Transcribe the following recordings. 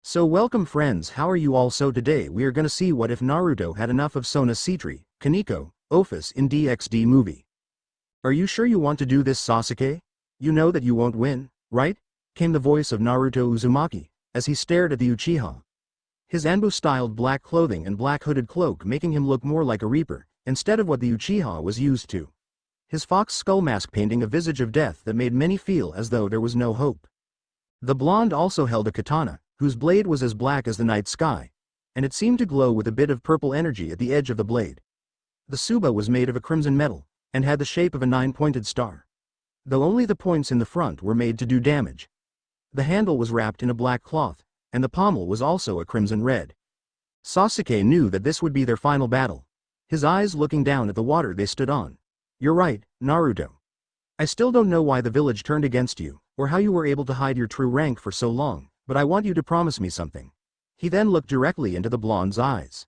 So welcome friends, how are you all? So today we are gonna see what if Naruto had enough of Sona's sitri, Koneko, Ophis in DXD movie. Are you sure you want to do this, Sasuke? You know that you won't win, right? Came the voice of Naruto Uzumaki, as he stared at the Uchiha. His Anbu-styled black clothing and black hooded cloak making him look more like a reaper, instead of what the Uchiha was used to. His fox skull mask painting a visage of death that made many feel as though there was no hope. The blonde also held a katana, whose blade was as black as the night sky, and it seemed to glow with a bit of purple energy at the edge of the blade. The tsuba was made of a crimson metal, and had the shape of a 9-pointed star. Though only the points in the front were made to do damage. The handle was wrapped in a black cloth, and the pommel was also a crimson red. Sasuke knew that this would be their final battle, his eyes looking down at the water they stood on. You're right, Naruto. I still don't know why the village turned against you, or how you were able to hide your true rank for so long, but I want you to promise me something. He then looked directly into the blonde's eyes.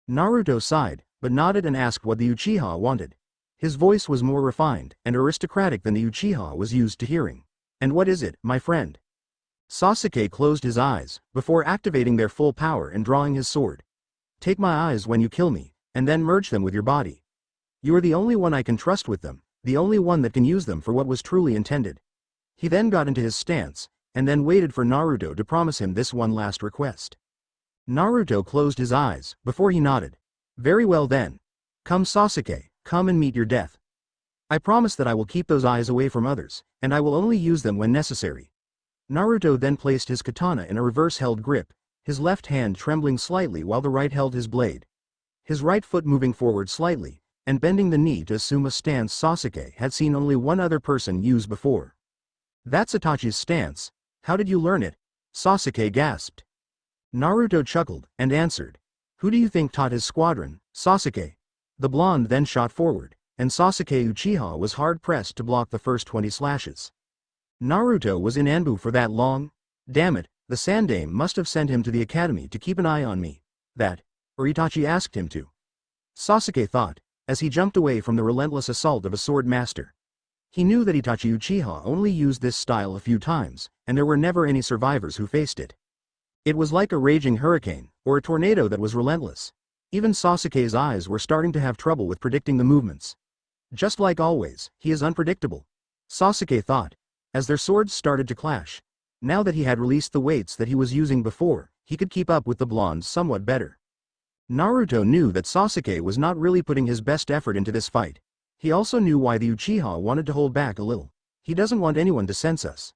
Naruto sighed, but nodded and asked what the Uchiha wanted. His voice was more refined and aristocratic than the Uchiha was used to hearing. And what is it, my friend? Sasuke closed his eyes, before activating their full power and drawing his sword. Take my eyes when you kill me, and then merge them with your body. You are the only one I can trust with them, the only one that can use them for what was truly intended. He then got into his stance, and then waited for Naruto to promise him this one last request. Naruto closed his eyes, before he nodded. Very well then. Come Sasuke, come and meet your death. I promise that I will keep those eyes away from others, and I will only use them when necessary. Naruto then placed his katana in a reverse-held grip, his left hand trembling slightly while the right held his blade. His right foot moving forward slightly, and bending the knee to assume a stance Sasuke had seen only one other person use before. That's Itachi's stance. How did you learn it? Sasuke gasped. Naruto chuckled, and answered. Who do you think taught his squadron, Sasuke? The blonde then shot forward, and Sasuke Uchiha was hard-pressed to block the first 20 slashes. Naruto was in Anbu for that long? Damn it, the Sandame must have sent him to the academy to keep an eye on me. That, or Itachi asked him to. Sasuke thought, as he jumped away from the relentless assault of a sword master. He knew that Itachi Uchiha only used this style a few times, and there were never any survivors who faced it. It was like a raging hurricane, or a tornado that was relentless. Even Sasuke's eyes were starting to have trouble with predicting the movements. Just like always, he is unpredictable. Sasuke thought, as their swords started to clash. Now that he had released the weights that he was using before, he could keep up with the blondes somewhat better. Naruto knew that Sasuke was not really putting his best effort into this fight. He also knew why the Uchiha wanted to hold back a little. He doesn't want anyone to sense us.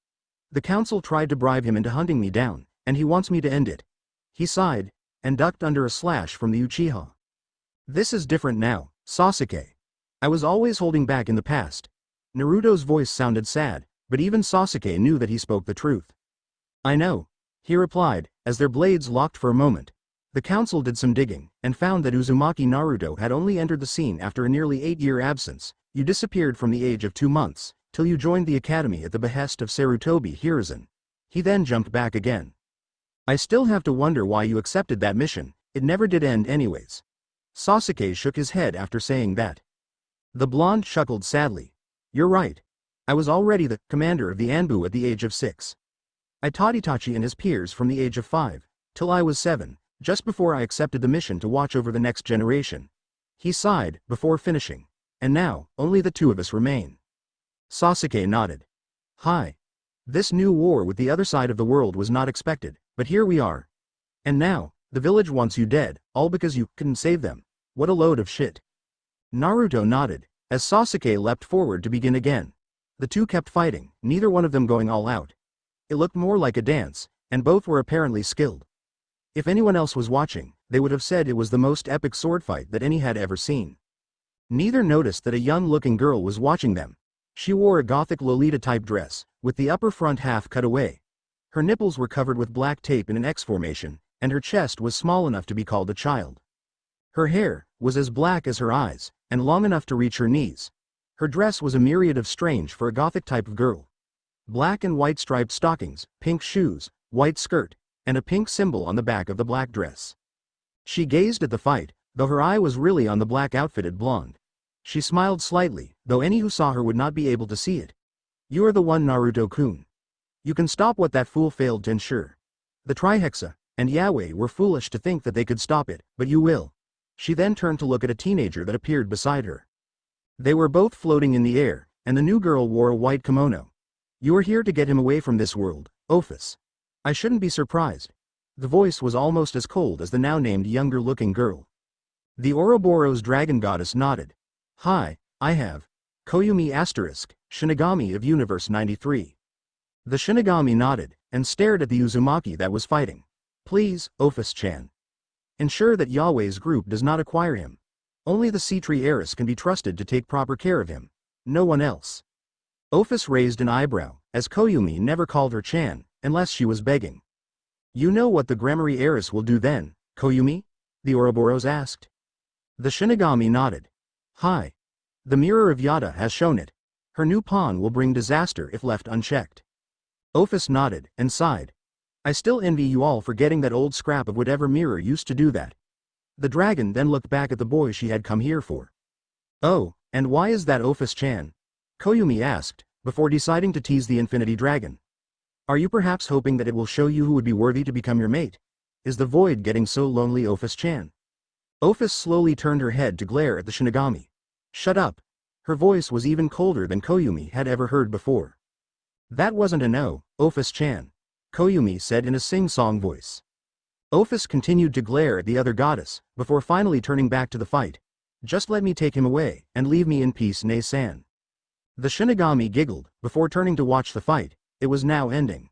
The council tried to bribe him into hunting me down, and he wants me to end it. He sighed, and ducked under a slash from the Uchiha. This is different now, Sasuke. I was always holding back in the past. Naruto's voice sounded sad, but even Sasuke knew that he spoke the truth. I know, he replied, as their blades locked for a moment. The council did some digging, and found that Uzumaki Naruto had only entered the scene after a nearly 8-year absence. You disappeared from the age of 2 months, till you joined the academy at the behest of Sarutobi Hiruzen. He then jumped back again. I still have to wonder why you accepted that mission, it never did end anyways. Sasuke shook his head after saying that. The blonde chuckled sadly. You're right. I was already the commander of the Anbu at the age of 6. I taught Itachi and his peers from the age of 5, till I was 7. Just before I accepted the mission to watch over the next generation. He sighed, before finishing. And now, only the 2 of us remain. Sasuke nodded. Hi. This new war with the other side of the world was not expected, but here we are. And now, the village wants you dead, all because you couldn't save them. What a load of shit. Naruto nodded, as Sasuke leapt forward to begin again. The 2 kept fighting, neither one of them going all out. It looked more like a dance, and both were apparently skilled. If anyone else was watching, they would have said it was the most epic sword fight that any had ever seen. Neither noticed that a young-looking girl was watching them. She wore a gothic Lolita-type dress, with the upper front half cut away. Her nipples were covered with black tape in an X formation, and her chest was small enough to be called a child. Her hair was as black as her eyes, and long enough to reach her knees. Her dress was a myriad of strange for a gothic type of girl. Black and white striped stockings, pink shoes, white skirt, and a pink symbol on the back of the black dress. She gazed at the fight, though her eye was really on the black outfitted blonde. She smiled slightly, though any who saw her would not be able to see it. You are the one, Naruto-kun. You can stop what that fool failed to ensure. The Trihexa and Yahweh were foolish to think that they could stop it, but you will. She then turned to look at a teenager that appeared beside her. They were both floating in the air, and the new girl wore a white kimono. You are here to get him away from this world, Ophis. I shouldn't be surprised. The voice was almost as cold as the now named younger-looking girl. The Ouroboros dragon goddess nodded. Hi, I have. Koyumi *, Shinigami of Universe 93. The Shinigami nodded, and stared at the Uzumaki that was fighting. Please, Ophis-chan. Ensure that Yahweh's group does not acquire him. Only the sitri heiress can be trusted to take proper care of him. No one else. Ophis raised an eyebrow, as Koyumi never called her Chan, unless she was begging. You know what the Gremory heiress will do then, Koyumi? The Ouroboros asked. The Shinigami nodded. Hi. The mirror of Yada has shown it. Her new pawn will bring disaster if left unchecked. Ophis nodded, and sighed. I still envy you all for getting that old scrap of whatever mirror used to do that. The dragon then looked back at the boy she had come here for. Oh, and why is that Ophis-chan? Koyumi asked, before deciding to tease the Infinity Dragon. Are you perhaps hoping that it will show you who would be worthy to become your mate? Is the void getting so lonely, Ophis-chan? Ophis slowly turned her head to glare at the Shinigami. Shut up. Her voice was even colder than Koyumi had ever heard before. That wasn't a no, Ophis-chan, Koyumi said in a sing-song voice. Ophis continued to glare at the other goddess, before finally turning back to the fight. Just let me take him away, and leave me in peace, Nei-san. The Shinigami giggled, before turning to watch the fight. It was now ending.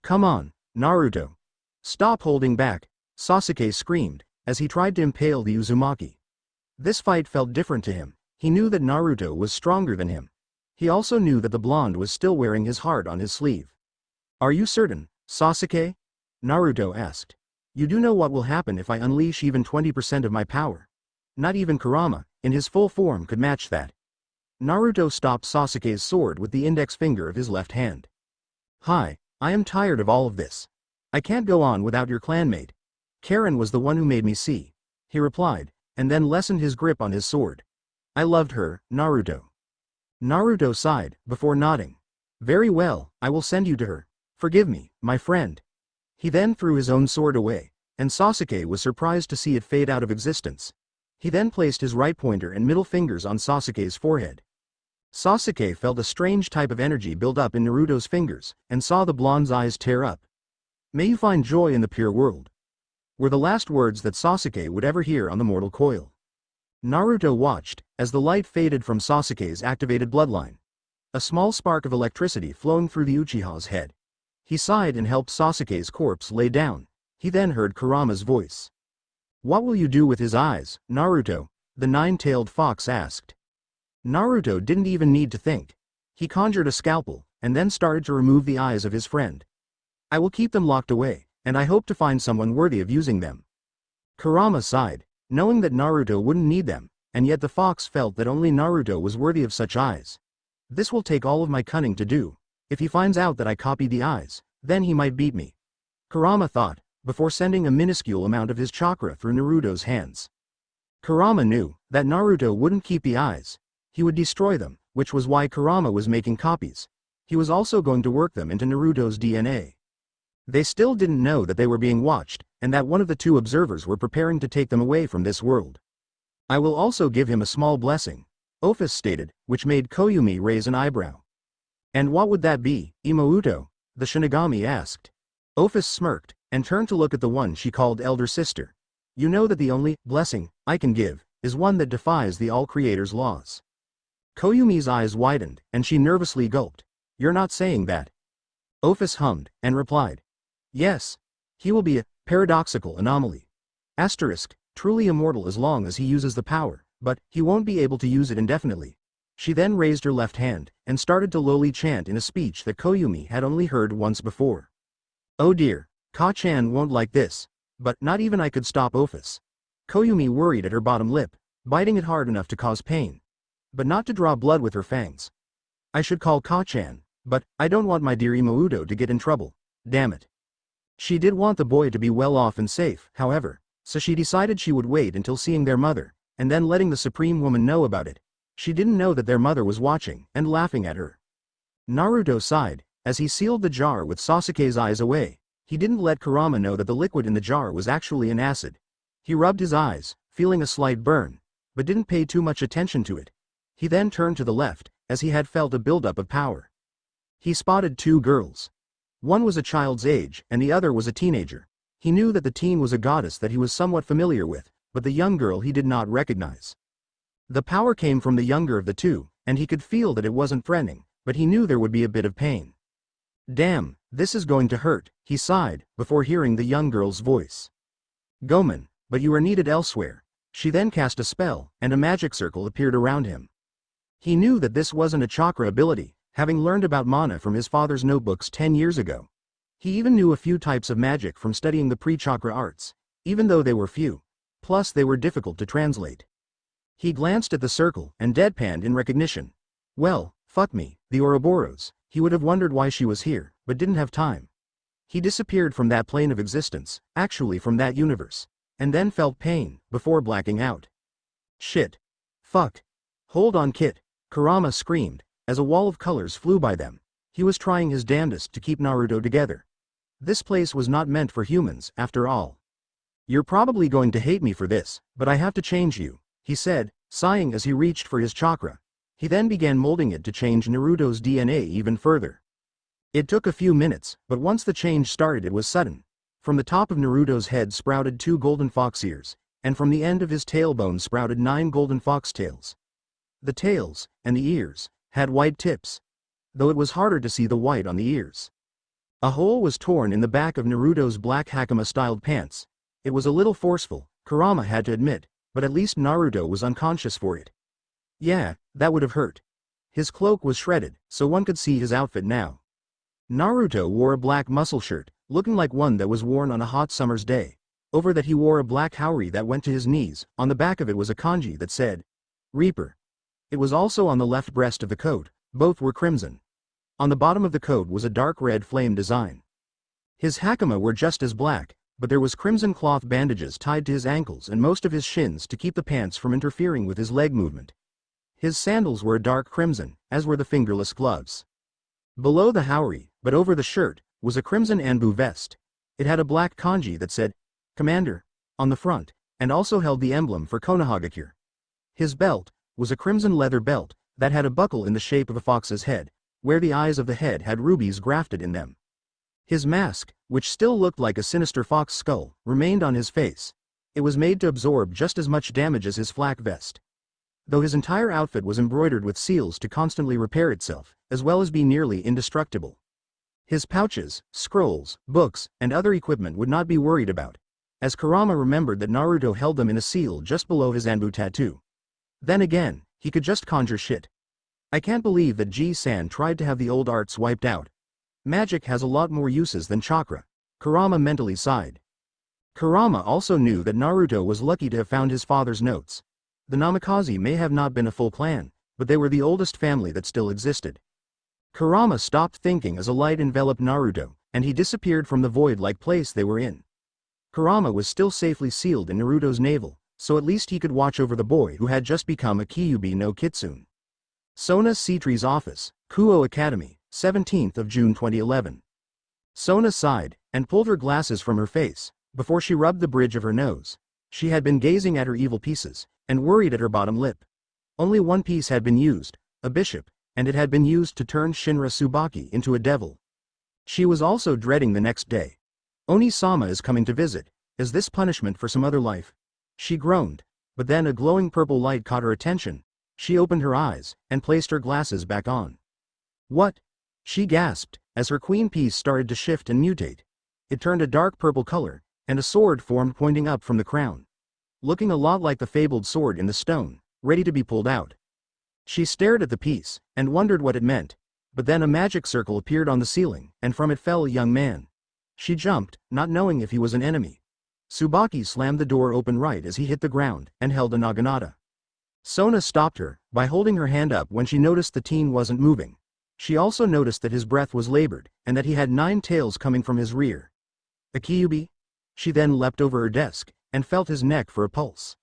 Come on, Naruto. Stop holding back, Sasuke screamed, as he tried to impale the Uzumaki. This fight felt different to him. He knew that Naruto was stronger than him. He also knew that the blonde was still wearing his heart on his sleeve. Are you certain, Sasuke? Naruto asked. You do know what will happen if I unleash even 20% of my power. Not even Kurama, in his full form, could match that. Naruto stopped Sasuke's sword with the index finger of his left hand. Hi, I am tired of all of this. I can't go on without your clanmate. Karen was the one who made me see, he replied, and then lessened his grip on his sword. I loved her, Naruto. Naruto sighed, before nodding. Very well, I will send you to her. Forgive me, my friend. He then threw his own sword away, and Sasuke was surprised to see it fade out of existence. He then placed his right pointer and middle fingers on Sasuke's forehead. Sasuke felt a strange type of energy build up in Naruto's fingers, and saw the blonde's eyes tear up. May you find joy in the pure world, were the last words that Sasuke would ever hear on the mortal coil. Naruto watched, as the light faded from Sasuke's activated bloodline. A small spark of electricity flowing through the Uchiha's head. He sighed and helped Sasuke's corpse lay down. He then heard Kurama's voice. What will you do with his eyes, Naruto? The nine-tailed fox asked. Naruto didn't even need to think. He conjured a scalpel, and then started to remove the eyes of his friend. I will keep them locked away, and I hope to find someone worthy of using them. Kurama sighed, knowing that Naruto wouldn't need them, and yet the fox felt that only Naruto was worthy of such eyes. This will take all of my cunning to do. If he finds out that I copied the eyes, then he might beat me. Kurama thought, before sending a minuscule amount of his chakra through Naruto's hands. Kurama knew that Naruto wouldn't keep the eyes. He would destroy them, which was why Kurama was making copies. He was also going to work them into Naruto's DNA. They still didn't know that they were being watched, and that one of the two observers were preparing to take them away from this world. I will also give him a small blessing, Ophis stated, which made Koyumi raise an eyebrow. And what would that be, Imouto? The Shinigami asked. Ophis smirked, and turned to look at the one she called elder sister. You know that the only blessing I can give is one that defies the All-Creator's laws. Koyumi's eyes widened, and she nervously gulped. You're not saying that. Ophis hummed, and replied. Yes. He will be a paradoxical anomaly. Truly immortal as long as he uses the power, but he won't be able to use it indefinitely. She then raised her left hand, and started to lowly chant in a speech that Koyumi had only heard once before. Oh dear, Ka-chan won't like this. But not even I could stop Ophis. Koyumi worried at her bottom lip, biting it hard enough to cause pain. But not to draw blood with her fangs. I should call Ka-chan, but I don't want my dear Imouto to get in trouble. Damn it. She did want the boy to be well off and safe, however, so she decided she would wait until seeing their mother, and then letting the Supreme Woman know about it. She didn't know that their mother was watching, and laughing at her. Naruto sighed, as he sealed the jar with Sasuke's eyes away. He didn't let Kurama know that the liquid in the jar was actually an acid. He rubbed his eyes, feeling a slight burn, but didn't pay too much attention to it. He then turned to the left, as he had felt a buildup of power. He spotted two girls. One was a child's age, and the other was a teenager. He knew that the teen was a goddess that he was somewhat familiar with, but the young girl he did not recognize. The power came from the younger of the two, and he could feel that it wasn't threatening, but he knew there would be a bit of pain. Damn, this is going to hurt, he sighed, before hearing the young girl's voice. Gomen, but you are needed elsewhere. She then cast a spell, and a magic circle appeared around him. He knew that this wasn't a chakra ability, having learned about mana from his father's notebooks 10 years ago. He even knew a few types of magic from studying the pre-chakra arts, even though they were few. Plus they were difficult to translate. He glanced at the circle and deadpanned in recognition. Well, fuck me, the Ouroboros. He would have wondered why she was here, but didn't have time. He disappeared from that plane of existence, actually from that universe, and then felt pain, before blacking out. Shit. Fuck. Hold on, Kit, Kurama screamed, as a wall of colors flew by them. He was trying his damnedest to keep Naruto together. This place was not meant for humans, after all. You're probably going to hate me for this, but I have to change you, he said, sighing as he reached for his chakra. He then began molding it to change Naruto's DNA even further. It took a few minutes, but once the change started it was sudden. From the top of Naruto's head sprouted 2 golden fox ears, and from the end of his tailbone sprouted 9 golden fox tails. The tails, and the ears, had white tips, though it was harder to see the white on the ears. A hole was torn in the back of Naruto's black Hakama-styled pants. It was a little forceful, Kurama had to admit, but at least Naruto was unconscious for it. Yeah, that would have hurt. His cloak was shredded, so one could see his outfit now. Naruto wore a black muscle shirt, looking like one that was worn on a hot summer's day. Over that he wore a black haori that went to his knees. On the back of it was a kanji that said, Reaper. It was also on the left breast of the coat. Both were crimson. On the bottom of the coat was a dark red flame design. His hakama were just as black, but there was crimson cloth bandages tied to his ankles and most of his shins to keep the pants from interfering with his leg movement. His sandals were a dark crimson, as were the fingerless gloves. Below the haori, but over the shirt, was a crimson anbu vest. It had a black kanji that said, Commander, on the front, and also held the emblem for Konohagakure. His belt was a crimson leather belt that had a buckle in the shape of a fox's head, where the eyes of the head had rubies grafted in them. His mask, which still looked like a sinister fox skull, remained on his face. It was made to absorb just as much damage as his flak vest. Though his entire outfit was embroidered with seals to constantly repair itself, as well as be nearly indestructible. His pouches, scrolls, books, and other equipment would not be worried about, as Kurama remembered that Naruto held them in a seal just below his anbu tattoo. Then again, he could just conjure shit. I can't believe that G-san tried to have the old arts wiped out. Magic has a lot more uses than chakra, Kurama mentally sighed. Kurama also knew that Naruto was lucky to have found his father's notes. The Namikaze may have not been a full clan, but they were the oldest family that still existed. Kurama stopped thinking as a light enveloped Naruto, and he disappeared from the void-like place they were in. Kurama was still safely sealed in Naruto's navel, so at least he could watch over the boy who had just become a Kyuubi no Kitsune. Sona Sitri's office, Kuo Academy, 17th of June 2011. Sona sighed, and pulled her glasses from her face, before she rubbed the bridge of her nose. She had been gazing at her evil pieces, and worried at her bottom lip. Only one piece had been used, a bishop, and it had been used to turn Shinra Tsubaki into a devil. She was also dreading the next day. Oni-sama is coming to visit. Is this punishment for some other life? She groaned, but then a glowing purple light caught her attention. She opened her eyes, and placed her glasses back on. What? She gasped, as her queen piece started to shift and mutate. It turned a dark purple color, and a sword formed pointing up from the crown. Looking a lot like the fabled sword in the stone, ready to be pulled out. She stared at the piece, and wondered what it meant, but then a magic circle appeared on the ceiling, and from it fell a young man. She jumped, not knowing if he was an enemy. Tsubaki slammed the door open right as he hit the ground, and held a naginata. Sona stopped her, by holding her hand up when she noticed the teen wasn't moving. She also noticed that his breath was labored, and that he had 9 tails coming from his rear. A Kyuubi? She then leapt over her desk, and felt his neck for a pulse.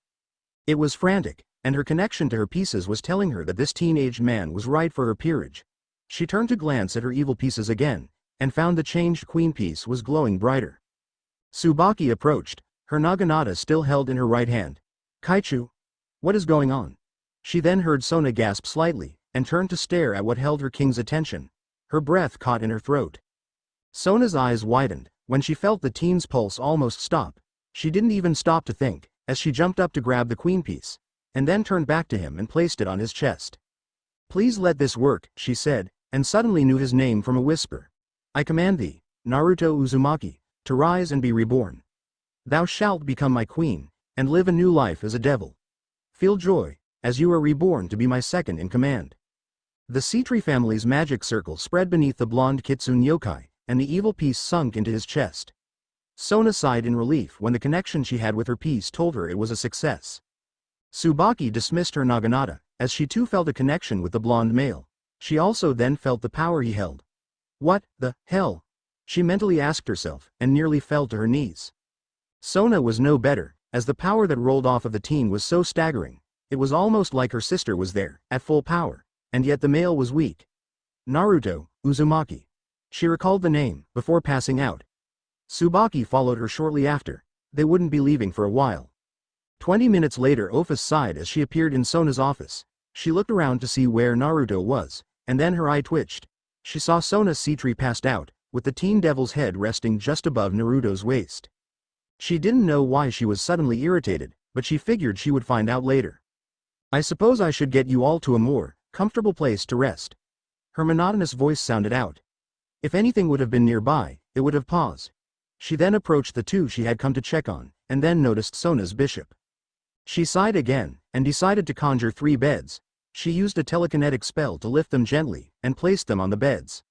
It was frantic, and her connection to her pieces was telling her that this teen-aged man was right for her peerage. She turned to glance at her evil pieces again, and found the changed queen piece was glowing brighter. Tsubaki approached, her naginata still held in her right hand. Kaichu? What is going on? She then heard Sona gasp slightly, and turned to stare at what held her king's attention. Her breath caught in her throat. Sona's eyes widened, when she felt the teen's pulse almost stop. She didn't even stop to think, as she jumped up to grab the queen piece, and then turned back to him and placed it on his chest. Please let this work, she said, and suddenly knew his name from a whisper. I command thee, Naruto Uzumaki, to rise and be reborn. Thou shalt become my queen, and live a new life as a devil. Feel joy, as you are reborn to be my second in command. The Sitri family's magic circle spread beneath the blonde kitsune yokai, and the evil piece sunk into his chest. Sona sighed in relief when the connection she had with her piece told her it was a success. Tsubaki dismissed her naginata, as she too felt a connection with the blonde male. She also then felt the power he held. What the hell? She mentally asked herself, and nearly fell to her knees. Sona was no better, as the power that rolled off of the teen was so staggering. It was almost like her sister was there, at full power, and yet the male was weak. Naruto Uzumaki. She recalled the name, before passing out. Tsubaki followed her shortly after. They wouldn't be leaving for a while. 20 minutes later Ophis sighed as she appeared in Sona's office. She looked around to see where Naruto was, and then her eye twitched. She saw Sona's sitri passed out, with the teen devil's head resting just above Naruto's waist. She didn't know why she was suddenly irritated, but she figured she would find out later. I suppose I should get you all to a more comfortable place to rest. Her monotonous voice sounded out. If anything would have been nearby, it would have paused. She then approached the two she had come to check on, and then noticed Sona's bishop. She sighed again, and decided to conjure 3 beds. She used a telekinetic spell to lift them gently, and placed them on the beds.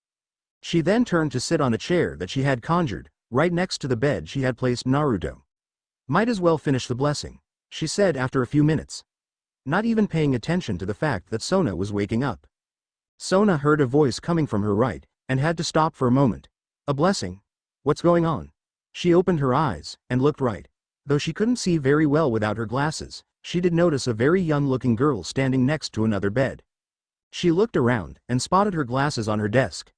She then turned to sit on a chair that she had conjured, right next to the bed she had placed Naruto. Might as well finish the blessing, she said after a few minutes, not even paying attention to the fact that Sona was waking up. Sona heard a voice coming from her right, and had to stop for a moment. A blessing? What's going on? She opened her eyes, and looked right. Though she couldn't see very well without her glasses, she did notice a very young-looking girl standing next to another bed. She looked around, and spotted her glasses on her desk.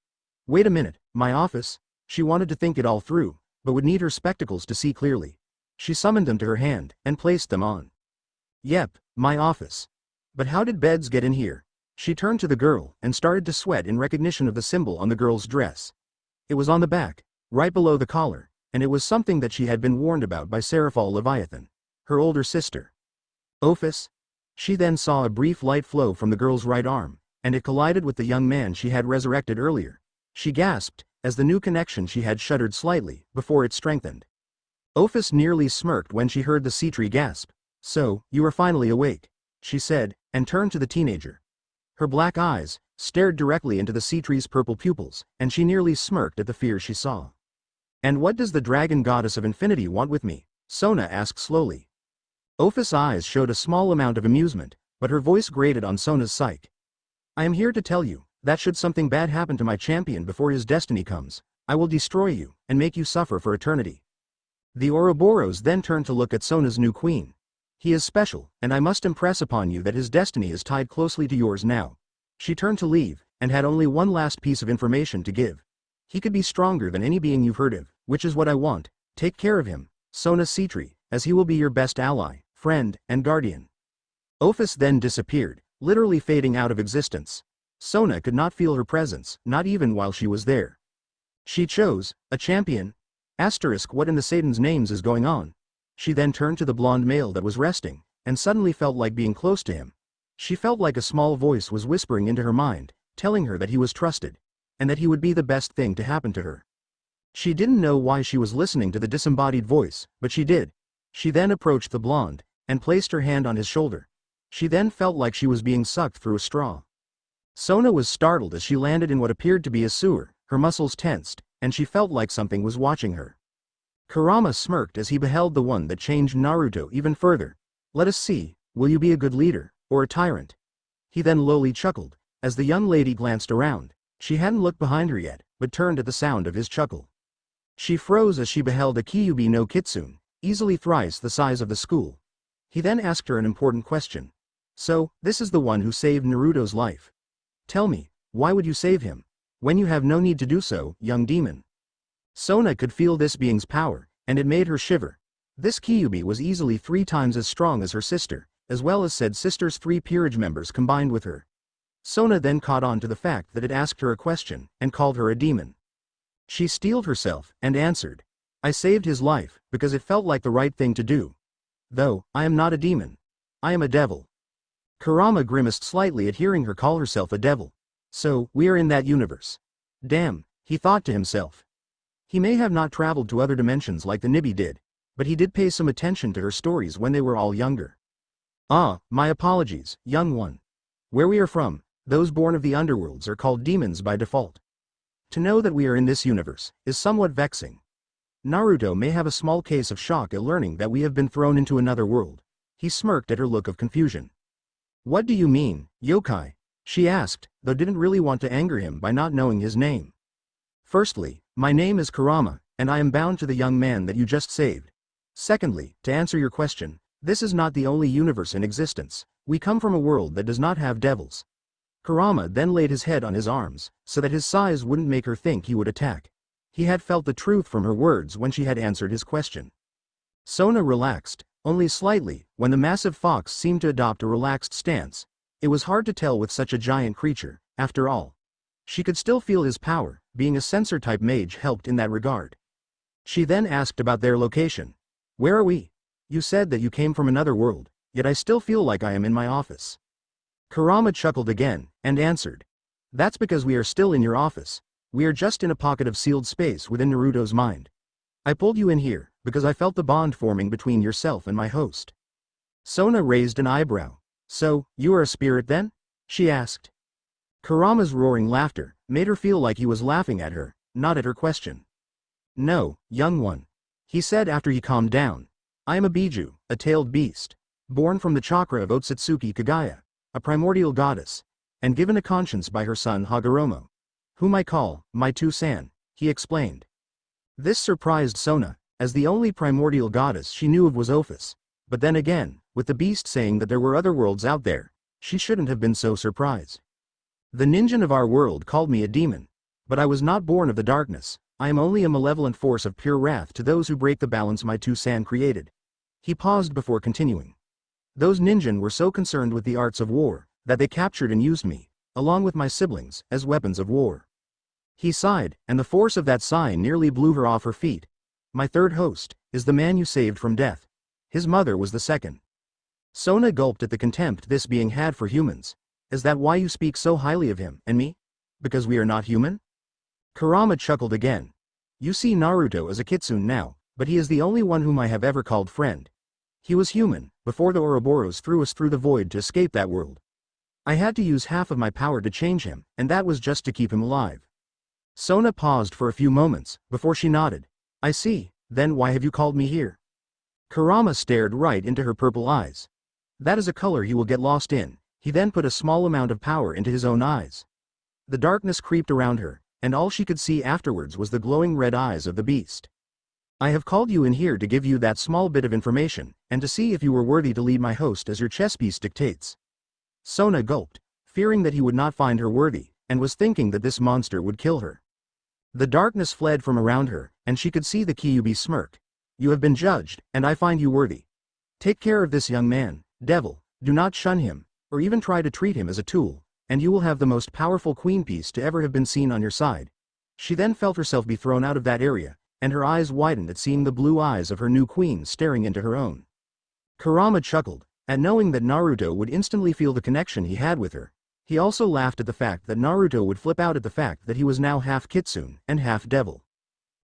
Wait a minute, my office? She wanted to think it all through, but would need her spectacles to see clearly. She summoned them to her hand, and placed them on. Yep, my office. But how did beds get in here? She turned to the girl, and started to sweat in recognition of the symbol on the girl's dress. It was on the back, right below the collar, and it was something that she had been warned about by Serafall Leviathan, her older sister. Ophis? She then saw a brief light flow from the girl's right arm, and it collided with the young man she had resurrected earlier. She gasped, as the new connection she had shuddered slightly, before it strengthened. Ophis nearly smirked when she heard the sitri gasp. So, you are finally awake, she said, and turned to the teenager. Her black eyes stared directly into the sitri's purple pupils, and she nearly smirked at the fear she saw. And what does the dragon goddess of infinity want with me? Sona asked slowly. Ophis' eyes showed a small amount of amusement, but her voice grated on Sona's psyche. I am here to tell you, that should something bad happen to my champion before his destiny comes, I will destroy you, and make you suffer for eternity. The Ouroboros then turned to look at Sona's new queen. He is special, and I must impress upon you that his destiny is tied closely to yours now. She turned to leave, and had only one last piece of information to give. He could be stronger than any being you've heard of, which is what I want. Take care of him, Sona Sitri, as he will be your best ally, friend, and guardian. Ophis then disappeared, literally fading out of existence. Sona could not feel her presence, not even while she was there. She chose a champion. Asterisk, what in the Satan's names is going on? She then turned to the blonde male that was resting, and suddenly felt like being close to him. She felt like a small voice was whispering into her mind, telling her that he was trusted, and that he would be the best thing to happen to her. She didn't know why she was listening to the disembodied voice, but she did. She then approached the blonde, and placed her hand on his shoulder. She then felt like she was being sucked through a straw. Sona was startled as she landed in what appeared to be a sewer, her muscles tensed, and she felt like something was watching her. Kurama smirked as he beheld the one that changed Naruto even further. Let us see, will you be a good leader, or a tyrant? He then lowly chuckled, as the young lady glanced around. She hadn't looked behind her yet, but turned at the sound of his chuckle. She froze as she beheld a Kyuubi no Kitsune, easily thrice the size of the school. He then asked her an important question. So, this is the one who saved Naruto's life. Tell me, why would you save him? When you have no need to do so, young demon. Sona could feel this being's power, and it made her shiver. This Kyuubi was easily 3 times as strong as her sister, as well as said sister's 3 peerage members combined with her. Sona then caught on to the fact that it asked her a question, and called her a demon. She steeled herself, and answered. I saved his life, because it felt like the right thing to do. Though, I am not a demon. I am a devil. Kurama grimaced slightly at hearing her call herself a devil. So, we are in that universe. Damn, he thought to himself. He may have not traveled to other dimensions like the Nibby did, but he did pay some attention to her stories when they were all younger. Ah, my apologies, young one. Where we are from, those born of the underworlds are called demons by default. To know that we are in this universe is somewhat vexing. Naruto may have a small case of shock at learning that we have been thrown into another world. He smirked at her look of confusion. What do you mean, yokai? She asked, though didn't really want to anger him by not knowing his name. Firstly, my name is Kurama, and I am bound to the young man that you just saved. Secondly, to answer your question, this is not the only universe in existence. We come from a world that does not have devils. Kurama then laid his head on his arms, so that his size wouldn't make her think he would attack. He had felt the truth from her words when she had answered his question. Sona relaxed, only slightly, when the massive fox seemed to adopt a relaxed stance. It was hard to tell with such a giant creature, after all. She could still feel his power, being a sensor-type mage helped in that regard. She then asked about their location. Where are we? You said that you came from another world, yet I still feel like I am in my office. Kurama chuckled again, and answered. That's because we are still in your office. We are just in a pocket of sealed space within Naruto's mind. I pulled you in here, because I felt the bond forming between yourself and my host. Sona raised an eyebrow. So, you are a spirit then? She asked. Kurama's roaring laughter made her feel like he was laughing at her, not at her question. No, young one. He said after he calmed down. I am a Biju, a tailed beast, born from the chakra of Otsutsuki Kagaya, a primordial goddess, and given a conscience by her son Hagoromo, whom I call, my two-san, he explained. This surprised Sona, as the only primordial goddess she knew of was Ophis, but then again, with the beast saying that there were other worlds out there, she shouldn't have been so surprised. The ninja of our world called me a demon, but I was not born of the darkness. I am only a malevolent force of pure wrath to those who break the balance my two-san created. He paused before continuing. Those ninja were so concerned with the arts of war, that they captured and used me, along with my siblings, as weapons of war. He sighed, and the force of that sigh nearly blew her off her feet. My third host is the man you saved from death. His mother was the second. Sona gulped at the contempt this being had for humans. Is that why you speak so highly of him and me? Because we are not human? Kurama chuckled again. You see Naruto as a kitsune now, but he is the only one whom I have ever called friend. He was human, before the Ouroboros threw us through the void to escape that world. I had to use half of my power to change him, and that was just to keep him alive. Sona paused for a few moments, before she nodded. I see, then why have you called me here? Kurama stared right into her purple eyes. That is a color he will get lost in. He then put a small amount of power into his own eyes. The darkness creeped around her, and all she could see afterwards was the glowing red eyes of the beast. I have called you in here to give you that small bit of information, and to see if you were worthy to lead my host as your chess piece dictates. Sona gulped, fearing that he would not find her worthy, and was thinking that this monster would kill her. The darkness fled from around her, and she could see the Kyuubi smirk. You have been judged, and I find you worthy. Take care of this young man, devil, do not shun him, or even try to treat him as a tool, and you will have the most powerful queen piece to ever have been seen on your side. She then felt herself be thrown out of that area, and her eyes widened at seeing the blue eyes of her new queen staring into her own. Kurama chuckled, at knowing that Naruto would instantly feel the connection he had with her. He also laughed at the fact that Naruto would flip out at the fact that he was now half kitsune and half devil.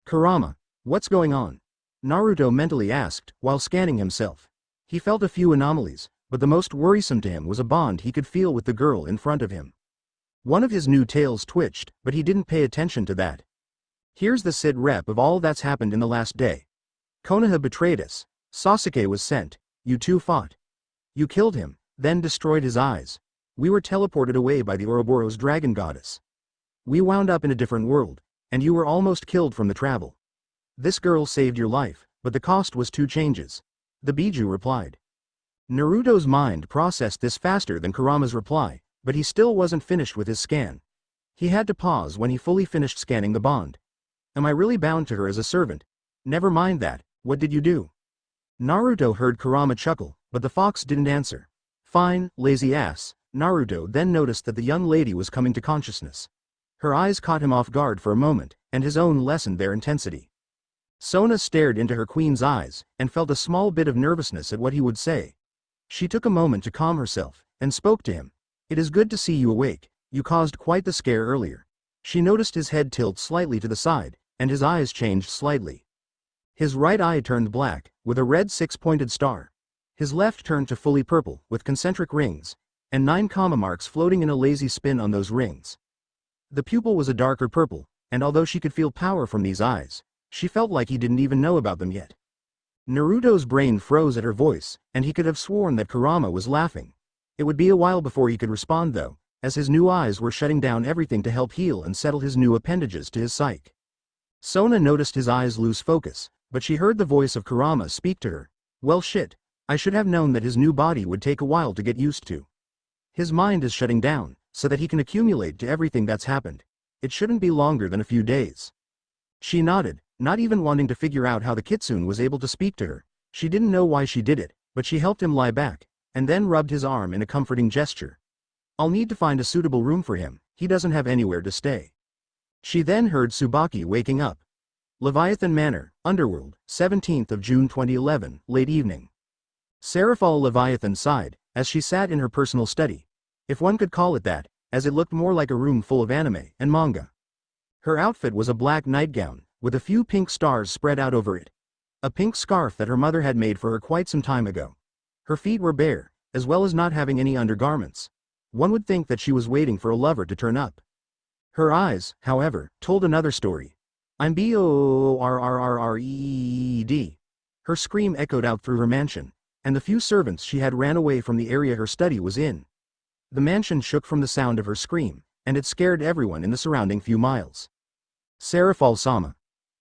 Kurama, what's going on? Naruto mentally asked, while scanning himself. He felt a few anomalies, but the most worrisome to him was a bond he could feel with the girl in front of him. One of his new tails twitched, but he didn't pay attention to that. Here's the sit rep of all that's happened in the last day. Konoha betrayed us. Sasuke was sent. You two fought. You killed him, then destroyed his eyes. We were teleported away by the Ouroboros dragon goddess. We wound up in a different world, and you were almost killed from the travel. This girl saved your life, but the cost was 2 changes. The Biju replied. Naruto's mind processed this faster than Kurama's reply, but he still wasn't finished with his scan. He had to pause when he fully finished scanning the bond. Am I really bound to her as a servant? Never mind that, what did you do? Naruto heard Kurama chuckle, but the fox didn't answer. Fine, lazy ass. Naruto then noticed that the young lady was coming to consciousness. Her eyes caught him off guard for a moment, and his own lessened their intensity. Sona stared into her queen's eyes, and felt a small bit of nervousness at what he would say. She took a moment to calm herself, and spoke to him. It is good to see you awake, you caused quite the scare earlier. She noticed his head tilt slightly to the side, and his eyes changed slightly. His right eye turned black, with a red six-pointed star. His left turned to fully purple, with concentric rings, and 9 comma marks floating in a lazy spin on those rings. The pupil was a darker purple, and although she could feel power from these eyes, she felt like he didn't even know about them yet. Naruto's brain froze at her voice, and he could have sworn that Kurama was laughing. It would be a while before he could respond though, as his new eyes were shutting down everything to help heal and settle his new appendages to his psyche. Sona noticed his eyes lose focus, but she heard the voice of Kurama speak to her. Well shit, I should have known that his new body would take a while to get used to. His mind is shutting down, so that he can accumulate to everything that's happened. It shouldn't be longer than a few days. She nodded, not even wanting to figure out how the kitsune was able to speak to her. She didn't know why she did it, but she helped him lie back, and then rubbed his arm in a comforting gesture. I'll need to find a suitable room for him, he doesn't have anywhere to stay. She then heard Tsubaki waking up. Leviathan Manor, Underworld, 17th of June 2011, late evening. Serafall Leviathan sighed, as she sat in her personal study. If one could call it that, as it looked more like a room full of anime and manga. Her outfit was a black nightgown, with a few pink stars spread out over it. A pink scarf that her mother had made for her quite some time ago. Her feet were bare, as well as not having any undergarments. One would think that she was waiting for a lover to turn up. Her eyes, however, told another story. I'm borrred. Her scream echoed out through her mansion, and the few servants she had ran away from the area her study was in. The mansion shook from the sound of her scream, and it scared everyone in the surrounding few miles. Serafall-sama.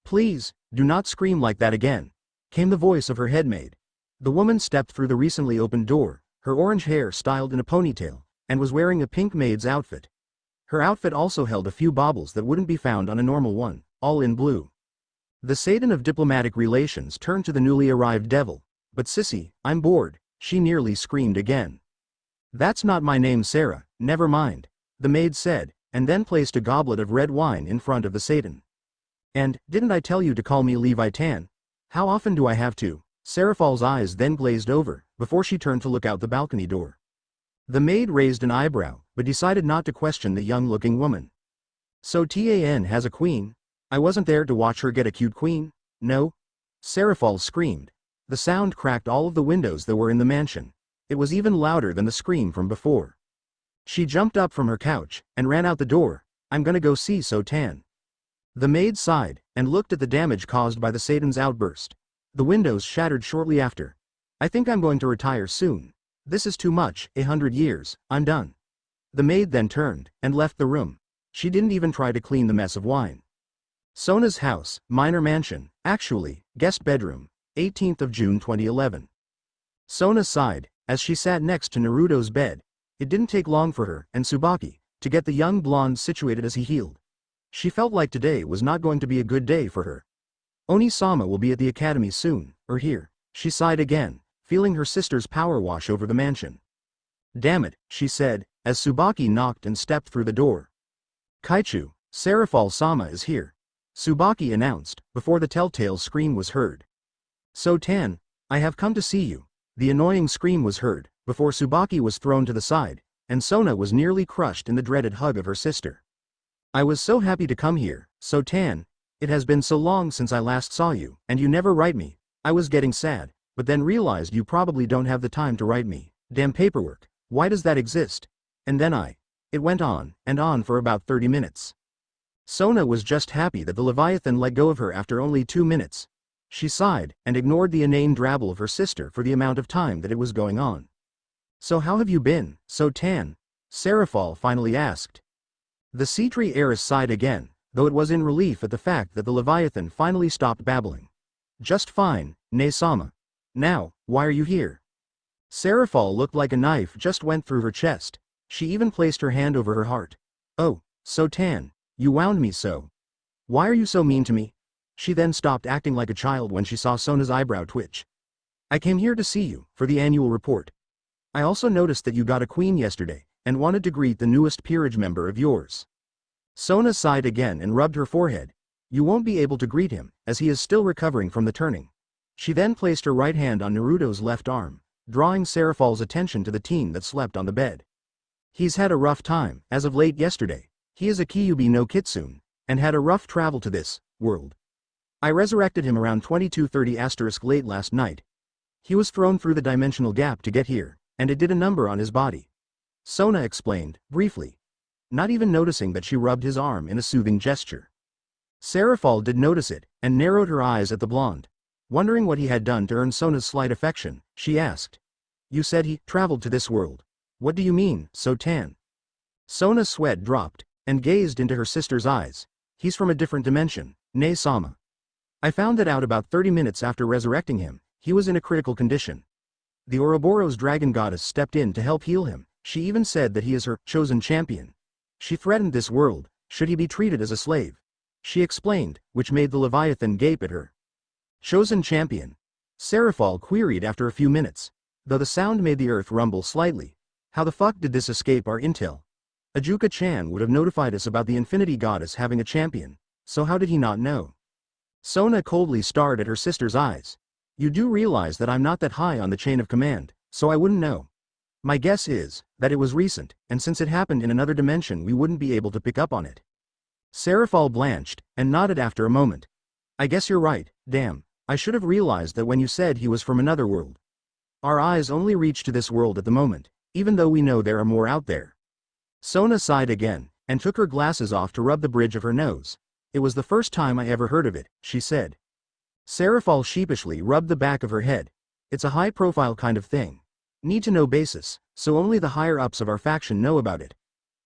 Please, do not scream like that again, came the voice of her headmaid. The woman stepped through the recently opened door, her orange hair styled in a ponytail, and was wearing a pink maid's outfit. Her outfit also held a few baubles that wouldn't be found on a normal one, all in blue. The Satan of diplomatic relations turned to the newly arrived devil. But sissy, I'm bored, she nearly screamed again. That's not my name, Sarah, never mind, the maid said, and then placed a goblet of red wine in front of the Satan. And, didn't I tell you to call me Leviathan? How often do I have to? Serafall's eyes then glazed over, before she turned to look out the balcony door. The maid raised an eyebrow, but decided not to question the young-looking woman. So Tan has a queen? I wasn't there to watch her get a cute queen? No? Serafall screamed. The sound cracked all of the windows that were in the mansion. It was even louder than the scream from before. She jumped up from her couch, and ran out the door. I'm gonna go see Tan. The maid sighed, and looked at the damage caused by the Satan's outburst. The windows shattered shortly after. I think I'm going to retire soon. This is too much, 100 years, I'm done. The maid then turned, and left the room. She didn't even try to clean the mess of wine. Sona's house, minor mansion, actually, guest bedroom, 18th of June 2011. Sona sighed, as she sat next to Naruto's bed. It didn't take long for her and Tsubaki to get the young blonde situated as he healed. She felt like today was not going to be a good day for her. Oni-sama will be at the academy soon, or here. She sighed again, feeling her sister's power wash over the mansion. Damn it, she said, as Tsubaki knocked and stepped through the door. Kaichu, Serafall-sama is here, Tsubaki announced, before the telltale scream was heard. Tan, I have come to see you. The annoying scream was heard, before Tsubaki was thrown to the side, and Sona was nearly crushed in the dreaded hug of her sister. I was so happy to come here, Tan. It has been so long since I last saw you, and you never write me. I was getting sad, but then realized you probably don't have the time to write me. Damn paperwork, why does that exist? And then It went on, and on for about 30 minutes. Sona was just happy that the Leviathan let go of her after only 2 minutes. She sighed, and ignored the inane drabble of her sister for the amount of time that it was going on. So how have you been, Tan? Serafall finally asked. The sitri heiress sighed again, though it was in relief at the fact that the Leviathan finally stopped babbling. Just fine, Ne-sama. Now, why are you here? Serafall looked like a knife just went through her chest. She even placed her hand over her heart. Oh, So Tan, you wound me so. Why are you so mean to me? She then stopped acting like a child when she saw Sona's eyebrow twitch. I came here to see you, for the annual report. I also noticed that you got a queen yesterday, and wanted to greet the newest peerage member of yours. Sona sighed again and rubbed her forehead. You won't be able to greet him, as he is still recovering from the turning. She then placed her right hand on Naruto's left arm, drawing Serafall's attention to the teen that slept on the bed. He's had a rough time, as of late yesterday. He is a Kyuubi no Kitsune, and had a rough travel to this world. I resurrected him around 22:30 late last night. He was thrown through the dimensional gap to get here, and it did a number on his body. Sona explained, briefly, not even noticing that she rubbed his arm in a soothing gesture. Serafall did notice it, and narrowed her eyes at the blonde. Wondering what he had done to earn Sona's slight affection, she asked. You said he traveled to this world. What do you mean, so Tan? Sona's sweat dropped, and gazed into her sister's eyes. He's from a different dimension, Ne-sama. I found that out about 30 minutes after resurrecting him. He was in a critical condition. The Ouroboros dragon goddess stepped in to help heal him. She even said that he is her chosen champion. She threatened this world, should he be treated as a slave. She explained, which made the Leviathan gape at her. Chosen champion? Serafall queried after a few minutes. Though the sound made the earth rumble slightly. How the fuck did this escape our intel? Ajuka-chan would have notified us about the Infinity Goddess having a champion, so how did he not know? Sona coldly stared at her sister's eyes. You do realize that I'm not that high on the chain of command, so I wouldn't know. My guess is that it was recent, and since it happened in another dimension we wouldn't be able to pick up on it. Serafall blanched, and nodded after a moment. I guess you're right, damn, I should have realized that when you said he was from another world. Our eyes only reach to this world at the moment, even though we know there are more out there. Sona sighed again, and took her glasses off to rub the bridge of her nose. It was the first time I ever heard of it, she said. Serafall sheepishly rubbed the back of her head. It's a high-profile kind of thing. Need-to-know basis, so only the higher-ups of our faction know about it.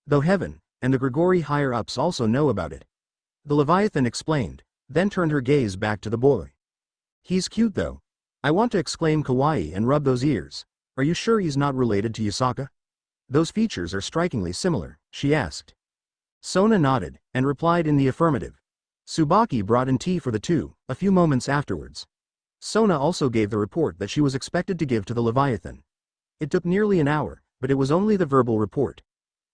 Though Heaven and the Gregory higher-ups also know about it. The Leviathan explained, then turned her gaze back to the boy. He's cute though. I want to exclaim kawaii and rub those ears. Are you sure he's not related to Yusaka? Those features are strikingly similar, she asked. Sona nodded, and replied in the affirmative. Tsubaki brought in tea for the two, a few moments afterwards. Sona also gave the report that she was expected to give to the Leviathan. It took nearly an hour, but it was only the verbal report.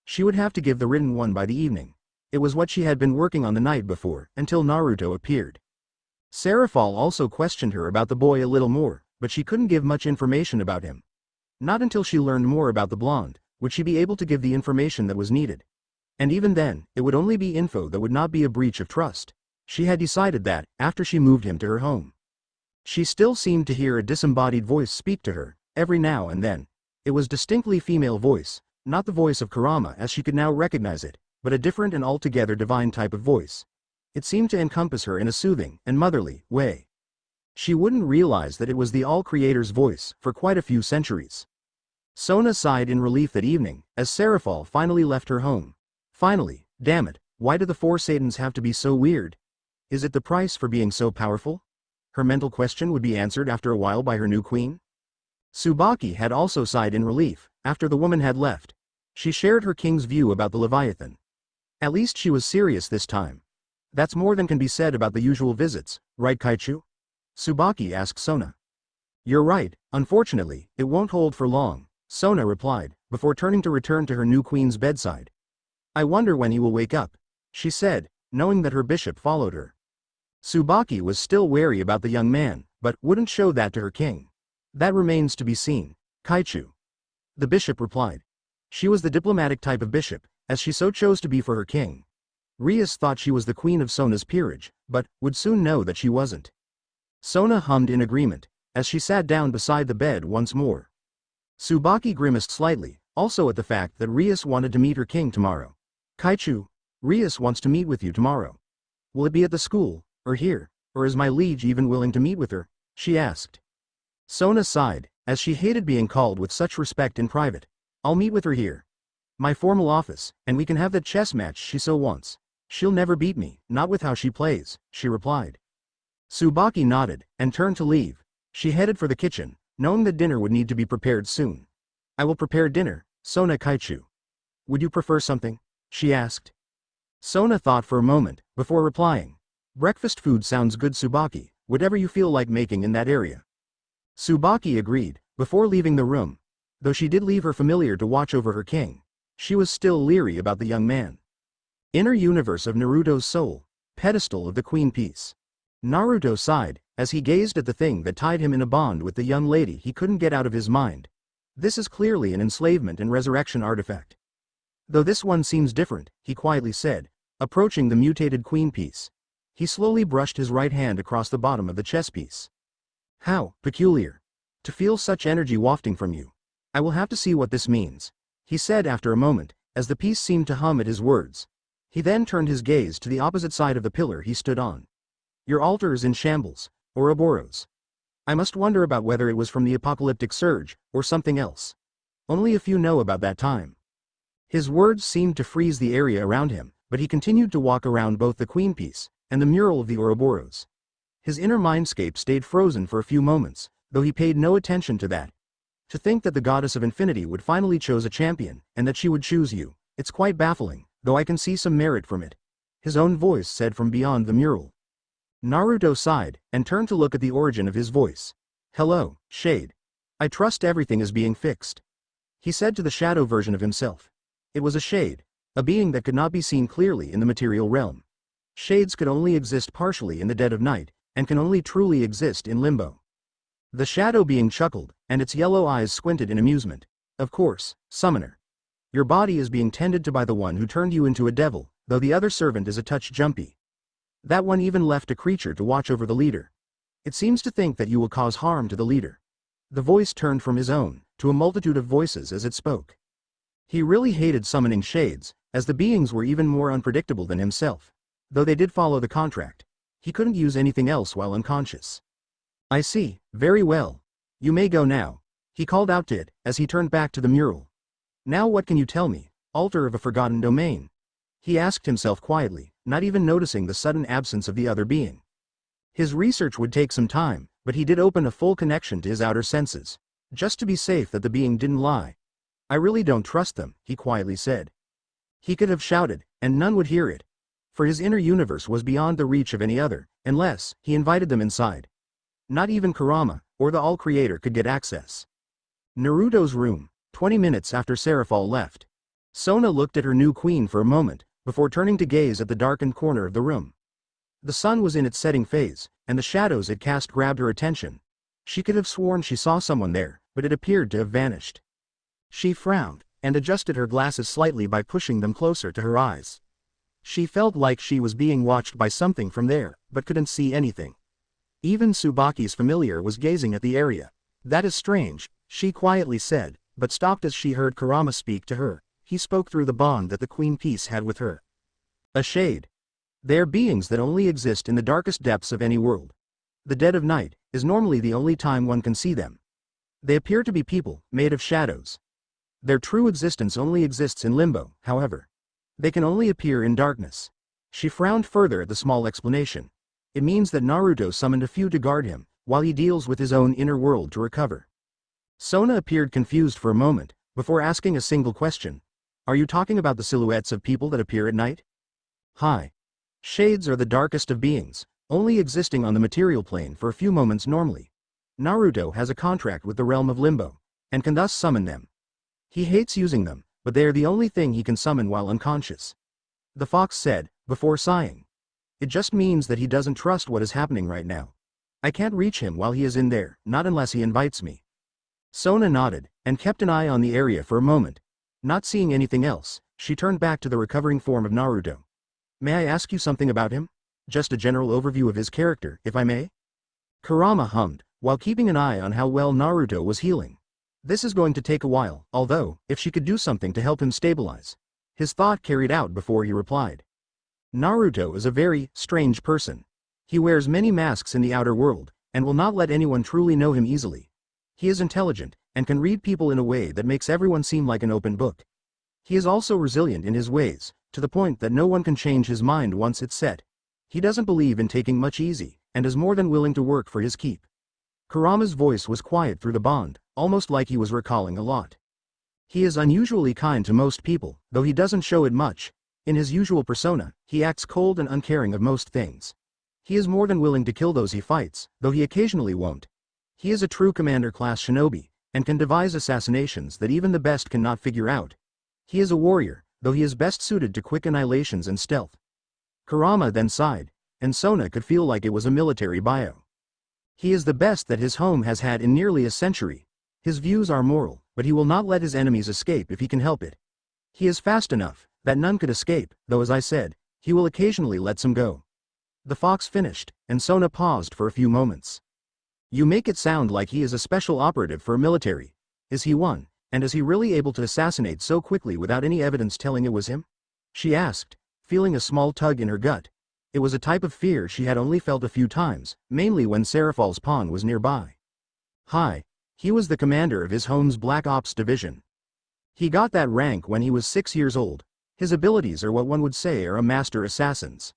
She would have to give the written one by the evening. It was what she had been working on the night before, until Naruto appeared. Serafall also questioned her about the boy a little more, but she couldn't give much information about him. Not until she learned more about the blonde, would she be able to give the information that was needed. And even then, it would only be info that would not be a breach of trust. She had decided that, after she moved him to her home. She still seemed to hear a disembodied voice speak to her, every now and then. It was distinctly female voice, not the voice of Kurama as she could now recognize it, but a different and altogether divine type of voice. It seemed to encompass her in a soothing and motherly way. She wouldn't realize that it was the All-Creator's voice for quite a few centuries. Sona sighed in relief that evening, as Serafall finally left her home. Finally, damn it, why do the four Satans have to be so weird? Is it the price for being so powerful? Her mental question would be answered after a while by her new queen. Tsubaki had also sighed in relief, after the woman had left. She shared her king's view about the Leviathan. At least she was serious this time. That's more than can be said about the usual visits, right Kaichu? Tsubaki asked Sona. You're right, unfortunately, it won't hold for long, Sona replied, before turning to return to her new queen's bedside. I wonder when he will wake up, she said, knowing that her bishop followed her. Tsubaki was still wary about the young man, but wouldn't show that to her king. That remains to be seen, Kaichu. The bishop replied. She was the diplomatic type of bishop, as she so chose to be for her king. Rias thought she was the queen of Sona's peerage, but would soon know that she wasn't. Sona hummed in agreement, as she sat down beside the bed once more. Tsubaki grimaced slightly, also at the fact that Rias wanted to meet her king tomorrow. Kaichu, Rias wants to meet with you tomorrow. Will it be at the school, or here, or is my liege even willing to meet with her? She asked. Sona sighed, as she hated being called with such respect in private. I'll meet with her here. My formal office, and we can have that chess match she so wants. She'll never beat me, not with how she plays, she replied. Tsubaki nodded, and turned to leave. She headed for the kitchen, knowing that dinner would need to be prepared soon. I will prepare dinner, Sona Kaichu. Would you prefer something? She asked. Sona thought for a moment, before replying. Breakfast food sounds good, Tsubaki, whatever you feel like making in that area. Tsubaki agreed, before leaving the room. Though she did leave her familiar to watch over her king, she was still leery about the young man. Inner universe of Naruto's soul, pedestal of the Queen Piece. Naruto sighed, as he gazed at the thing that tied him in a bond with the young lady he couldn't get out of his mind. This is clearly an enslavement and resurrection artifact. Though this one seems different, he quietly said, approaching the mutated Queen Piece. He slowly brushed his right hand across the bottom of the chess piece. How peculiar. To feel such energy wafting from you. I will have to see what this means, he said after a moment, as the piece seemed to hum at his words. He then turned his gaze to the opposite side of the pillar he stood on. Your altar is in shambles, Ouroboros. I must wonder about whether it was from the apocalyptic surge, or something else. Only a few know about that time. His words seemed to freeze the area around him, but he continued to walk around both the Queen Piece and the mural of the Ouroboros. His inner mindscape stayed frozen for a few moments, though he paid no attention to that. To think that the goddess of infinity would finally choose a champion, and that she would choose you, it's quite baffling, though I can see some merit from it. His own voice said from beyond the mural. Naruto sighed, and turned to look at the origin of his voice. Hello, Shade. I trust everything is being fixed. He said to the shadow version of himself. It was a shade, a being that could not be seen clearly in the material realm. Shades could only exist partially in the dead of night, and can only truly exist in limbo. The shadow being chuckled, and its yellow eyes squinted in amusement. Of course, summoner. Your body is being tended to by the one who turned you into a devil, though the other servant is a touch jumpy. That one even left a creature to watch over the leader. It seems to think that you will cause harm to the leader. The voice turned from his own, to a multitude of voices as it spoke. He really hated summoning shades, as the beings were even more unpredictable than himself. Though they did follow the contract. He couldn't use anything else while unconscious. I see, very well. You may go now, he called out to it, as he turned back to the mural. Now what can you tell me, altar of a forgotten domain? He asked himself quietly, not even noticing the sudden absence of the other being. His research would take some time, but he did open a full connection to his outer senses, just to be safe that the being didn't lie. I really don't trust them, he quietly said. He could have shouted, and none would hear it. For his inner universe was beyond the reach of any other, unless he invited them inside. Not even Kurama, or the All-Creator could get access. Naruto's room, 20 minutes after Serafall left. Sona looked at her new queen for a moment, before turning to gaze at the darkened corner of the room. The sun was in its setting phase, and the shadows it cast grabbed her attention. She could have sworn she saw someone there, but it appeared to have vanished. She frowned, and adjusted her glasses slightly by pushing them closer to her eyes. She felt like she was being watched by something from there, but couldn't see anything. Even Tsubaki's familiar was gazing at the area. That is strange, she quietly said, but stopped as she heard Kurama speak to her. He spoke through the bond that the Queen Piece had with her. A shade. They are beings that only exist in the darkest depths of any world. The dead of night is normally the only time one can see them. They appear to be people, made of shadows. Their true existence only exists in limbo, however. They can only appear in darkness. She frowned further at the small explanation. It means that Naruto summoned a few to guard him, while he deals with his own inner world to recover. Sona appeared confused for a moment, before asking a single question. Are you talking about the silhouettes of people that appear at night? Hi. Shades are the darkest of beings, only existing on the material plane for a few moments normally. Naruto has a contract with the realm of limbo, and can thus summon them. He hates using them, but they are the only thing he can summon while unconscious. The fox said, before sighing. It just means that he doesn't trust what is happening right now. I can't reach him while he is in there, not unless he invites me. Sona nodded, and kept an eye on the area for a moment. Not seeing anything else, she turned back to the recovering form of Naruto. May I ask you something about him? Just a general overview of his character, if I may? Kurama hummed, while keeping an eye on how well Naruto was healing. This is going to take a while, although, if she could do something to help him stabilize. His thought carried out before he replied. Naruto is a very strange person. He wears many masks in the outer world, and will not let anyone truly know him easily. He is intelligent, and can read people in a way that makes everyone seem like an open book. He is also resilient in his ways, to the point that no one can change his mind once it's set. He doesn't believe in taking much easy, and is more than willing to work for his keep. Kurama's voice was quiet through the bond, almost like he was recalling a lot. He is unusually kind to most people, though he doesn't show it much. In his usual persona, he acts cold and uncaring of most things. He is more than willing to kill those he fights, though he occasionally won't. He is a true commander-class shinobi, and can devise assassinations that even the best cannot figure out. He is a warrior, though he is best suited to quick annihilations and stealth. Kurama then sighed, and Sona could feel like it was a military bio. He is the best that his home has had in nearly a century. His views are moral, but he will not let his enemies escape if he can help it. He is fast enough that none could escape, though as I said, he will occasionally let some go. The fox finished, and Sona paused for a few moments. You make it sound like he is a special operative for a military. Is he one, and is he really able to assassinate so quickly without any evidence telling it was him? She asked, feeling a small tug in her gut. It was a type of fear she had only felt a few times, mainly when Serafall's pawn was nearby. Hi. He was the commander of his home's Black Ops division. He got that rank when he was 6 years old. His abilities are what one would say are a master assassin's.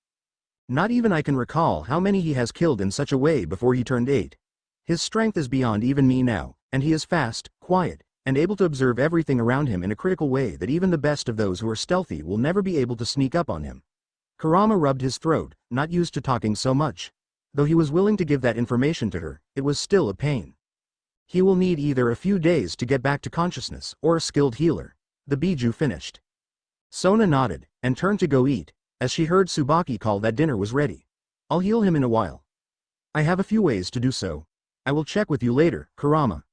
Not even I can recall how many he has killed in such a way before he turned 8. His strength is beyond even me now, and he is fast, quiet, and able to observe everything around him in a critical way that even the best of those who are stealthy will never be able to sneak up on him. Kurama rubbed his throat, not used to talking so much. Though he was willing to give that information to her, it was still a pain. He will need either a few days to get back to consciousness or a skilled healer. The biju finished. Sona nodded, and turned to go eat, as she heard Tsubaki call that dinner was ready. I'll heal him in a while. I have a few ways to do so. I will check with you later, Kurama.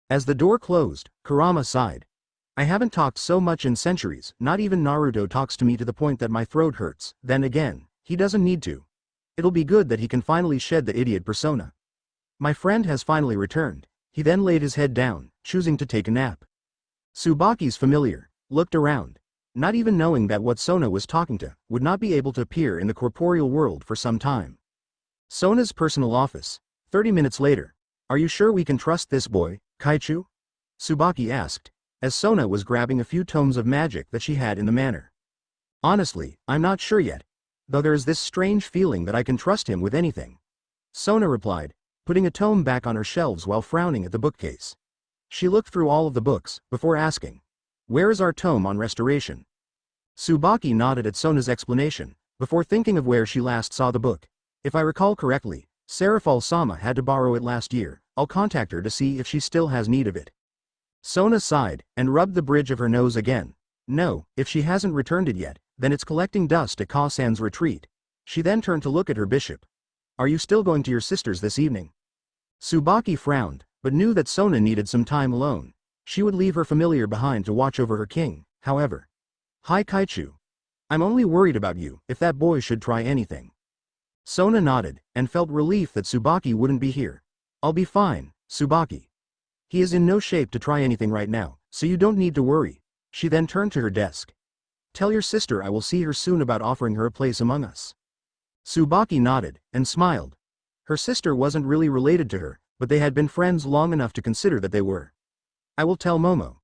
As the door closed, Kurama sighed. I haven't talked so much in centuries, not even Naruto talks to me to the point that my throat hurts. Then again, he doesn't need to. It'll be good that he can finally shed the idiot persona. My friend has finally returned. He then laid his head down, choosing to take a nap. Tsubaki's familiar, looked around, not even knowing that what Sona was talking to would not be able to appear in the corporeal world for some time. Sona's personal office. 30 minutes later. Are you sure we can trust this boy, Kaichu? Tsubaki asked, as Sona was grabbing a few tomes of magic that she had in the manor. Honestly, I'm not sure yet, though there is this strange feeling that I can trust him with anything. Sona replied, putting a tome back on her shelves while frowning at the bookcase. She looked through all of the books, before asking, where is our tome on restoration? Tsubaki nodded at Sona's explanation, before thinking of where she last saw the book. If I recall correctly, Serafall-sama had to borrow it last year. I'll contact her to see if she still has need of it. Sona sighed, and rubbed the bridge of her nose again. No, if she hasn't returned it yet, then it's collecting dust at Ka-san's retreat. She then turned to look at her bishop. Are you still going to your sister's this evening? Tsubaki frowned, but knew that Sona needed some time alone. She would leave her familiar behind to watch over her king, however. Hi Kaichu. I'm only worried about you, if that boy should try anything. Sona nodded, and felt relief that Tsubaki wouldn't be here. I'll be fine, Tsubaki. He is in no shape to try anything right now, so you don't need to worry. She then turned to her desk. Tell your sister I will see her soon about offering her a place among us. Tsubaki nodded, and smiled. Her sister wasn't really related to her, but they had been friends long enough to consider that they were. I will tell Momo.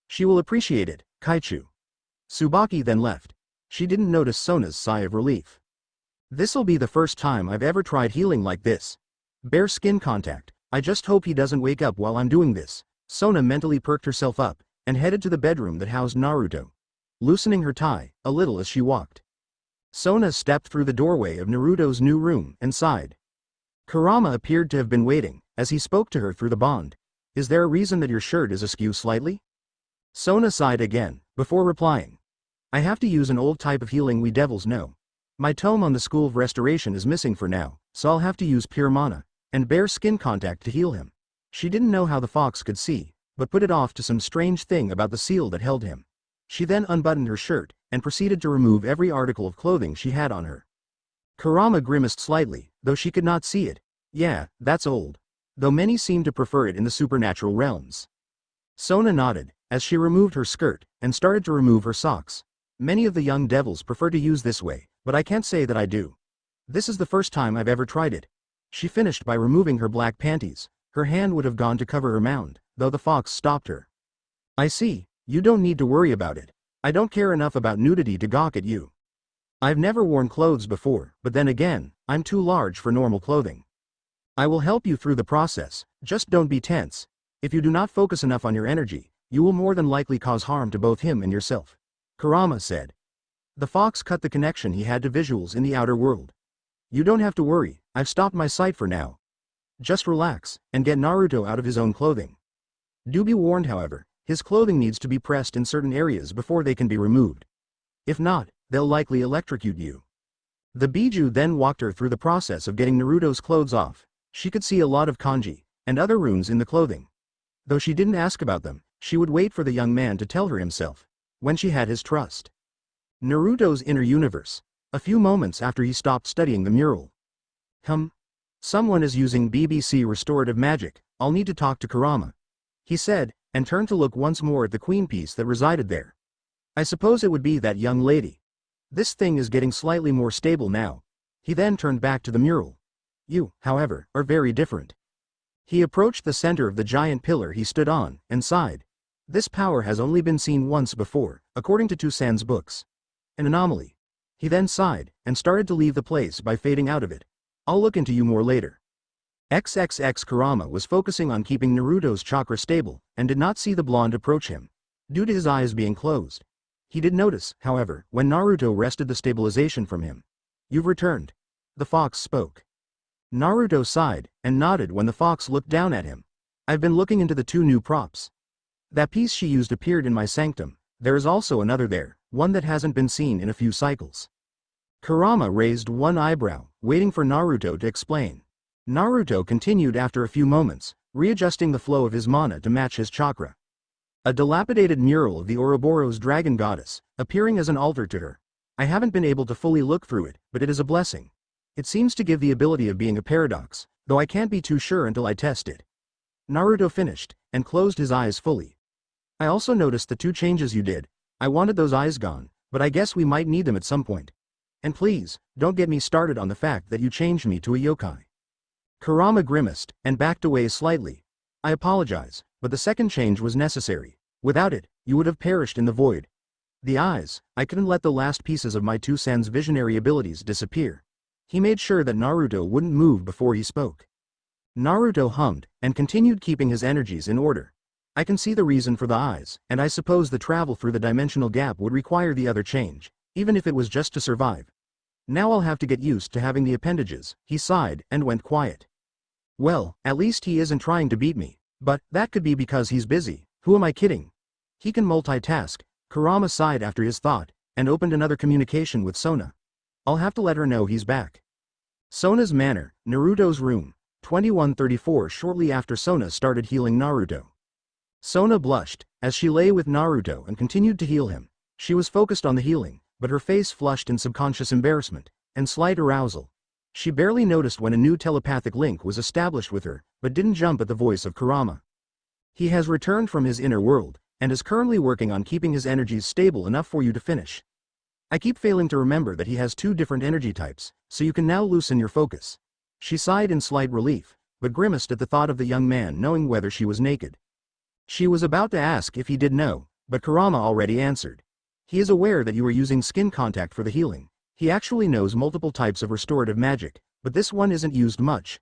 She will appreciate it, Kaichu. Tsubaki then left. She didn't notice Sona's sigh of relief. This'll be the first time I've ever tried healing like this. Bare skin contact. I just hope he doesn't wake up while I'm doing this. Sona mentally perked herself up, and headed to the bedroom that housed Naruto, loosening her tie a little as she walked. Sona stepped through the doorway of Naruto's new room and sighed. Kurama appeared to have been waiting, as he spoke to her through the bond. Is there a reason that your shirt is askew slightly? Sona sighed again, before replying. I have to use an old type of healing we devils know. My tome on the School of Restoration is missing for now, so I'll have to use pure mana, and bare skin contact to heal him. She didn't know how the fox could see, but put it off to some strange thing about the seal that held him. She then unbuttoned her shirt, and proceeded to remove every article of clothing she had on her. Kurama grimaced slightly, though she could not see it. Yeah, that's old. Though many seem to prefer it in the supernatural realms. Sona nodded, as she removed her skirt, and started to remove her socks. Many of the young devils prefer to use this way, but I can't say that I do. This is the first time I've ever tried it. She finished by removing her black panties. Her hand would have gone to cover her mound, though the fox stopped her. I see, you don't need to worry about it. I don't care enough about nudity to gawk at you. I've never worn clothes before, but then again, I'm too large for normal clothing. I will help you through the process, just don't be tense. If you do not focus enough on your energy, you will more than likely cause harm to both him and yourself. Kurama said. The fox cut the connection he had to visuals in the outer world. You don't have to worry, I've stopped my sight for now. Just relax, and get Naruto out of his own clothing. Do be warned however, his clothing needs to be pressed in certain areas before they can be removed. If not, they'll likely electrocute you. The Biju then walked her through the process of getting Naruto's clothes off. She could see a lot of kanji, and other runes in the clothing. Though she didn't ask about them, she would wait for the young man to tell her himself, when she had his trust. Naruto's inner universe. A few moments after he stopped studying the mural. Someone is using BBC restorative magic, I'll need to talk to Kurama. He said, and turned to look once more at the queen piece that resided there. I suppose it would be that young lady. This thing is getting slightly more stable now. He then turned back to the mural. You, however, are very different. He approached the center of the giant pillar he stood on, and sighed. This power has only been seen once before, according to Toussaint's books. An anomaly. He then sighed, and started to leave the place by fading out of it. I'll look into you more later. XXX Kurama was focusing on keeping Naruto's chakra stable, and did not see the blonde approach him, due to his eyes being closed. He did notice, however, when Naruto wrested the stabilization from him. You've returned. The fox spoke. Naruto sighed, and nodded when the fox looked down at him. I've been looking into the two new props. That piece she used appeared in my sanctum. There is also another there, one that hasn't been seen in a few cycles. Kurama raised one eyebrow, waiting for Naruto to explain. Naruto continued after a few moments, readjusting the flow of his mana to match his chakra. A dilapidated mural of the Ouroboros dragon goddess, appearing as an altar to her. I haven't been able to fully look through it, but it is a blessing. It seems to give the ability of being a paradox, though I can't be too sure until I test it. Naruto finished, and closed his eyes fully. I also noticed the two changes you did. I wanted those eyes gone, but I guess we might need them at some point. And please, don't get me started on the fact that you changed me to a yokai. Kurama grimaced, and backed away slightly. I apologize, but the second change was necessary. Without it, you would have perished in the void. The eyes, I couldn't let the last pieces of my Toussaint's visionary abilities disappear. He made sure that Naruto wouldn't move before he spoke. Naruto hummed, and continued keeping his energies in order. I can see the reason for the eyes, and I suppose the travel through the dimensional gap would require the other change, even if it was just to survive. Now I'll have to get used to having the appendages. He sighed, and went quiet. Well, at least he isn't trying to beat me. But, that could be because he's busy. Who am I kidding? He can multitask. Kurama sighed after his thought, and opened another communication with Sona. I'll have to let her know he's back. Sona's manor, Naruto's room. 2134. Shortly after Sona started healing Naruto. Sona blushed, as she lay with Naruto and continued to heal him. She was focused on the healing, but her face flushed in subconscious embarrassment, and slight arousal. She barely noticed when a new telepathic link was established with her, but didn't jump at the voice of Kurama. He has returned from his inner world, and is currently working on keeping his energies stable enough for you to finish. I keep failing to remember that he has two different energy types, so you can now loosen your focus. She sighed in slight relief, but grimaced at the thought of the young man knowing whether she was naked. She was about to ask if he did know, but Kurama already answered. He is aware that you are using skin contact for the healing. He actually knows multiple types of restorative magic, but this one isn't used much.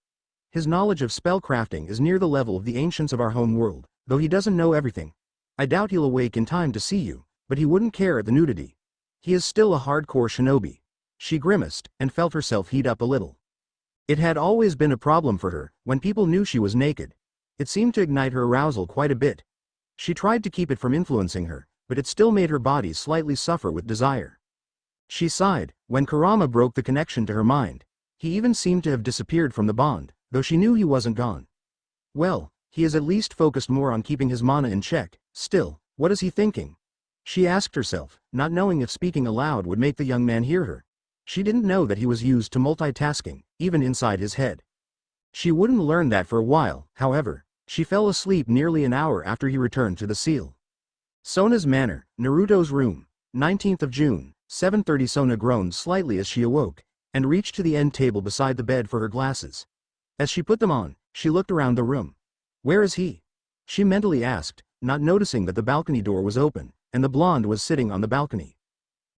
His knowledge of spell crafting is near the level of the ancients of our home world, though he doesn't know everything. I doubt he'll awake in time to see you, but he wouldn't care at the nudity. He is still a hardcore shinobi. She grimaced, and felt herself heat up a little. It had always been a problem for her, when people knew she was naked. It seemed to ignite her arousal quite a bit. She tried to keep it from influencing her, but it still made her body slightly suffer with desire. She sighed, when Kurama broke the connection to her mind. He even seemed to have disappeared from the bond, though she knew he wasn't gone. Well, he is at least focused more on keeping his mana in check. Still, what is he thinking? She asked herself, not knowing if speaking aloud would make the young man hear her. She didn't know that he was used to multitasking, even inside his head. She wouldn't learn that for a while, however. She fell asleep nearly an hour after he returned to the seal. Sona's manor, Naruto's room, 19th of June, 7:30. Sona groaned slightly as she awoke, and reached to the end table beside the bed for her glasses. As she put them on, she looked around the room. Where is he? She mentally asked, not noticing that the balcony door was open, and the blonde was sitting on the balcony.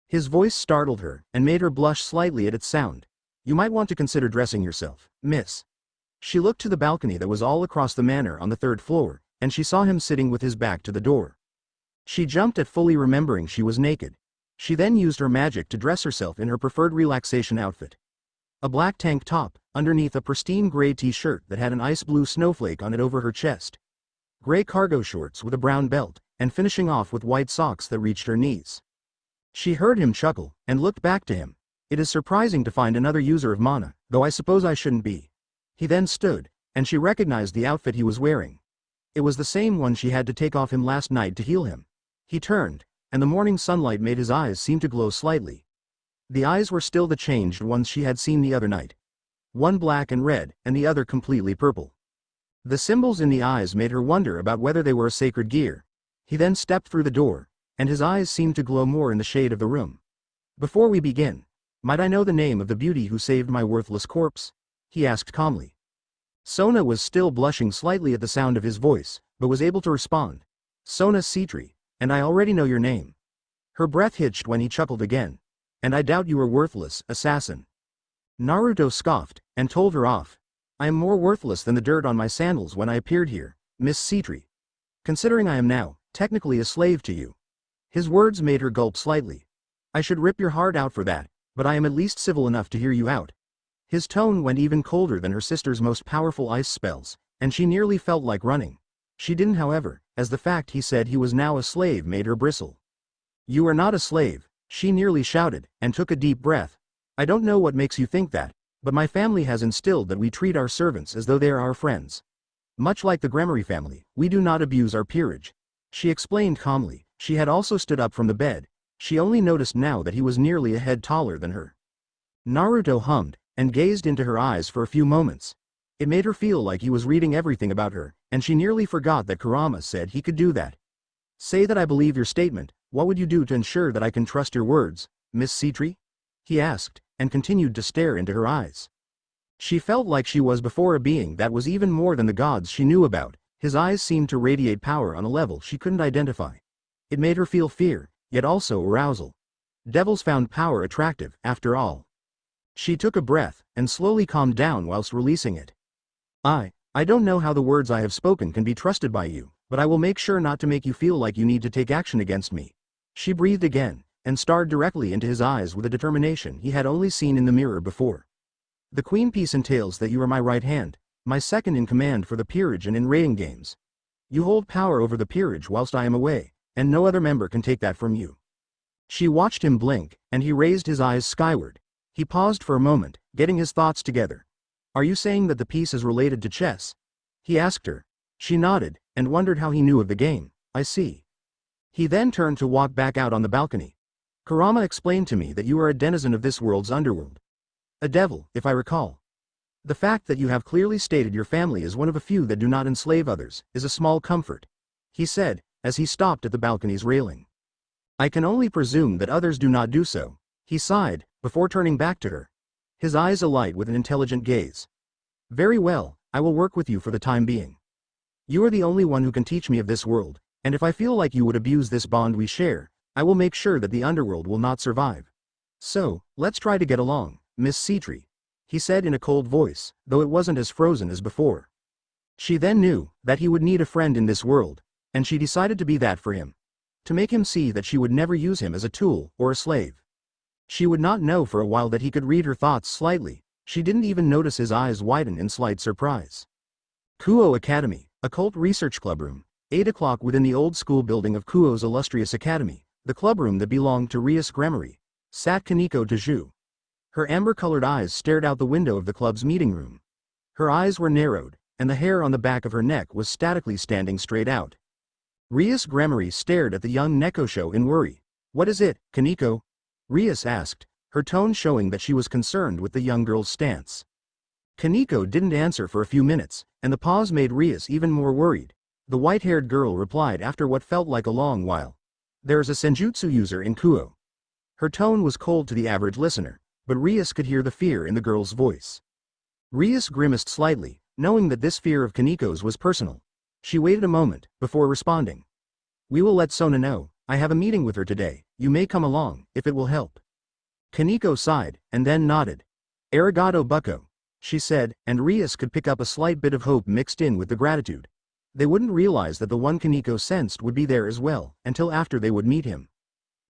His voice startled her, and made her blush slightly at its sound. You might want to consider dressing yourself, miss. She looked to the balcony that was all across the manor on the third floor, and she saw him sitting with his back to the door. She jumped at fully remembering she was naked. She then used her magic to dress herself in her preferred relaxation outfit. A black tank top, underneath a pristine gray t-shirt that had an ice blue snowflake on it over her chest. Gray cargo shorts with a brown belt, and finishing off with white socks that reached her knees. She heard him chuckle, and looked back to him. It is surprising to find another user of mana, though I suppose I shouldn't be. He then stood, and she recognized the outfit he was wearing. It was the same one she had to take off him last night to heal him. He turned, and the morning sunlight made his eyes seem to glow slightly. The eyes were still the changed ones she had seen the other night. One black and red, and the other completely purple. The symbols in the eyes made her wonder about whether they were a sacred gear. He then stepped through the door, and his eyes seemed to glow more in the shade of the room. "Before we begin, might I know the name of the beauty who saved my worthless corpse?" he asked calmly. Sona was still blushing slightly at the sound of his voice, but was able to respond. "Sona Sitri, and I already know your name." Her breath hitched when he chuckled again. "And I doubt you are worthless, assassin." Naruto scoffed, and told her off. "I am more worthless than the dirt on my sandals when I appeared here, Miss Sitri. Considering I am now, technically a slave to you." His words made her gulp slightly. "I should rip your heart out for that, but I am at least civil enough to hear you out." His tone went even colder than her sister's most powerful ice spells, and she nearly felt like running. She didn't, however, as the fact he said he was now a slave made her bristle. "You are not a slave," she nearly shouted, and took a deep breath. "I don't know what makes you think that, but my family has instilled that we treat our servants as though they are our friends. Much like the Gremory family, we do not abuse our peerage," she explained calmly. She had also stood up from the bed. She only noticed now that he was nearly a head taller than her. Naruto hummed, and gazed into her eyes for a few moments. It made her feel like he was reading everything about her, and she nearly forgot that Kurama said he could do that. "Say that I believe your statement. What would you do to ensure that I can trust your words, Miss Sitri?" he asked, and continued to stare into her eyes. She felt like she was before a being that was even more than the gods she knew about. His eyes seemed to radiate power on a level she couldn't identify. It made her feel fear, yet also arousal. Devils found power attractive, after all. She took a breath, and slowly calmed down whilst releasing it. I don't know how the words I have spoken can be trusted by you, but I will make sure not to make you feel like you need to take action against me." She breathed again, and stared directly into his eyes with a determination he had only seen in the mirror before. "The Queen Piece entails that you are my right hand, my second in command for the peerage and in raiding games. You hold power over the peerage whilst I am away, and no other member can take that from you." She watched him blink, and he raised his eyes skyward. He paused for a moment, getting his thoughts together. "Are you saying that the piece is related to chess?" he asked her. She nodded, and wondered how he knew of the game. "I see." He then turned to walk back out on the balcony. "Kurama explained to me that you are a denizen of this world's underworld. A devil, if I recall. The fact that you have clearly stated your family is one of a few that do not enslave others, is a small comfort," he said, as he stopped at the balcony's railing. "I can only presume that others do not do so," he sighed, before turning back to her. His eyes alight with an intelligent gaze. "Very well, I will work with you for the time being. You are the only one who can teach me of this world, and if I feel like you would abuse this bond we share, I will make sure that the underworld will not survive. So, let's try to get along, Miss Sitri," he said in a cold voice, though it wasn't as frozen as before. She then knew that he would need a friend in this world, and she decided to be that for him. To make him see that she would never use him as a tool or a slave. She would not know for a while that he could read her thoughts slightly. She didn't even notice his eyes widen in slight surprise. Kuo Academy, Occult Research Club Room, 8 o'clock within the old school building of Kuo's illustrious academy, the clubroom that belonged to Rias Gremory, sat Koneko Daju. Her amber-colored eyes stared out the window of the club's meeting room. Her eyes were narrowed, and the hair on the back of her neck was statically standing straight out. Rias Gremory stared at the young Nekosho in worry. "What is it, Koneko?" Rias asked, her tone showing that she was concerned with the young girl's stance. Koneko didn't answer for a few minutes, and the pause made Rias even more worried. The white-haired girl replied after what felt like a long while. "There is a Senjutsu user in Kuo." Her tone was cold to the average listener, but Rias could hear the fear in the girl's voice. Rias grimaced slightly, knowing that this fear of Koneko's was personal. She waited a moment, before responding. "We will let Sona know. I have a meeting with her today. You may come along, if it will help." Koneko sighed, and then nodded. "Arigato bucko," she said, and Rias could pick up a slight bit of hope mixed in with the gratitude. They wouldn't realize that the one Koneko sensed would be there as well, until after they would meet him.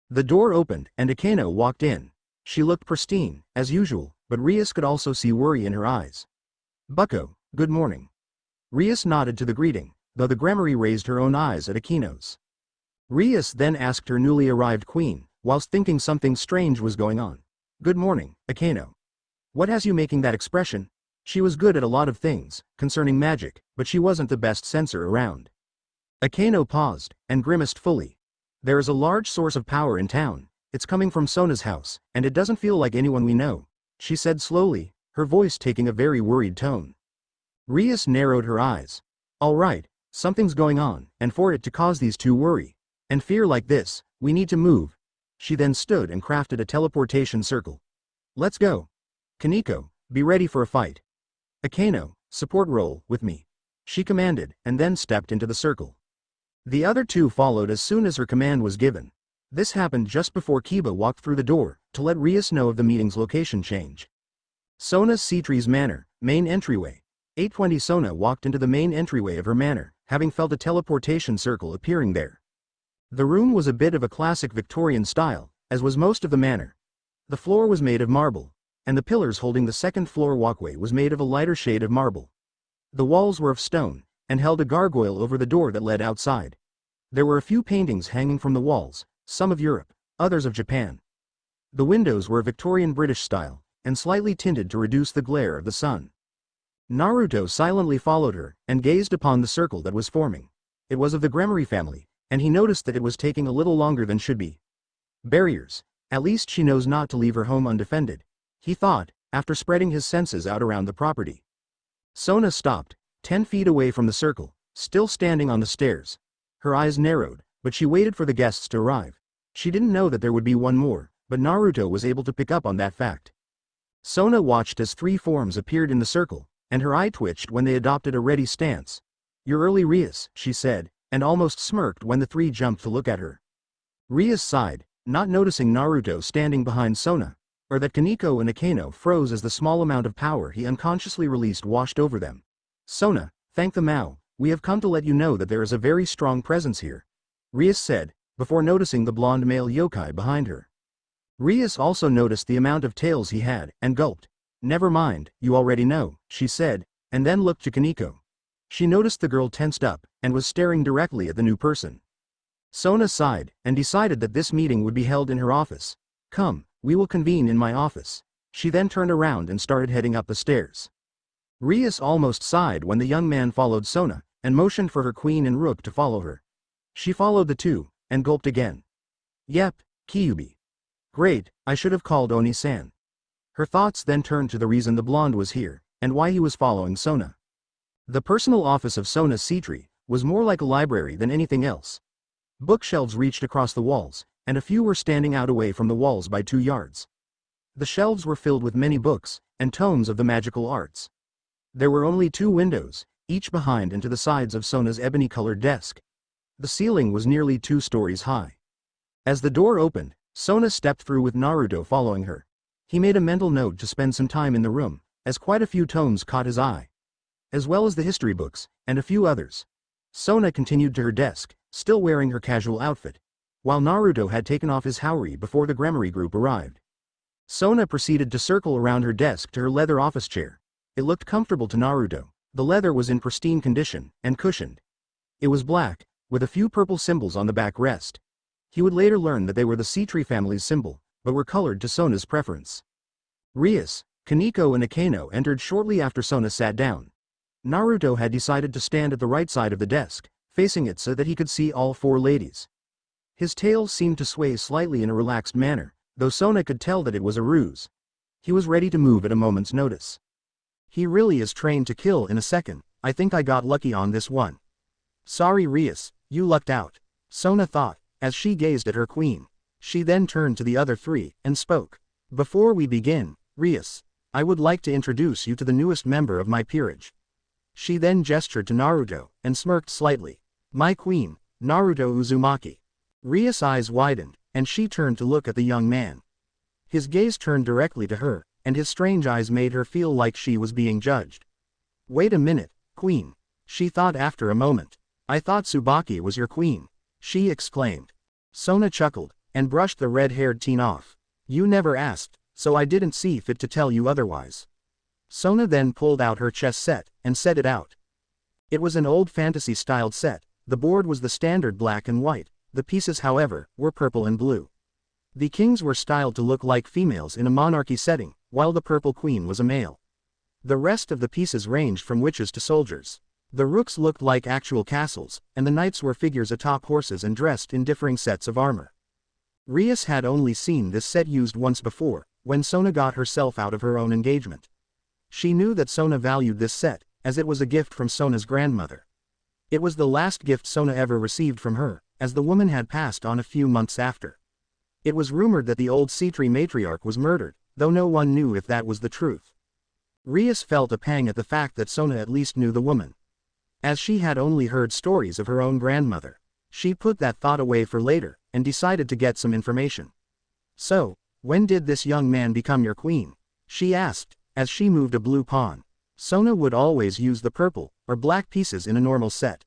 The door opened and Akeno walked in. She looked pristine, as usual, but Rias could also see worry in her eyes. "Bucko, good morning." Rias nodded to the greeting, though the Gremory raised her own eyes at Akeno's. Rias then asked her newly arrived queen, whilst thinking something strange was going on. "Good morning, Akeno. What has you making that expression?" She was good at a lot of things, concerning magic, but she wasn't the best censor around. Akeno paused, and grimaced fully. "There is a large source of power in town. It's coming from Sona's house, and it doesn't feel like anyone we know," she said slowly, her voice taking a very worried tone. Rias narrowed her eyes. "All right, something's going on, and for it to cause these two worry and fear like this, we need to move." She then stood and crafted a teleportation circle. "Let's go. Koneko, be ready for a fight. Akeno, support roll with me," she commanded, and then stepped into the circle. The other two followed as soon as her command was given. This happened just before Kiba walked through the door, to let Rias know of the meeting's location change. Sona's Sitri's manor, main entryway. 8:20 Sona walked into the main entryway of her manor, having felt a teleportation circle appearing there. The room was a bit of a classic Victorian style, as was most of the manor. The floor was made of marble, and the pillars holding the second floor walkway was made of a lighter shade of marble. The walls were of stone, and held a gargoyle over the door that led outside. There were a few paintings hanging from the walls, some of Europe, others of Japan. The windows were Victorian British style, and slightly tinted to reduce the glare of the sun. Naruto silently followed her, and gazed upon the circle that was forming. It was of the Gremory family, and he noticed that it was taking a little longer than should be. Barriers. At least she knows not to leave her home undefended, he thought, after spreading his senses out around the property. Sona stopped, 10 feet away from the circle, still standing on the stairs. Her eyes narrowed, but she waited for the guests to arrive. She didn't know that there would be one more, but Naruto was able to pick up on that fact. Sona watched as 3 forms appeared in the circle, and her eye twitched when they adopted a ready stance. "You're early, Rias," she said, and almost smirked when the 3 jumped to look at her. Rias sighed, not noticing Naruto standing behind Sona, or that Koneko and Akeno froze as the small amount of power he unconsciously released washed over them. "Sona, thank the Mao, we have come to let you know that there is a very strong presence here," Rias said, before noticing the blonde male yokai behind her. Rias also noticed the amount of tails he had, and gulped. "Never mind, you already know," she said, and then looked to Koneko. She noticed the girl tensed up, and was staring directly at the new person. Sona sighed, and decided that this meeting would be held in her office. "Come, we will convene in my office." She then turned around and started heading up the stairs. Rias almost sighed when the young man followed Sona, and motioned for her queen and rook to follow her. She followed the two, and gulped again. "Yep, Kyubi. Great, I should have called Oni-san." Her thoughts then turned to the reason the blonde was here, and why he was following Sona. The personal office of Sona's sitri was more like a library than anything else. Bookshelves reached across the walls, and a few were standing out away from the walls by 2 yards. The shelves were filled with many books, and tomes of the magical arts. There were only 2 windows, each behind and to the sides of Sona's ebony-colored desk. The ceiling was nearly 2 stories high. As the door opened, Sona stepped through with Naruto following her. He made a mental note to spend some time in the room, as quite a few tomes caught his eye, as well as the history books, and a few others. Sona continued to her desk, still wearing her casual outfit, while Naruto had taken off his haori before the Gremory group arrived. Sona proceeded to circle around her desk to her leather office chair. It looked comfortable to Naruto. The leather was in pristine condition, and cushioned. It was black, with a few purple symbols on the backrest. He would later learn that they were the Sitri family's symbol, but were colored to Sona's preference. Rias, Koneko and Akeno entered shortly after Sona sat down. Naruto had decided to stand at the right side of the desk, facing it so that he could see all 4 ladies. His tail seemed to sway slightly in a relaxed manner, though Sona could tell that it was a ruse. He was ready to move at a moment's notice. "He really is trained to kill in a second. I think I got lucky on this one." "Sorry Rias, you lucked out," Sona thought, as she gazed at her queen. She then turned to the other 3, and spoke. "Before we begin, Rias, I would like to introduce you to the newest member of my peerage." She then gestured to Naruto, and smirked slightly. "My queen, Naruto Uzumaki." Rias' eyes widened, and she turned to look at the young man. His gaze turned directly to her, and his strange eyes made her feel like she was being judged. "Wait a minute, queen," she thought after a moment. "I thought Tsubaki was your queen," she exclaimed. Sona chuckled, and brushed the red-haired teen off. You never asked, so I didn't see fit to tell you otherwise. Sona then pulled out her chess set, and set it out. It was an old fantasy-styled set. The board was the standard black and white, the pieces however, were purple and blue. The kings were styled to look like females in a monarchy setting, while the purple queen was a male. The rest of the pieces ranged from witches to soldiers. The rooks looked like actual castles, and the knights were figures atop horses and dressed in differing sets of armor. Rias had only seen this set used once before, when Sona got herself out of her own engagement. She knew that Sona valued this set, as it was a gift from Sona's grandmother. It was the last gift Sona ever received from her, as the woman had passed on a few months after. It was rumored that the old Sitri matriarch was murdered, though no one knew if that was the truth. Rias felt a pang at the fact that Sona at least knew the woman. As she had only heard stories of her own grandmother, she put that thought away for later, and decided to get some information. So, when did this young man become your queen? She asked, as she moved a blue pawn. Sona would always use the purple, or black pieces in a normal set.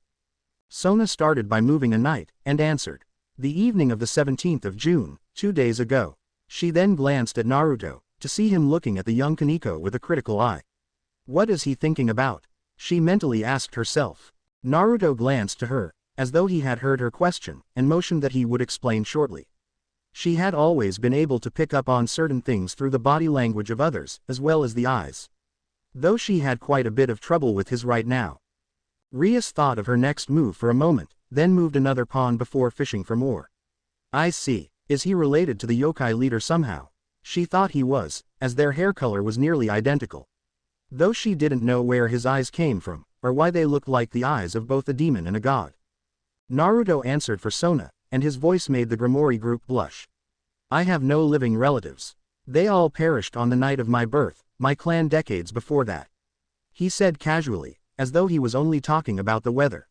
Sona started by moving a knight, and answered. The evening of the 17th of June, 2 days ago. She then glanced at Naruto, to see him looking at the young Koneko with a critical eye. What is he thinking about? She mentally asked herself. Naruto glanced to her, as though he had heard her question, and motioned that he would explain shortly. She had always been able to pick up on certain things through the body language of others, as well as the eyes. Though she had quite a bit of trouble with his right now. Rias thought of her next move for a moment, then moved another pawn before fishing for more. I see. Is he related to the yokai leader somehow? She thought he was, as their hair color was nearly identical. Though she didn't know where his eyes came from, or why they looked like the eyes of both a demon and a god. Naruto answered for Sona, and his voice made the Gremory group blush. I have no living relatives. They all perished on the night of my birth, my clan decades before that. He said casually, as though he was only talking about the weather.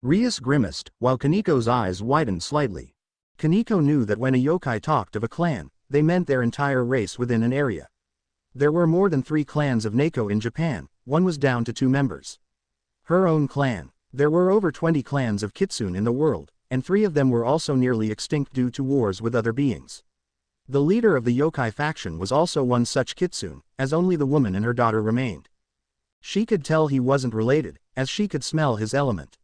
Rias grimaced, while Kaneko's eyes widened slightly. Koneko knew that when a yokai talked of a clan, they meant their entire race within an area. There were more than 3 clans of Neko in Japan, one was down to 2 members. Her own clan. There were over 20 clans of kitsune in the world, and 3 of them were also nearly extinct due to wars with other beings. The leader of the yokai faction was also one such kitsune, as only the woman and her daughter remained. She could tell he wasn't related, as she could smell his element.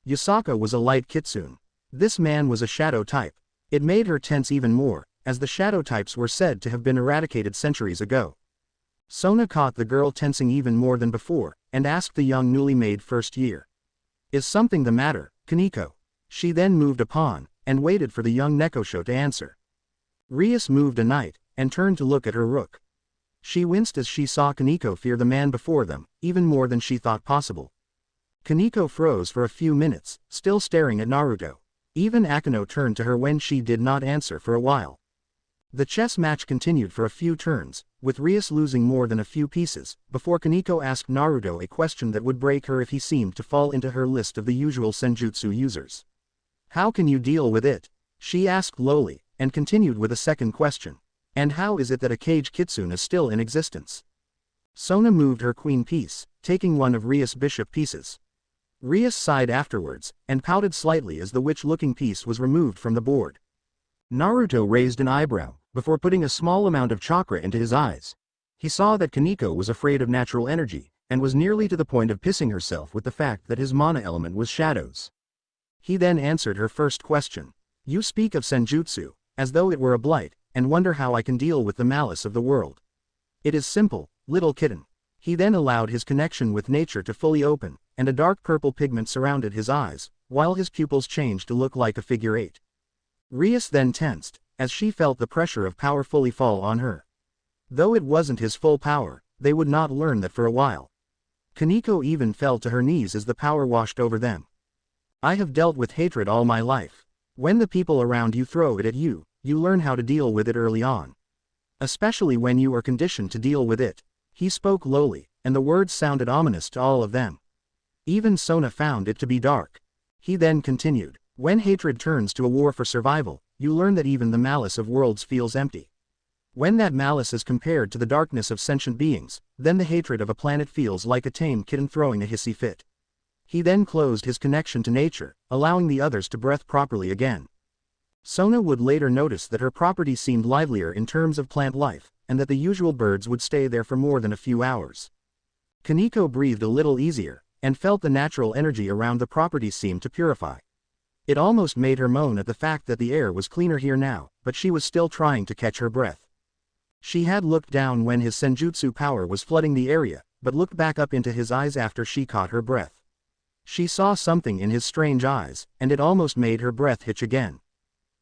Yasaka was a light kitsune. This man was a shadow type. It made her tense even more, as the shadow types were said to have been eradicated centuries ago. Sona caught the girl tensing even more than before, and asked the young newly made first year. Is something the matter, Koneko? She then moved a pawn, and waited for the young Nekosho to answer. Rias moved a knight, and turned to look at her rook. She winced as she saw Koneko fear the man before them, even more than she thought possible. Koneko froze for a few minutes, still staring at Naruto. Even Akeno turned to her when she did not answer for a while. The chess match continued for a few turns, with Rias losing more than a few pieces, before Koneko asked Naruto a question that would break her if he seemed to fall into her list of the usual Senjutsu users. How can you deal with it? She asked lowly, and continued with a second question. And how is it that a cage kitsune is still in existence? Sona moved her queen piece, taking one of Rias' bishop pieces. Rias sighed afterwards, and pouted slightly as the witch-looking piece was removed from the board. Naruto raised an eyebrow, before putting a small amount of chakra into his eyes. He saw that Koneko was afraid of natural energy, and was nearly to the point of pissing herself with the fact that his mana element was shadows. He then answered her first question. You speak of Senjutsu, as though it were a blight, and wonder how I can deal with the malice of the world. It is simple, little kitten. He then allowed his connection with nature to fully open, and a dark purple pigment surrounded his eyes, while his pupils changed to look like a figure 8. Rias then tensed, as she felt the pressure of power fully fall on her. Though it wasn't his full power, they would not learn that for a while. Koneko even fell to her knees as the power washed over them. I have dealt with hatred all my life. When the people around you throw it at you, you learn how to deal with it early on. Especially when you are conditioned to deal with it. He spoke lowly, and the words sounded ominous to all of them. Even Sona found it to be dark. He then continued. When hatred turns to a war for survival, you learn that even the malice of worlds feels empty. When that malice is compared to the darkness of sentient beings, then the hatred of a planet feels like a tame kitten throwing a hissy fit. He then closed his connection to nature, allowing the others to breathe properly again. Sona would later notice that her property seemed livelier in terms of plant life, and that the usual birds would stay there for more than a few hours. Koneko breathed a little easier, and felt the natural energy around the property seemed to purify. It almost made her moan at the fact that the air was cleaner here now, but she was still trying to catch her breath. She had looked down when his Senjutsu power was flooding the area, but looked back up into his eyes after she caught her breath. She saw something in his strange eyes, and it almost made her breath hitch again.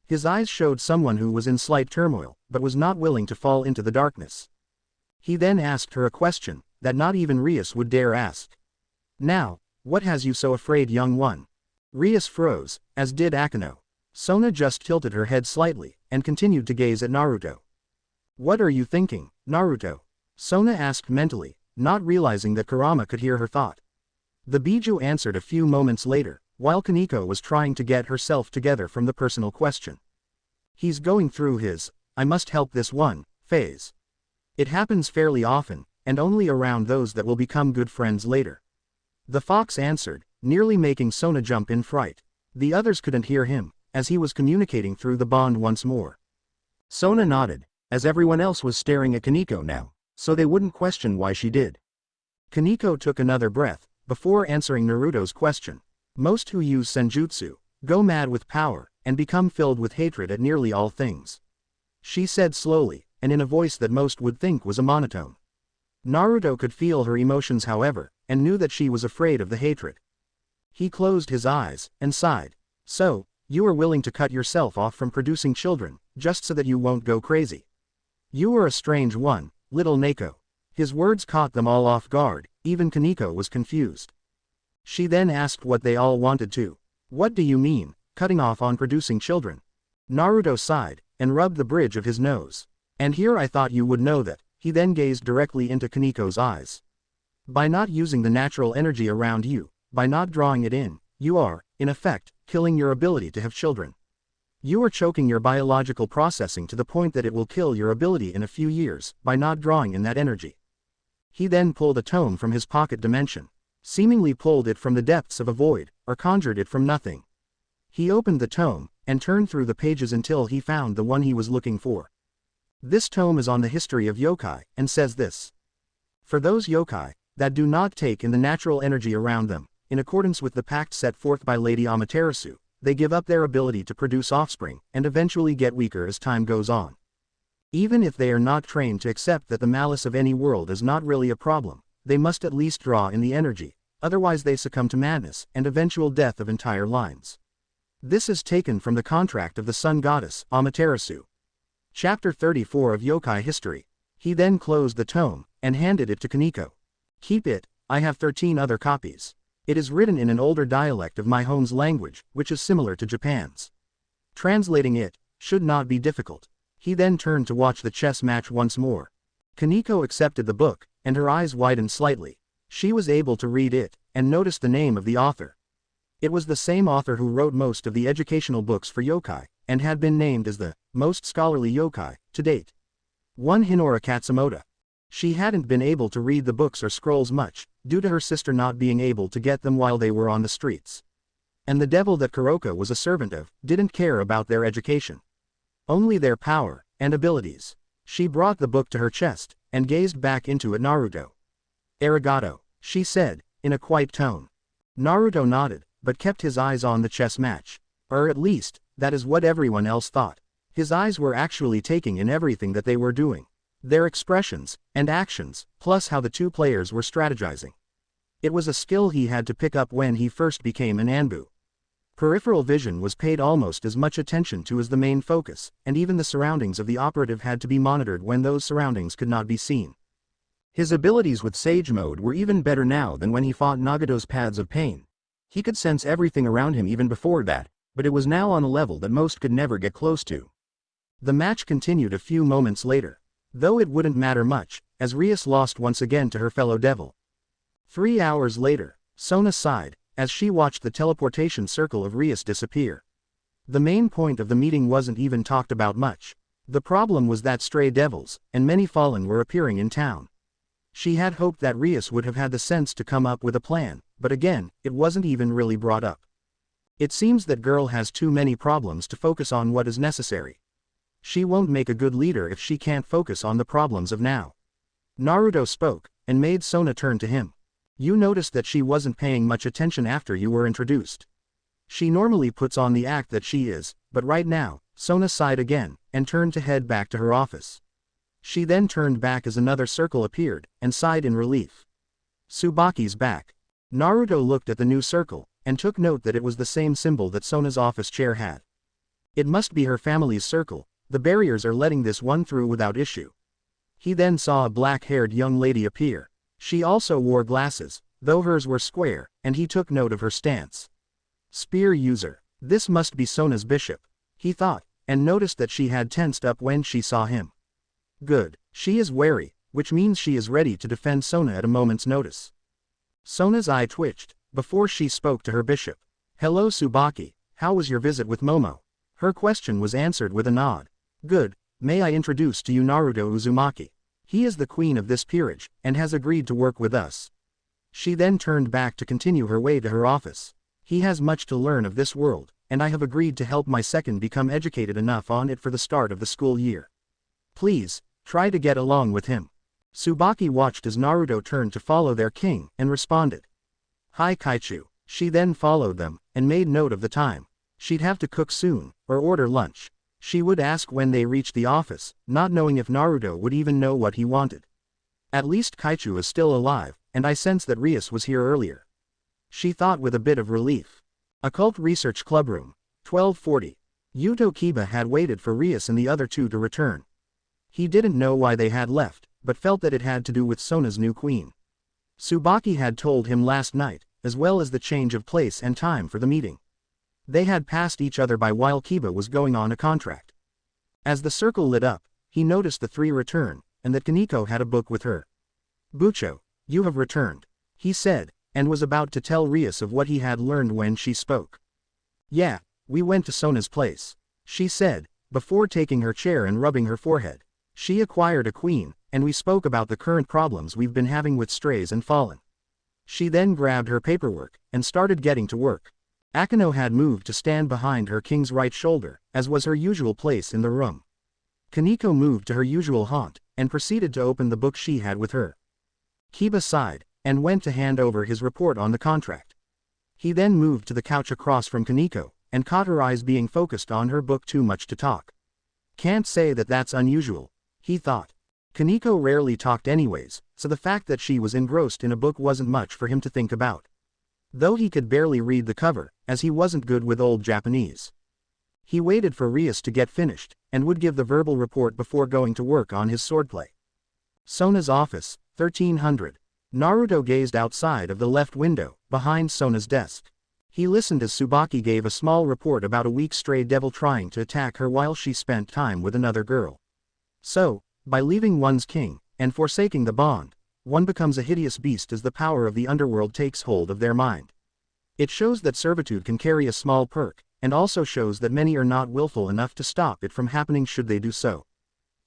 His eyes showed someone who was in slight turmoil, but was not willing to fall into the darkness. He then asked her a question that not even Rias would dare ask. "Now, what has you so afraid, young one?" Rias froze, as did Akeno. Sona just tilted her head slightly, and continued to gaze at Naruto. "What are you thinking, Naruto?" Sona asked mentally, not realizing that Kurama could hear her thought. The Biju answered a few moments later, while Koneko was trying to get herself together from the personal question. "He's going through his, 'I must help this one,' phase. It happens fairly often, and only around those that will become good friends later." The fox answered, nearly making Sona jump in fright. The others couldn't hear him, as he was communicating through the bond once more. Sona nodded, as everyone else was staring at Koneko now, so they wouldn't question why she did. Koneko took another breath, before answering Naruto's question. "Most who use Senjutsu go mad with power, and become filled with hatred at nearly all things," she said slowly, and in a voice that most would think was a monotone. Naruto could feel her emotions however, and knew that she was afraid of the hatred. He closed his eyes, and sighed. "So, you are willing to cut yourself off from producing children, just so that you won't go crazy. You are a strange one, little Neko." His words caught them all off guard, even Koneko was confused. She then asked what they all wanted to. "What do you mean, cutting off on producing children?" Naruto sighed, and rubbed the bridge of his nose. "And here I thought you would know that." He then gazed directly into Kaneko's eyes. "By not using the natural energy around you, by not drawing it in, you are, in effect, killing your ability to have children. You are choking your biological processing to the point that it will kill your ability in a few years, by not drawing in that energy." He then pulled a tome from his pocket dimension. Seemingly pulled it from the depths of a void, or conjured it from nothing. He opened the tome, and turned through the pages until he found the one he was looking for. This tome is on the history of yokai, and says this: "For those yokai that do not take in the natural energy around them, in accordance with the pact set forth by Lady Amaterasu, they give up their ability to produce offspring, and eventually get weaker as time goes on. Even if they are not trained to accept that the malice of any world is not really a problem, they must at least draw in the energy, otherwise they succumb to madness and eventual death of entire lines. This is taken from the contract of the sun goddess, Amaterasu." Chapter 34 of Yokai History. He then closed the tome, and handed it to Koneko. "Keep it, I have 13 other copies. It is written in an older dialect of my home's language, which is similar to Japan's. Translating it should not be difficult." He then turned to watch the chess match once more. Koneko accepted the book, and her eyes widened slightly. She was able to read it, and noticed the name of the author. It was the same author who wrote most of the educational books for yokai, and had been named as the most scholarly yokai to date. One Hinora Katsumoto. She hadn't been able to read the books or scrolls much, due to her sister not being able to get them while they were on the streets. And the devil that Kuroka was a servant of didn't care about their education. Only their power and abilities. She brought the book to her chest, and gazed back into it. "Naruto." "Arigato," she said, in a quiet tone. Naruto nodded, but kept his eyes on the chess match. Or at least, that is what everyone else thought. His eyes were actually taking in everything that they were doing. Their expressions, and actions, plus how the two players were strategizing. It was a skill he had to pick up when he first became an Anbu. Peripheral vision was paid almost as much attention to as the main focus, and even the surroundings of the operative had to be monitored when those surroundings could not be seen. His abilities with Sage Mode were even better now than when he fought Nagato's Paths of Pain. He could sense everything around him even before that, but it was now on a level that most could never get close to. The match continued a few moments later. Though it wouldn't matter much, as Rias lost once again to her fellow devil. 3 hours later, Sona sighed, as she watched the teleportation circle of Rias disappear. The main point of the meeting wasn't even talked about much. The problem was that stray devils, and many fallen were appearing in town. She had hoped that Rias would have had the sense to come up with a plan, but again, it wasn't even really brought up. It seems that girl has too many problems to focus on what is necessary. She won't make a good leader if she can't focus on the problems of now. Naruto spoke, and made Sona turn to him. You noticed that she wasn't paying much attention after you were introduced. She normally puts on the act that she is, but right now, Sona sighed again, and turned to head back to her office. She then turned back as another circle appeared, and sighed in relief. Tsubaki's back. Naruto looked at the new circle, and took note that it was the same symbol that Sona's office chair had. It must be her family's circle, the barriers are letting this one through without issue. He then saw a black-haired young lady appear. She also wore glasses, though hers were square, and he took note of her stance. Spear user. This must be Sona's bishop, he thought, and noticed that she had tensed up when she saw him. Good, she is wary, which means she is ready to defend Sona at a moment's notice. Sona's eye twitched, before she spoke to her bishop. Hello Tsubaki, how was your visit with Momo? Her question was answered with a nod. Good, may I introduce to you Naruto Uzumaki. He is the queen of this peerage, and has agreed to work with us. She then turned back to continue her way to her office. He has much to learn of this world, and I have agreed to help my second become educated enough on it for the start of the school year. Please, try to get along with him. Tsubaki watched as Naruto turned to follow their king, and responded. Hi Kaichu. She then followed them, and made note of the time. She'd have to cook soon, or order lunch. She would ask when they reached the office, not knowing if Naruto would even know what he wanted. At least Kaichu is still alive, and I sense that Rias was here earlier. She thought with a bit of relief. Occult Research Club Room, 1240. Yuto Kiba had waited for Rias and the other two to return. He didn't know why they had left, but felt that it had to do with Sona's new queen. Tsubaki had told him last night, as well as the change of place and time for the meeting. They had passed each other by while Kiba was going on a contract. As the circle lit up, he noticed the three return, and that Koneko had a book with her. Bucho, you have returned, he said, and was about to tell Rias of what he had learned when she spoke. Yeah, we went to Sona's place, she said, before taking her chair and rubbing her forehead. She acquired a queen, and we spoke about the current problems we've been having with strays and fallen. She then grabbed her paperwork, and started getting to work. Akano had moved to stand behind her king's right shoulder, as was her usual place in the room. Koneko moved to her usual haunt, and proceeded to open the book she had with her. Kiba sighed, and went to hand over his report on the contract. He then moved to the couch across from Koneko, and caught her eyes being focused on her book. Too much to talk. Can't say that that's unusual, he thought. Koneko rarely talked anyways, so the fact that she was engrossed in a book wasn't much for him to think about. Though he could barely read the cover, as he wasn't good with old Japanese. He waited for Rias to get finished, and would give the verbal report before going to work on his swordplay. Sona's office, 1300. Naruto gazed outside of the left window, behind Sona's desk. He listened as Tsubaki gave a small report about a weak stray devil trying to attack her while she spent time with another girl. So, by leaving one's king, and forsaking the bond, one becomes a hideous beast as the power of the underworld takes hold of their mind. It shows that servitude can carry a small perk, and also shows that many are not willful enough to stop it from happening should they do so.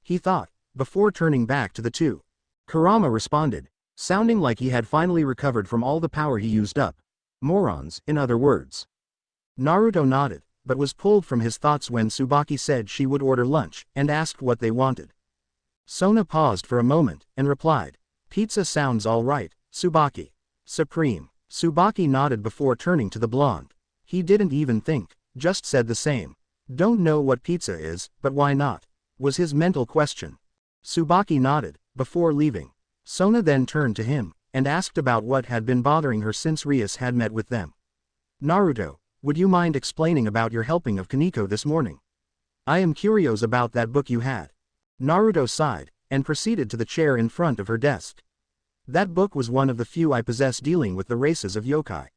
He thought, before turning back to the two. Kurama responded, sounding like he had finally recovered from all the power he used up. Morons, in other words. Naruto nodded, but was pulled from his thoughts when Tsubaki said she would order lunch, and asked what they wanted. Sona paused for a moment, and replied, pizza sounds all right, Tsubaki. Supreme. Tsubaki nodded before turning to the blonde. He didn't even think, just said the same. Don't know what pizza is, but why not? Was his mental question. Tsubaki nodded, before leaving. Sona then turned to him, and asked about what had been bothering her since Rias had met with them. Naruto, would you mind explaining about your helping of Koneko this morning? I am curious about that book you had. Naruto sighed, and proceeded to the chair in front of her desk. That book was one of the few I possess dealing with the races of yokai.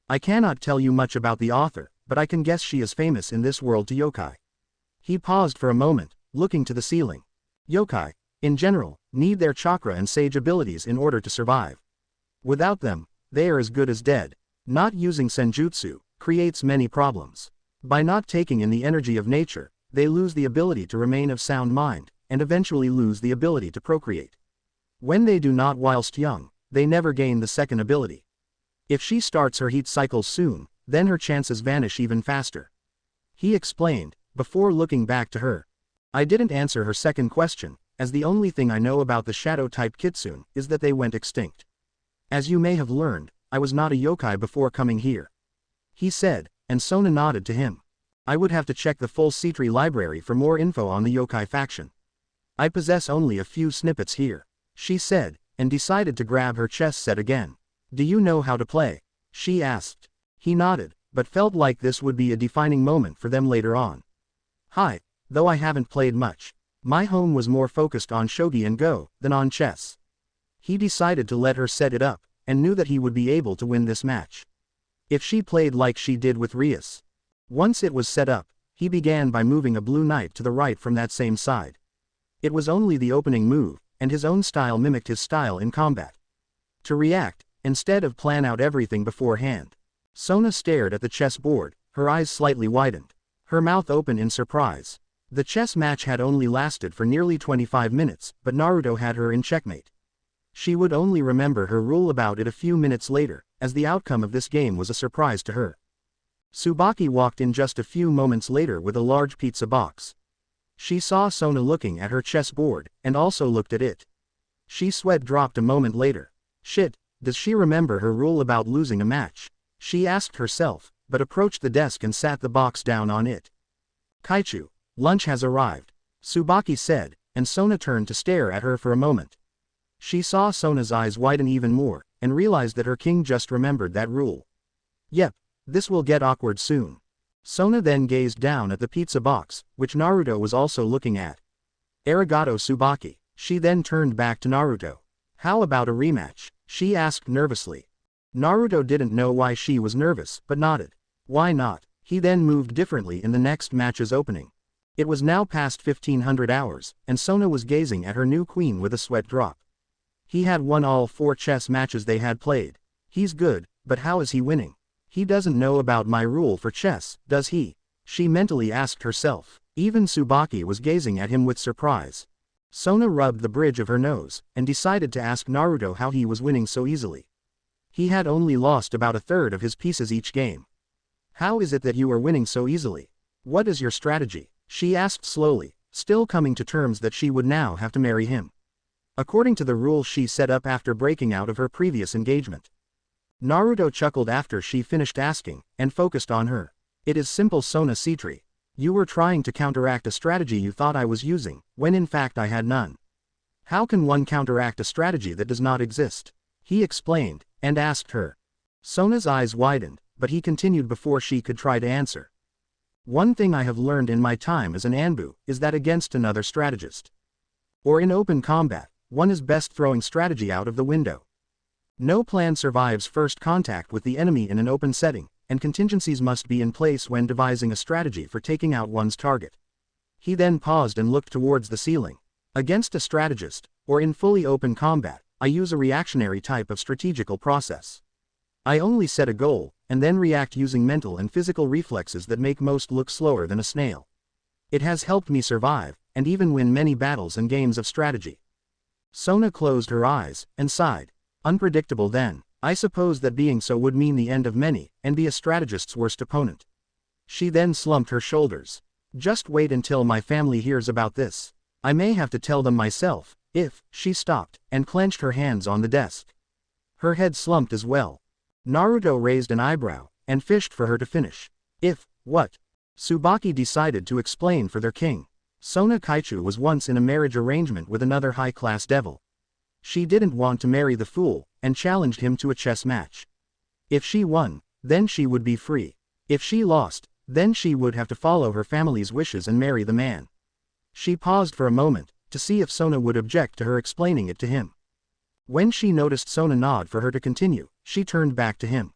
I cannot tell you much about the author, but I can guess she is famous in this world to yokai. He paused for a moment, looking to the ceiling. Yokai, in general, need their chakra and sage abilities in order to survive. Without them, they are as good as dead. Not using Senjutsu creates many problems. By not taking in the energy of nature, they lose the ability to remain of sound mind, and eventually lose the ability to procreate. When they do not whilst young, they never gain the second ability. If she starts her heat cycle soon, then her chances vanish even faster. He explained, before looking back to her. I didn't answer her second question, as the only thing I know about the shadow-type kitsune is that they went extinct. As you may have learned, I was not a yokai before coming here. He said, and Sona nodded to him. I would have to check the full sitri library for more info on the yokai faction. I possess only a few snippets here, she said, and decided to grab her chess set again. Do you know how to play? She asked. He nodded, but felt like this would be a defining moment for them later on. Hi, though I haven't played much. My home was more focused on shogi and go than on chess. He decided to let her set it up, and knew that he would be able to win this match. If she played like she did with Rias. Once it was set up, he began by moving a blue knight to the right from that same side. It was only the opening move, and his own style mimicked his style in combat. To react, instead of plan out everything beforehand. Sona stared at the chessboard, her eyes slightly widened, her mouth open in surprise. The chess match had only lasted for nearly 25 minutes, but Naruto had her in checkmate. She would only remember her rule about it a few minutes later, as the outcome of this game was a surprise to her. Tsubaki walked in just a few moments later with a large pizza box. She saw Sona looking at her chessboard, and also looked at it. She sweat dropped a moment later. Shit, does she remember her rule about losing a match? She asked herself, but approached the desk and sat the box down on it. Kaichu, lunch has arrived, Tsubaki said, and Sona turned to stare at her for a moment. She saw Sona's eyes widen even more, and realized that her king just remembered that rule. Yep, this will get awkward soon. Sona then gazed down at the pizza box, which Naruto was also looking at. Arigato Tsubaki. She then turned back to Naruto. How about a rematch? She asked nervously. Naruto didn't know why she was nervous, but nodded. Why not? He then moved differently in the next match's opening. It was now past 1500 hours, and Sona was gazing at her new queen with a sweat drop. He had won all 4 chess matches they had played. He's good, but how is he winning? He doesn't know about my rule for chess, does he? She mentally asked herself. Even Tsubaki was gazing at him with surprise. Sona rubbed the bridge of her nose, and decided to ask Naruto how he was winning so easily. He had only lost about a third of his pieces each game. How is it that you are winning so easily? What is your strategy? She asked slowly, still coming to terms that she would now have to marry him. According to the rules she set up after breaking out of her previous engagement. Naruto chuckled after she finished asking, and focused on her. It is simple, Sona Sitri. You were trying to counteract a strategy you thought I was using, when in fact I had none. How can one counteract a strategy that does not exist? He explained, and asked her. Sona's eyes widened, but he continued before she could try to answer. One thing I have learned in my time as an Anbu is that against another strategist, or in open combat, one is best throwing strategy out of the window. No plan survives first contact with the enemy in an open setting, and contingencies must be in place when devising a strategy for taking out one's target. He then paused and looked towards the ceiling. Against a strategist, or in fully open combat, I use a reactionary type of strategical process. I only set a goal, and then react using mental and physical reflexes that make most look slower than a snail. It has helped me survive, and even win many battles and games of strategy. Sona closed her eyes, and sighed. Unpredictable then. I suppose that being so would mean the end of many, and be a strategist's worst opponent. She then slumped her shoulders. Just wait until my family hears about this. I may have to tell them myself, if. She stopped, and clenched her hands on the desk. Her head slumped as well. Naruto raised an eyebrow, and fished for her to finish. If, what? Tsubaki decided to explain for their king. Sona Kaichu was once in a marriage arrangement with another high-class devil. She didn't want to marry the fool, and challenged him to a chess match. If she won, then she would be free. If she lost, then she would have to follow her family's wishes and marry the man. She paused for a moment, to see if Sona would object to her explaining it to him. When she noticed Sona nod for her to continue, she turned back to him.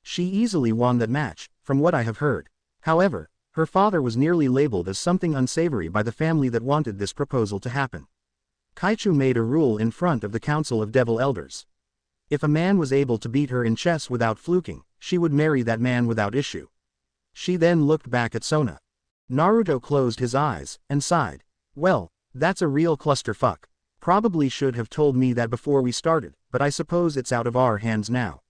She easily won that match, from what I have heard. However, her father was nearly labeled as something unsavory by the family that wanted this proposal to happen. Kaichu made a rule in front of the Council of Devil Elders. If a man was able to beat her in chess without fluking, she would marry that man without issue. She then looked back at Sona. Naruto closed his eyes, and sighed. Well, that's a real clusterfuck. Probably should have told me that before we started, but I suppose it's out of our hands now.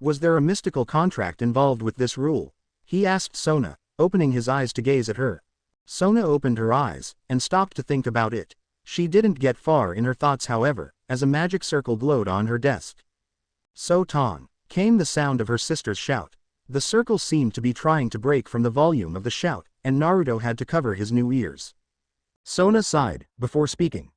Was there a mystical contract involved with this rule? He asked Sona, opening his eyes to gaze at her. Sona opened her eyes, and stopped to think about it. She didn't get far in her thoughts however, as a magic circle glowed on her desk. So Ton, came the sound of her sister's shout. The circle seemed to be trying to break from the volume of the shout, and Naruto had to cover his new ears. Sona sighed, before speaking.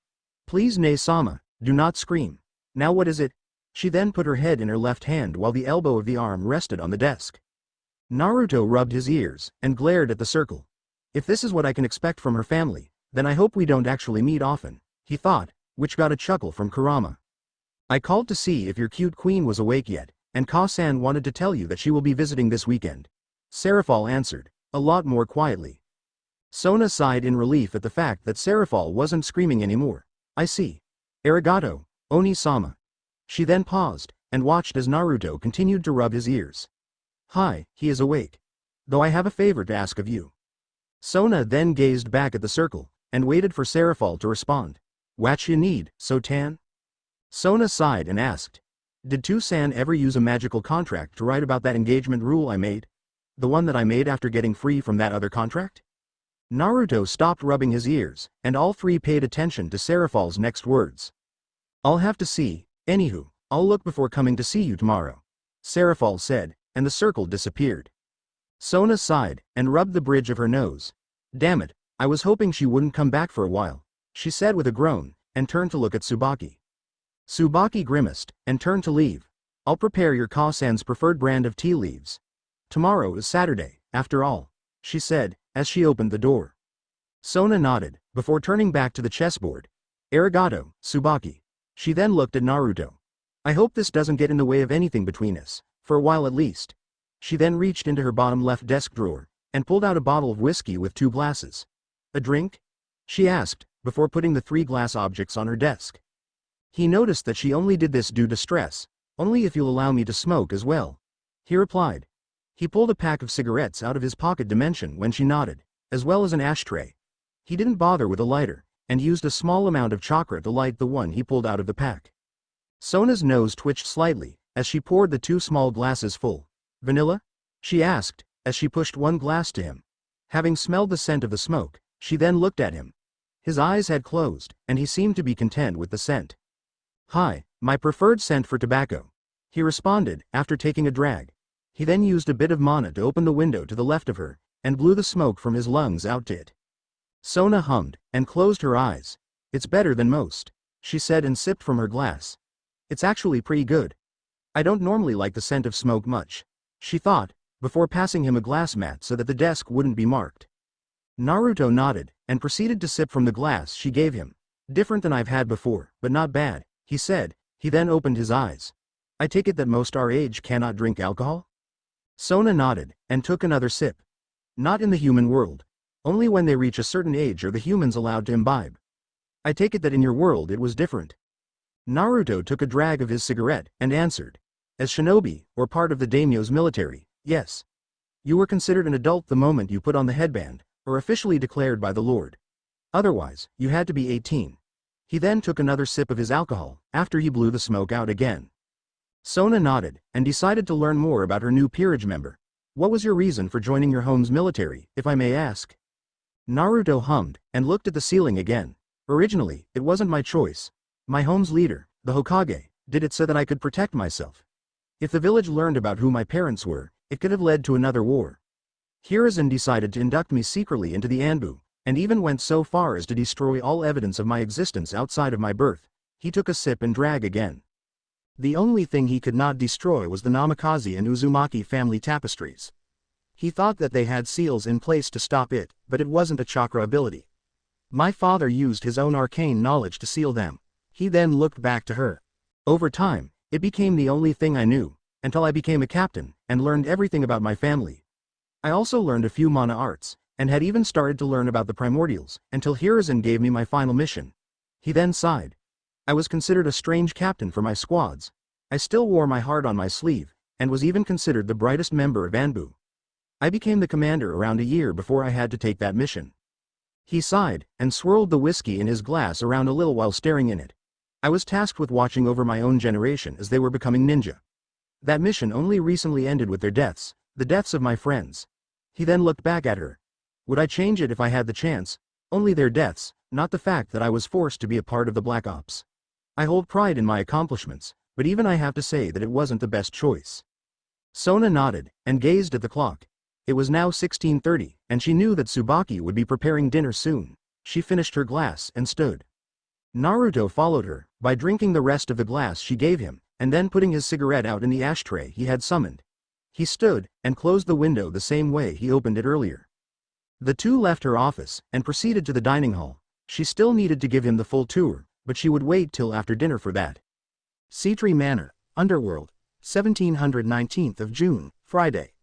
Please Ne-sama, do not scream. Now what is it? She then put her head in her left hand while the elbow of the arm rested on the desk. Naruto rubbed his ears, and glared at the circle. If this is what I can expect from her family, then I hope we don't actually meet often, he thought, which got a chuckle from Kurama. I called to see if your cute queen was awake yet, and Ka-san wanted to tell you that she will be visiting this weekend. Serafall answered, a lot more quietly. Sona sighed in relief at the fact that Serafall wasn't screaming anymore. I see. Arigato, Oni-sama. She then paused, and watched as Naruto continued to rub his ears. Hi, he is awake. Though I have a favor to ask of you. Sona then gazed back at the circle, and waited for Serafall to respond. What you need, Sotan? Sona sighed and asked. Did Tu-san ever use a magical contract to write about that engagement rule I made? The one that I made after getting free from that other contract? Naruto stopped rubbing his ears, and all three paid attention to Serafall's next words. I'll have to see, anywho, I'll look before coming to see you tomorrow. Serafall said, and the circle disappeared. Sona sighed, and rubbed the bridge of her nose. Damn it, I was hoping she wouldn't come back for a while, she said with a groan, and turned to look at Tsubaki. Tsubaki grimaced, and turned to leave. I'll prepare your Ka-san's preferred brand of tea leaves. Tomorrow is Saturday, after all, she said, as she opened the door. Sona nodded, before turning back to the chessboard. Arigato, Tsubaki. She then looked at Naruto. I hope this doesn't get in the way of anything between us, for a while at least. She then reached into her bottom left desk drawer, and pulled out a bottle of whiskey with 2 glasses. A drink? She asked, before putting the 3 glass objects on her desk. He noticed that she only did this due to stress. Only if you'll allow me to smoke as well. He replied. He pulled a pack of cigarettes out of his pocket dimension when she nodded, as well as an ashtray. He didn't bother with a lighter, and used a small amount of chakra to light the one he pulled out of the pack. Sona's nose twitched slightly, as she poured the 2 small glasses full. Vanilla? She asked, as she pushed 1 glass to him. Having smelled the scent of the smoke, she then looked at him. His eyes had closed, and he seemed to be content with the scent. Hi, my preferred scent for tobacco. He responded, after taking a drag. He then used a bit of mana to open the window to the left of her, and blew the smoke from his lungs out to it. Sona hummed, and closed her eyes. It's better than most, she said and sipped from her glass. It's actually pretty good. I don't normally like the scent of smoke much, she thought, before passing him a glass mat so that the desk wouldn't be marked. Naruto nodded, and proceeded to sip from the glass she gave him. Different than I've had before, but not bad, he said. He then opened his eyes. I take it that most our age cannot drink alcohol? Sona nodded, and took another sip. Not in the human world. Only when they reach a certain age are the humans allowed to imbibe. I take it that in your world it was different. Naruto took a drag of his cigarette, and answered. As shinobi, or part of the daimyo's military, yes. You were considered an adult the moment you put on the headband, or officially declared by the Lord. Otherwise, you had to be 18. He then took another sip of his alcohol, after he blew the smoke out again. Sona nodded, and decided to learn more about her new peerage member. What was your reason for joining your home's military, if I may ask? Naruto hummed, and looked at the ceiling again. Originally, it wasn't my choice. My home's leader, the Hokage, did it so that I could protect myself. If the village learned about who my parents were, it could have led to another war. Hiruzen decided to induct me secretly into the Anbu, and even went so far as to destroy all evidence of my existence outside of my birth. He took a sip and drag again. The only thing he could not destroy was the Namikaze and Uzumaki family tapestries. He thought that they had seals in place to stop it, but it wasn't a chakra ability. My father used his own arcane knowledge to seal them. He then looked back to her. Over time, it became the only thing I knew, until I became a captain, and learned everything about my family. I also learned a few mana arts, and had even started to learn about the primordials, until Hiruzen gave me my final mission. He then sighed. I was considered a strange captain for my squads. I still wore my heart on my sleeve, and was even considered the brightest member of Anbu. I became the commander around a year before I had to take that mission. He sighed, and swirled the whiskey in his glass around a little while staring in it. I was tasked with watching over my own generation as they were becoming ninja. That mission only recently ended with their deaths, the deaths of my friends. He then looked back at her. Would I change it if I had the chance? Only their deaths, not the fact that I was forced to be a part of the Black Ops. I hold pride in my accomplishments, but even I have to say that it wasn't the best choice. Sona nodded, and gazed at the clock. It was now 16:30, and she knew that Tsubaki would be preparing dinner soon. She finished her glass and stood. Naruto followed her, by drinking the rest of the glass she gave him, and then putting his cigarette out in the ashtray he had summoned. He stood, and closed the window the same way he opened it earlier. The two left her office, and proceeded to the dining hall. She still needed to give him the full tour, but she would wait till after dinner for that. Sitri Manor, Underworld, 1719th of June, Friday.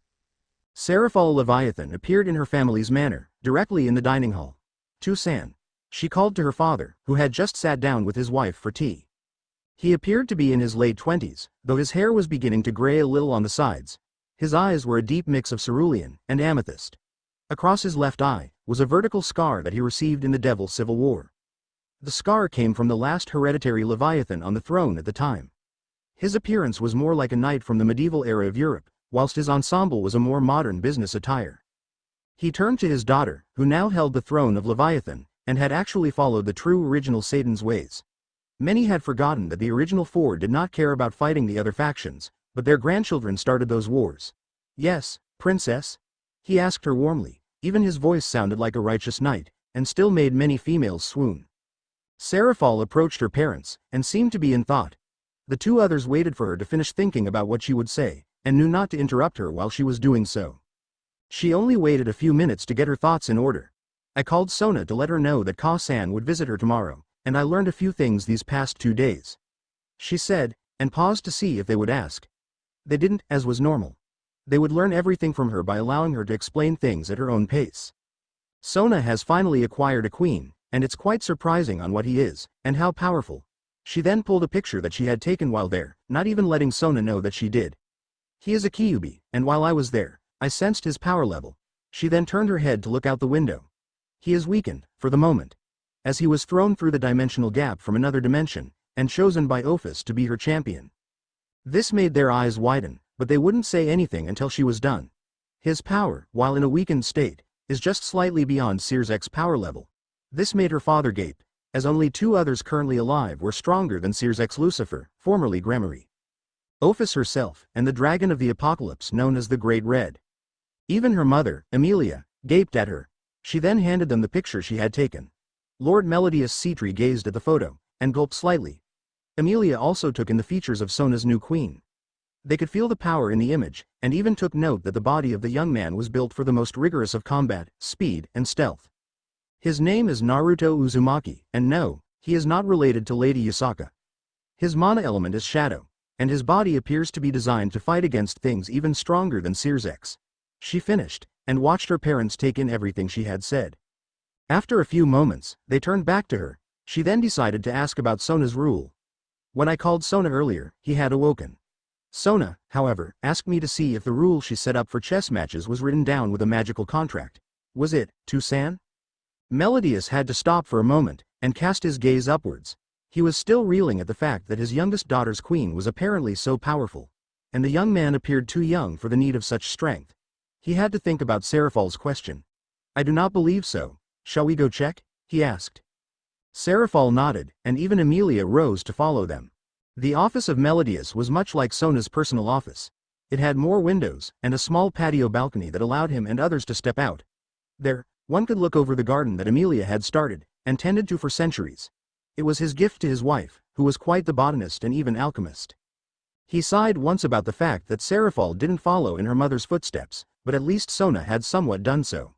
Serafall Leviathan appeared in her family's manor, directly in the dining hall. "To-san," she called to her father, who had just sat down with his wife for tea. He appeared to be in his late 20s, though his hair was beginning to gray a little on the sides. His eyes were a deep mix of cerulean and amethyst. Across his left eye was a vertical scar that he received in the Devil's Civil War. The scar came from the last hereditary Leviathan on the throne at the time. His appearance was more like a knight from the medieval era of Europe, whilst his ensemble was a more modern business attire. He turned to his daughter, who now held the throne of Leviathan, and had actually followed the true original Satan's ways. Many had forgotten that the original four did not care about fighting the other factions, but their grandchildren started those wars. "Yes, princess?" he asked her warmly. Even his voice sounded like a righteous knight, and still made many females swoon. Serafall approached her parents, and seemed to be in thought. The two others waited for her to finish thinking about what she would say, and knew not to interrupt her while she was doing so. She only waited a few minutes to get her thoughts in order. "I called Sona to let her know that Ka-san would visit her tomorrow, and I learned a few things these past 2 days," she said, and paused to see if they would ask. They didn't, as was normal. They would learn everything from her by allowing her to explain things at her own pace. "Sona has finally acquired a queen, and it's quite surprising on what he is, and how powerful." She then pulled a picture that she had taken while there, not even letting Sona know that she did. "He is a Kyuubi, and while I was there, I sensed his power level." She then turned her head to look out the window. "He is weakened, for the moment, as he was thrown through the dimensional gap from another dimension, and chosen by Ophis to be her champion." This made their eyes widen, but they wouldn't say anything until she was done. "His power, while in a weakened state, is just slightly beyond Searzek's power level." This made her father gape, as only 2 others currently alive were stronger than Searzek's Lucifer, formerly Gremory. Ophis herself, and the dragon of the apocalypse known as the Great Red. Even her mother, Emilia, gaped at her. She then handed them the picture she had taken. Lord Melodius Sitri gazed at the photo, and gulped slightly. Emilia also took in the features of Sona's new queen. They could feel the power in the image, and even took note that the body of the young man was built for the most rigorous of combat, speed, and stealth. His name is Naruto Uzumaki, and no, he is not related to Lady Yasaka. His mana element is shadow, and his body appears to be designed to fight against things even stronger than Searzek's. She finished, and watched her parents take in everything she had said. After a few moments, they turned back to her. She then decided to ask about Sona's rule. "When I called Sona earlier, he had awoken. Sona, however, asked me to see if the rule she set up for chess matches was written down with a magical contract. Was it, To-san?" Melodius had to stop for a moment, and cast his gaze upwards. He was still reeling at the fact that his youngest daughter's queen was apparently so powerful, and the young man appeared too young for the need of such strength. He had to think about Serafall's question. "I do not believe so. Shall we go check?" he asked. Serafall nodded, and even Emilia rose to follow them. The office of Melodius was much like Sona's personal office. It had more windows, and a small patio balcony that allowed him and others to step out. There, one could look over the garden that Emilia had started, and tended to for centuries. It was his gift to his wife, who was quite the botanist and even alchemist. He sighed once about the fact that Serafall didn't follow in her mother's footsteps, but at least Sona had somewhat done so.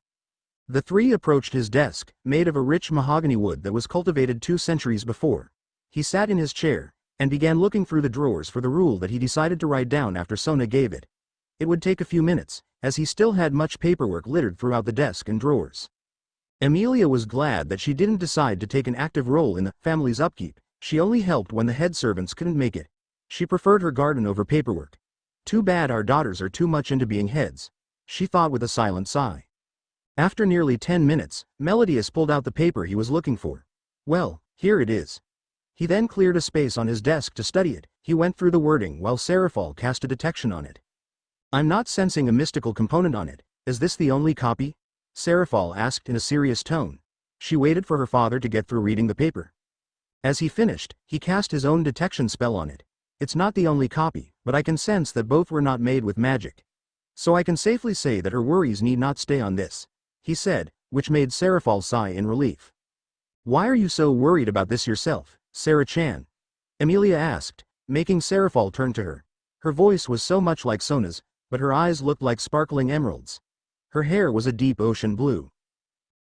The 3 approached his desk, made of a rich mahogany wood that was cultivated 2 centuries before. He sat in his chair, and began looking through the drawers for the rule that he decided to write down after Sona gave it. It would take a few minutes, as he still had much paperwork littered throughout the desk and drawers. Emilia was glad that she didn't decide to take an active role in the family's upkeep. She only helped when the head servants couldn't make it. She preferred her garden over paperwork. "Too bad our daughters are too much into being heads," she thought with a silent sigh. After nearly 10 minutes, Melodius pulled out the paper he was looking for. "Well, here it is." He then cleared a space on his desk to study it. He went through the wording while Serafall cast a detection on it. I'm not sensing a mystical component on it. Is this the only copy? Serafall asked in a serious tone. She waited for her father to get through reading the paper. As he finished, he cast his own detection spell on it. It's not the only copy, but I can sense that both were not made with magic. So I can safely say that her worries need not stay on this, he said, which made Serafall sigh in relief. Why are you so worried about this yourself, Sarah-chan? Emilia asked, making Serafall turn to her. Her voice was so much like Sona's, but her eyes looked like sparkling emeralds. Her hair was a deep ocean blue.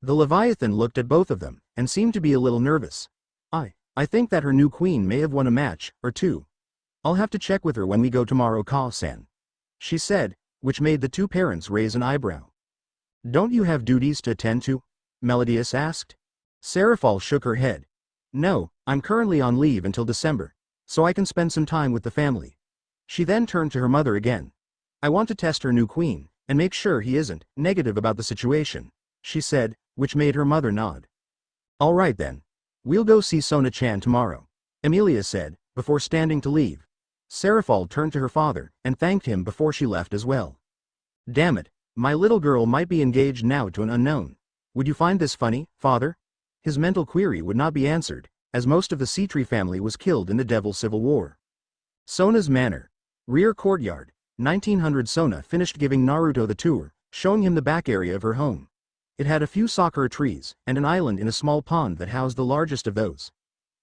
The Leviathan looked at both of them, and seemed to be a little nervous. I think that her new queen may have won a match, or two. I'll have to check with her when we go tomorrow, Ka-san, she said, which made the two parents raise an eyebrow. Don't you have duties to attend to? Melodious asked. Serafall shook her head. No, I'm currently on leave until December, so I can spend some time with the family. She then turned to her mother again. I want to test her new queen, and make sure he isn't negative about the situation, she said, which made her mother nod. All right then. We'll go see Sona-chan tomorrow, Emilia said, before standing to leave. Serafall turned to her father, and thanked him before she left as well. Damn it, my little girl might be engaged now to an unknown. Would you find this funny, father? His mental query would not be answered, as most of the Sitri family was killed in the Devil Civil War. Sona's Manor. Rear courtyard. 1900 Sona finished giving Naruto the tour, showing him the back area of her home. It had a few sakura trees, and an island in a small pond that housed the largest of those.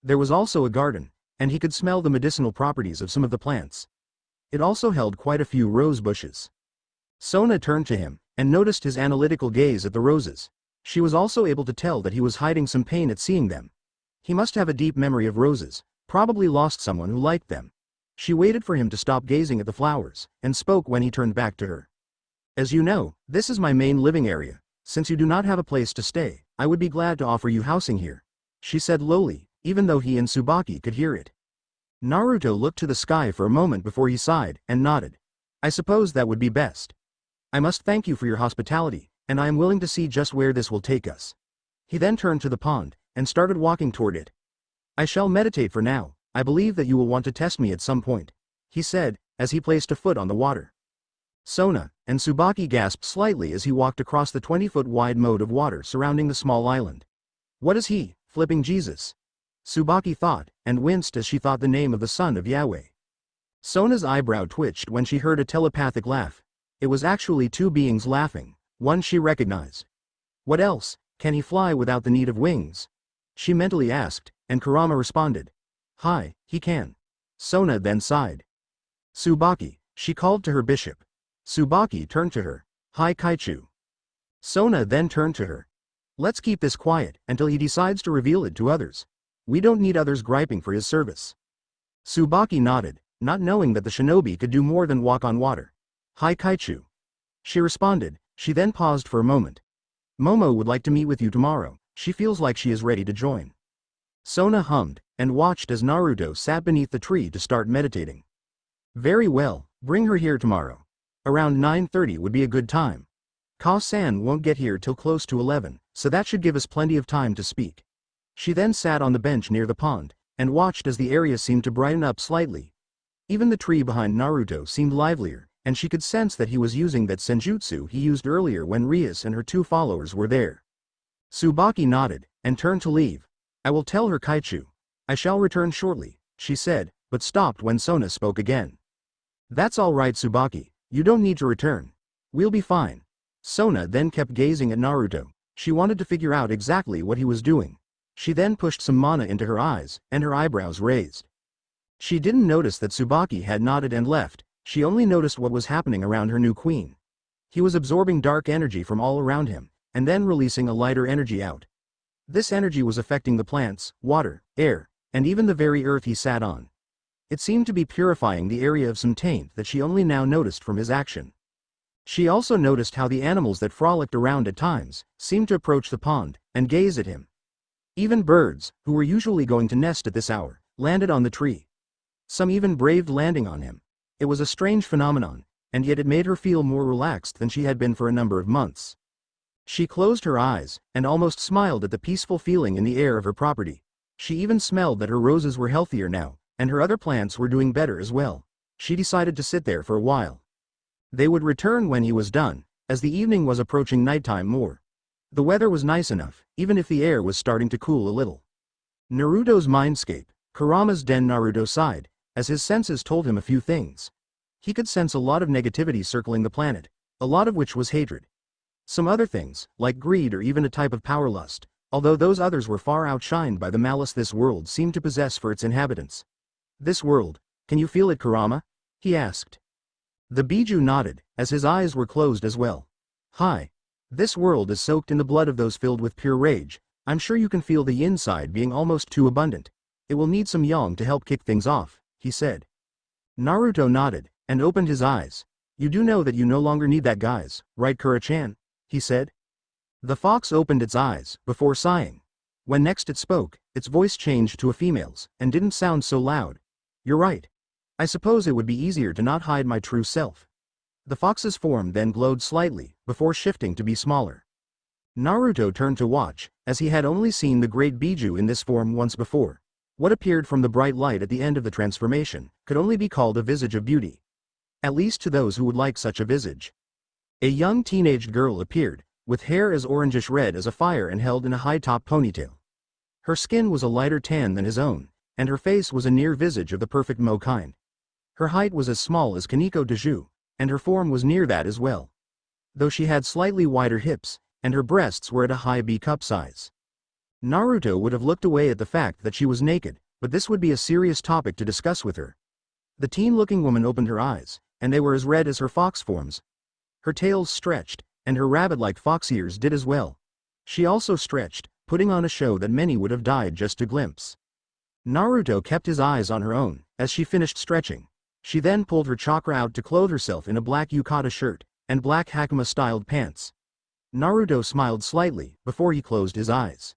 There was also a garden, and he could smell the medicinal properties of some of the plants. It also held quite a few rose bushes. Sona turned to him, and noticed his analytical gaze at the roses. She was also able to tell that he was hiding some pain at seeing them. He must have a deep memory of roses, probably lost someone who liked them. She waited for him to stop gazing at the flowers, and spoke when he turned back to her. As you know, this is my main living area. Since you do not have a place to stay, I would be glad to offer you housing here, she said lowly, even though he and Tsubaki could hear it. Naruto looked to the sky for a moment before he sighed, and nodded. I suppose that would be best. I must thank you for your hospitality, and I am willing to see just where this will take us. He then turned to the pond, and started walking toward it. I shall meditate for now. I believe that you will want to test me at some point, he said, as he placed a foot on the water. Sona and Tsubaki gasped slightly as he walked across the 20-foot wide moat of water surrounding the small island. What is he, flipping Jesus? Tsubaki thought, and winced as she thought the name of the son of Yahweh. Sona's eyebrow twitched when she heard a telepathic laugh. It was actually two beings laughing, one she recognized. What else, can he fly without the need of wings? She mentally asked, and Kurama responded. Hi, he can. Sona then sighed. Tsubaki, she called to her bishop. Tsubaki turned to her. Hi Kaichu. Sona then turned to her. Let's keep this quiet until he decides to reveal it to others. We don't need others griping for his service. Tsubaki nodded, not knowing that the shinobi could do more than walk on water. Hi Kaichu. She responded. She then paused for a moment. Momo would like to meet with you tomorrow. She feels like she is ready to join. Sona hummed, and watched as Naruto sat beneath the tree to start meditating. Very well, bring her here tomorrow. Around 9:30 would be a good time. Ka-san won't get here till close to 11, so that should give us plenty of time to speak. She then sat on the bench near the pond, and watched as the area seemed to brighten up slightly. Even the tree behind Naruto seemed livelier, and she could sense that he was using that Senjutsu he used earlier when Rias and her two followers were there. Tsubaki nodded, and turned to leave. I will tell her Kaichu. I shall return shortly, she said, but stopped when Sona spoke again. That's all right Tsubaki, you don't need to return. We'll be fine. Sona then kept gazing at Naruto. She wanted to figure out exactly what he was doing. She then pushed some mana into her eyes, and her eyebrows raised. She didn't notice that Tsubaki had nodded and left. She only noticed what was happening around her new queen. He was absorbing dark energy from all around him, and then releasing a lighter energy out. This energy was affecting the plants, water, air, and even the very earth he sat on. It seemed to be purifying the area of some taint that she only now noticed from his action. She also noticed how the animals that frolicked around at times seemed to approach the pond and gaze at him. Even birds, who were usually going to nest at this hour, landed on the tree. Some even braved landing on him. It was a strange phenomenon, and yet it made her feel more relaxed than she had been for a number of months. She closed her eyes, and almost smiled at the peaceful feeling in the air of her property. She even smelled that her roses were healthier now, and her other plants were doing better as well. She decided to sit there for a while. They would return when he was done, as the evening was approaching nighttime more. The weather was nice enough, even if the air was starting to cool a little. Naruto's mindscape. Kurama's den. Naruto sighed, as his senses told him a few things. He could sense a lot of negativity circling the planet, a lot of which was hatred. Some other things, like greed or even a type of power lust, although those others were far outshined by the malice this world seemed to possess for its inhabitants. This world, can you feel it, Kurama? He asked. The Biju nodded, as his eyes were closed as well. Hi. This world is soaked in the blood of those filled with pure rage. I'm sure you can feel the inside being almost too abundant. It will need some yang to help kick things off, he said. Naruto nodded, and opened his eyes. You do know that you no longer need that guise, right, Kura-chan? He said. The fox opened its eyes, before sighing. When next it spoke, its voice changed to a female's, and didn't sound so loud. You're right. I suppose it would be easier to not hide my true self. The fox's form then glowed slightly, before shifting to be smaller. Naruto turned to watch, as he had only seen the great Biju in this form once before. What appeared from the bright light at the end of the transformation could only be called a visage of beauty. At least to those who would like such a visage. A young teenaged girl appeared, with hair as orangish red as a fire and held in a high-top ponytail. Her skin was a lighter tan than his own, and her face was a near visage of the perfect Mo kind. Her height was as small as Koneko Daju, and her form was near that as well. Though she had slightly wider hips, and her breasts were at a high B-cup size. Naruto would have looked away at the fact that she was naked, but this would be a serious topic to discuss with her. The teen-looking woman opened her eyes, and they were as red as her fox forms. Her tails stretched, and her rabbit-like fox ears did as well. She also stretched, putting on a show that many would have died just to glimpse. Naruto kept his eyes on her own, as she finished stretching. She then pulled her chakra out to clothe herself in a black yukata shirt, and black Hakama-styled pants. Naruto smiled slightly, before he closed his eyes.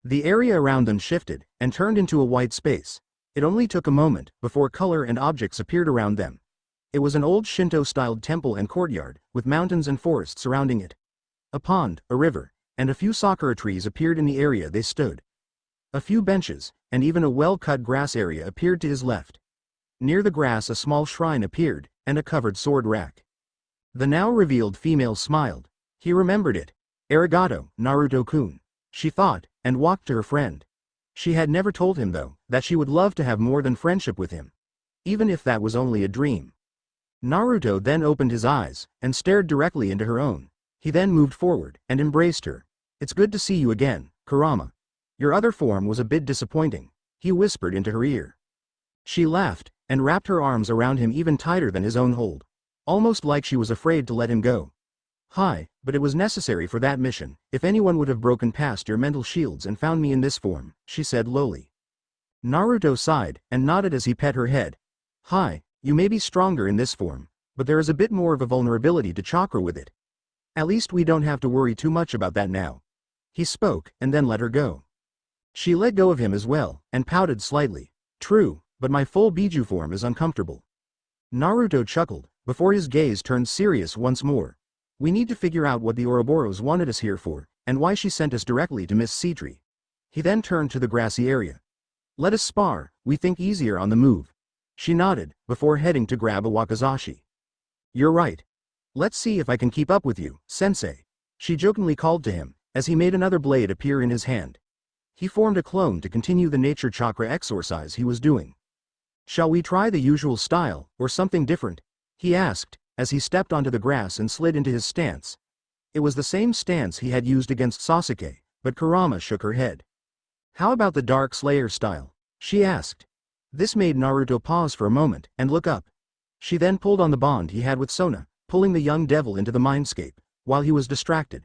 The area around them shifted, and turned into a white space. It only took a moment, before color and objects appeared around them. It was an old Shinto-styled temple and courtyard, with mountains and forests surrounding it. A pond, a river, and a few sakura trees appeared in the area they stood. A few benches, and even a well-cut grass area appeared to his left. Near the grass a small shrine appeared, and a covered sword rack. The now revealed female smiled. He remembered it. Arigato, Naruto-kun, she thought, and walked to her friend. She had never told him though, that she would love to have more than friendship with him. Even if that was only a dream. Naruto then opened his eyes, and stared directly into her own. He then moved forward, and embraced her. It's good to see you again, Kurama. Your other form was a bit disappointing, he whispered into her ear. She laughed, and wrapped her arms around him even tighter than his own hold. Almost like she was afraid to let him go. Hi, but it was necessary for that mission. If anyone would have broken past your mental shields and found me in this form, she said lowly. Naruto sighed, and nodded as he pet her head. Hi, you may be stronger in this form, but there is a bit more of a vulnerability to chakra with it. At least we don't have to worry too much about that now. He spoke, and then let her go. She let go of him as well, and pouted slightly. True, but my full Biju form is uncomfortable. Naruto chuckled, before his gaze turned serious once more. We need to figure out what the Ouroboros wanted us here for, and why she sent us directly to Miss Sitri. He then turned to the grassy area. Let us spar, we think easier on the move. She nodded, before heading to grab a wakizashi. You're right. Let's see if I can keep up with you, sensei. She jokingly called to him, as he made another blade appear in his hand. He formed a clone to continue the nature chakra exercise he was doing. Shall we try the usual style, or something different? He asked, as he stepped onto the grass and slid into his stance. It was the same stance he had used against Sasuke, but Kurama shook her head. How about the Dark Slayer style? She asked. This made Naruto pause for a moment, and look up. She then pulled on the bond he had with Sona, pulling the young devil into the mindscape, while he was distracted.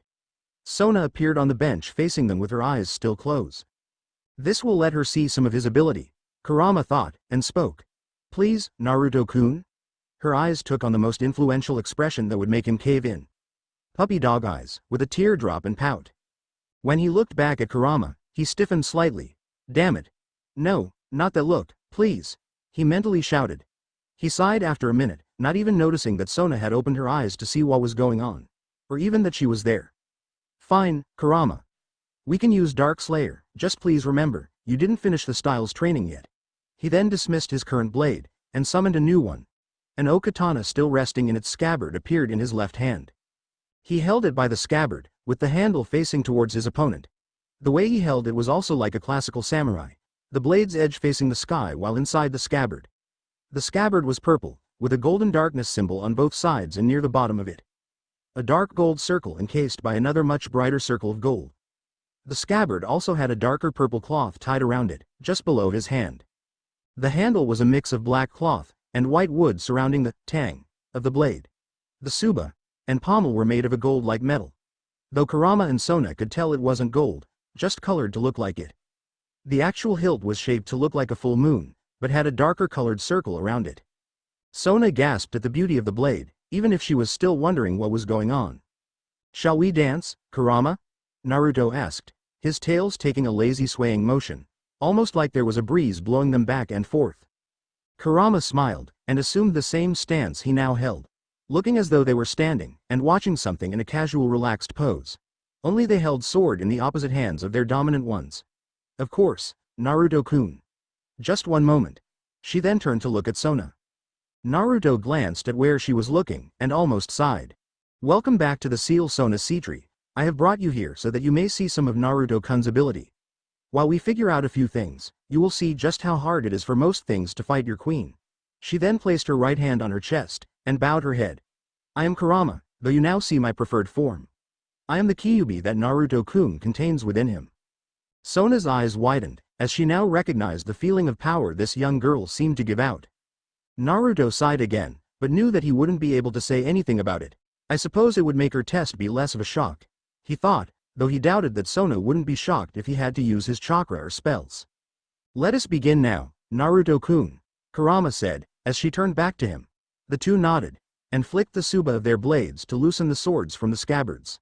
Sona appeared on the bench facing them with her eyes still closed. This will let her see some of his ability, Kurama thought, and spoke. Please, Naruto-kun? Her eyes took on the most influential expression that would make him cave in. Puppy dog eyes, with a teardrop and pout. When he looked back at Kurama, he stiffened slightly. Damn it. No, not that look, please, he mentally shouted. He sighed after a minute, not even noticing that Sona had opened her eyes to see what was going on. Or even that she was there. Fine, Kurama. We can use Dark Slayer, just please remember, you didn't finish the style's training yet. He then dismissed his current blade, and summoned a new one. An katana still resting in its scabbard appeared in his left hand. He held it by the scabbard, with the handle facing towards his opponent. The way he held it was also like a classical samurai, the blade's edge facing the sky while inside the scabbard. The scabbard was purple, with a golden darkness symbol on both sides and near the bottom of it. A dark gold circle encased by another much brighter circle of gold. The scabbard also had a darker purple cloth tied around it, just below his hand. The handle was a mix of black cloth and white wood surrounding the tang of the blade. The tsuba and pommel were made of a gold-like metal. Though Kurama and Sona could tell it wasn't gold, just colored to look like it. The actual hilt was shaped to look like a full moon, but had a darker colored circle around it. Sona gasped at the beauty of the blade, even if she was still wondering what was going on. "Shall we dance, Kurama?" Naruto asked, his tails taking a lazy swaying motion, almost like there was a breeze blowing them back and forth. Kurama smiled, and assumed the same stance he now held, looking as though they were standing and watching something in a casual relaxed pose. Only they held sword in the opposite hands of their dominant ones. "Of course, Naruto-kun. Just one moment." She then turned to look at Sona. Naruto glanced at where she was looking, and almost sighed. "Welcome back to the Seal Sona Sitri. I have brought you here so that you may see some of Naruto-kun's ability. While we figure out a few things, you will see just how hard it is for most things to fight your queen." She then placed her right hand on her chest, and bowed her head. "I am Kurama, though you now see my preferred form. I am the Kyuubi that Naruto-kun contains within him." Sona's eyes widened, as she now recognized the feeling of power this young girl seemed to give out. Naruto sighed again, but knew that he wouldn't be able to say anything about it. I suppose it would make her test be less of a shock, he thought, though he doubted that Sona wouldn't be shocked if he had to use his chakra or spells. "Let us begin now, Naruto-kun," Kurama said, as she turned back to him. The two nodded, and flicked the tsuba of their blades to loosen the swords from the scabbards.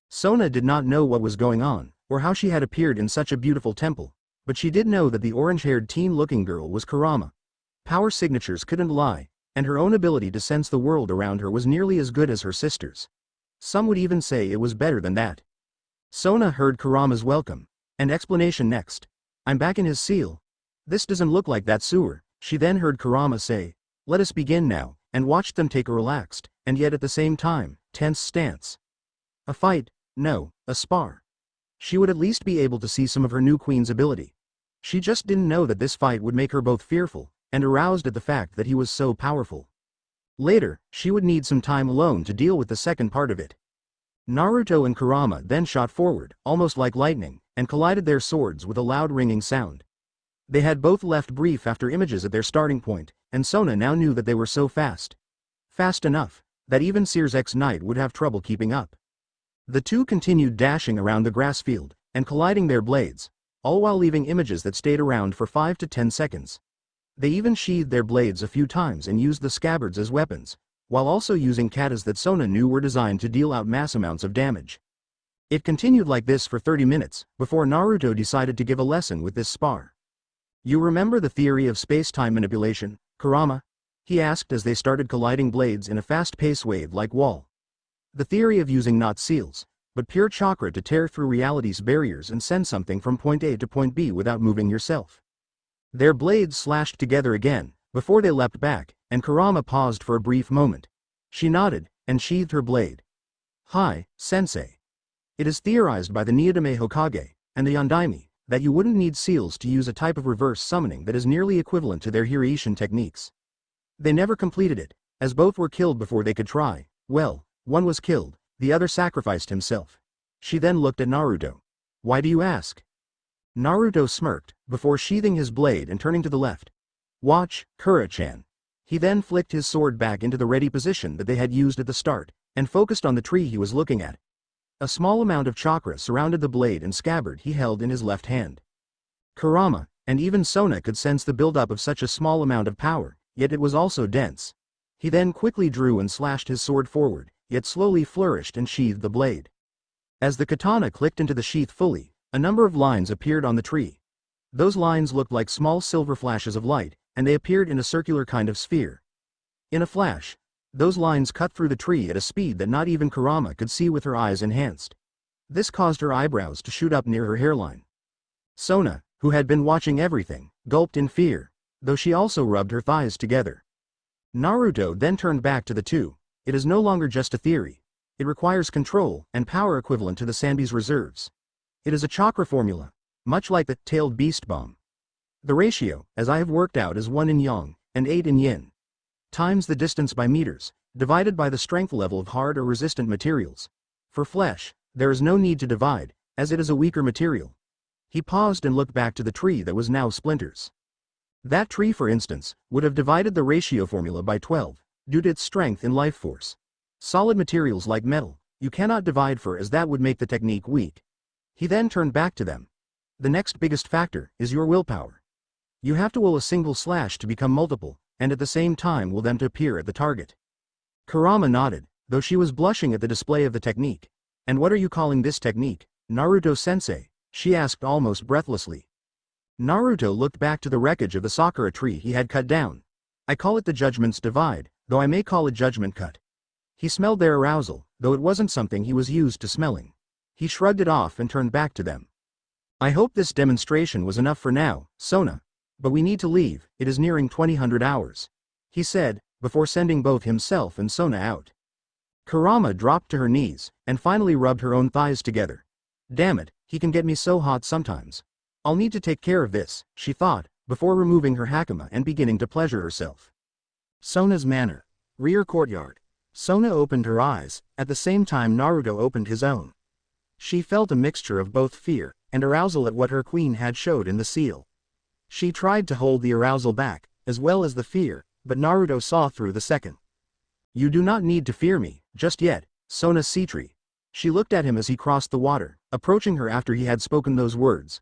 Sona did not know what was going on, or how she had appeared in such a beautiful temple, but she did know that the orange-haired teen-looking girl was Kurama. Power signatures couldn't lie, and her own ability to sense the world around her was nearly as good as her sister's. Some would even say it was better than that. Sona heard Kurama's welcome and explanation next. "I'm back in his seal. This doesn't look like that sewer." She then heard Kurama say, "Let us begin now," and watched them take a relaxed, and yet at the same time, tense stance. A fight? No, a spar. She would at least be able to see some of her new queen's ability. She just didn't know that this fight would make her both fearful and aroused at the fact that he was so powerful. Later, she would need some time alone to deal with the second part of it. Naruto and Kurama then shot forward, almost like lightning, and collided their swords with a loud ringing sound. They had both left brief after images at their starting point, and Sona now knew that they were so fast. Fast enough, that even Seer's ex-knight would have trouble keeping up. The two continued dashing around the grass field, and colliding their blades, all while leaving images that stayed around for 5 to 10 seconds. They even sheathed their blades a few times and used the scabbards as weapons, while also using katas that Sona knew were designed to deal out mass amounts of damage. It continued like this for 30 minutes, before Naruto decided to give a lesson with this spar. "You remember the theory of space-time manipulation, Kurama?" he asked as they started colliding blades in a fast-paced wave-like wall. "The theory of using not seals, but pure chakra to tear through reality's barriers and send something from point A to point B without moving yourself." Their blades slashed together again, before they leapt back, and Kurama paused for a brief moment. She nodded, and sheathed her blade. "Hi, sensei. It is theorized by the Niodame Hokage, and the Yondaime, that you wouldn't need seals to use a type of reverse summoning that is nearly equivalent to their Hiraishin techniques. They never completed it, as both were killed before they could try. Well, one was killed, the other sacrificed himself." She then looked at Naruto. "Why do you ask?" Naruto smirked, before sheathing his blade and turning to the left. "Watch, Kura-chan." He then flicked his sword back into the ready position that they had used at the start, and focused on the tree he was looking at. A small amount of chakra surrounded the blade and scabbard he held in his left hand. Kurama, and even Sona could sense the buildup of such a small amount of power, yet it was also dense. He then quickly drew and slashed his sword forward, yet slowly flourished and sheathed the blade. As the katana clicked into the sheath fully, a number of lines appeared on the tree. Those lines looked like small silver flashes of light, and they appeared in a circular kind of sphere. In a flash, those lines cut through the tree at a speed that not even Kurama could see with her eyes enhanced. This caused her eyebrows to shoot up near her hairline. "Sona, who had been watching everything, gulped in fear, though she also rubbed her thighs together. Naruto then turned back to the two. It is no longer just a theory. It requires control and power equivalent to the Sanbi's reserves. It is a chakra formula, much like the tailed beast bomb. The ratio, as I have worked out, is 1 in yang and 8 in yin, times the distance by meters, divided by the strength level of hard or resistant materials. For flesh, there is no need to divide, as it is a weaker material. He paused and looked back to the tree that was now splinters. That tree, for instance, would have divided the ratio formula by 12, due to its strength in life force. Solid materials like metal, you cannot divide for, as that would make the technique weak. He then turned back to them. The next biggest factor is your willpower. You have to will a single slash to become multiple, and at the same time will them to appear at the target. Kurama nodded, though she was blushing at the display of the technique. And what are you calling this technique, Naruto-sensei? She asked almost breathlessly. Naruto looked back to the wreckage of the sakura tree he had cut down. I call it the Judgment's Divide, though I may call it Judgment Cut. He smelled their arousal, though it wasn't something he was used to smelling. He shrugged it off and turned back to them. I hope this demonstration was enough for now, Sona. But we need to leave, it is nearing 2000 hours. He said, before sending both himself and Sona out. Kurama dropped to her knees, and finally rubbed her own thighs together. Damn it, he can get me so hot sometimes. I'll need to take care of this, she thought, before removing her hakama and beginning to pleasure herself. Sona's manor. Rear courtyard. Sona opened her eyes, at the same time Naruto opened his own. She felt a mixture of both fear and arousal at what her queen had showed in the seal. She tried to hold the arousal back, as well as the fear, but Naruto saw through the second. You do not need to fear me, just yet, Sona sitri. She looked at him as he crossed the water, approaching her after he had spoken those words.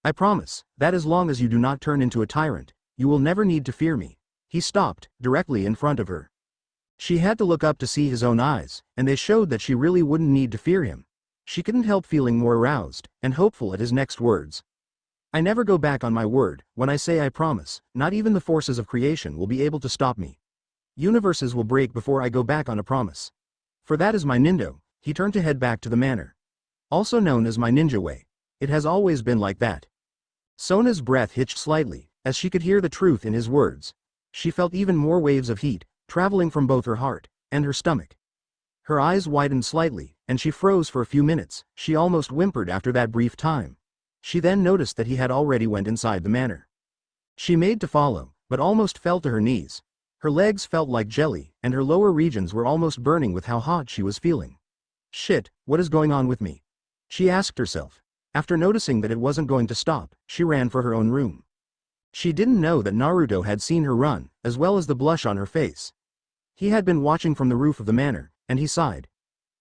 I promise, that as long as you do not turn into a tyrant, you will never need to fear me. He stopped, directly in front of her. She had to look up to see his own eyes, and they showed that she really wouldn't need to fear him. She couldn't help feeling more aroused, and hopeful at his next words. I never go back on my word. When I say I promise, not even the forces of creation will be able to stop me. Universes will break before I go back on a promise. For that is my nindo. He turned to head back to the manor. Also known as my ninja way. It has always been like that. Sona's breath hitched slightly, as she could hear the truth in his words. She felt even more waves of heat, traveling from both her heart and her stomach. Her eyes widened slightly, and she froze for a few minutes. She almost whimpered after that brief time. She then noticed that he had already went inside the manor. She made to follow, but almost fell to her knees. Her legs felt like jelly, and her lower regions were almost burning with how hot she was feeling. Shit, what is going on with me? She asked herself. After noticing that it wasn't going to stop, she ran for her own room. She didn't know that Naruto had seen her run, as well as the blush on her face. He had been watching from the roof of the manor, and he sighed.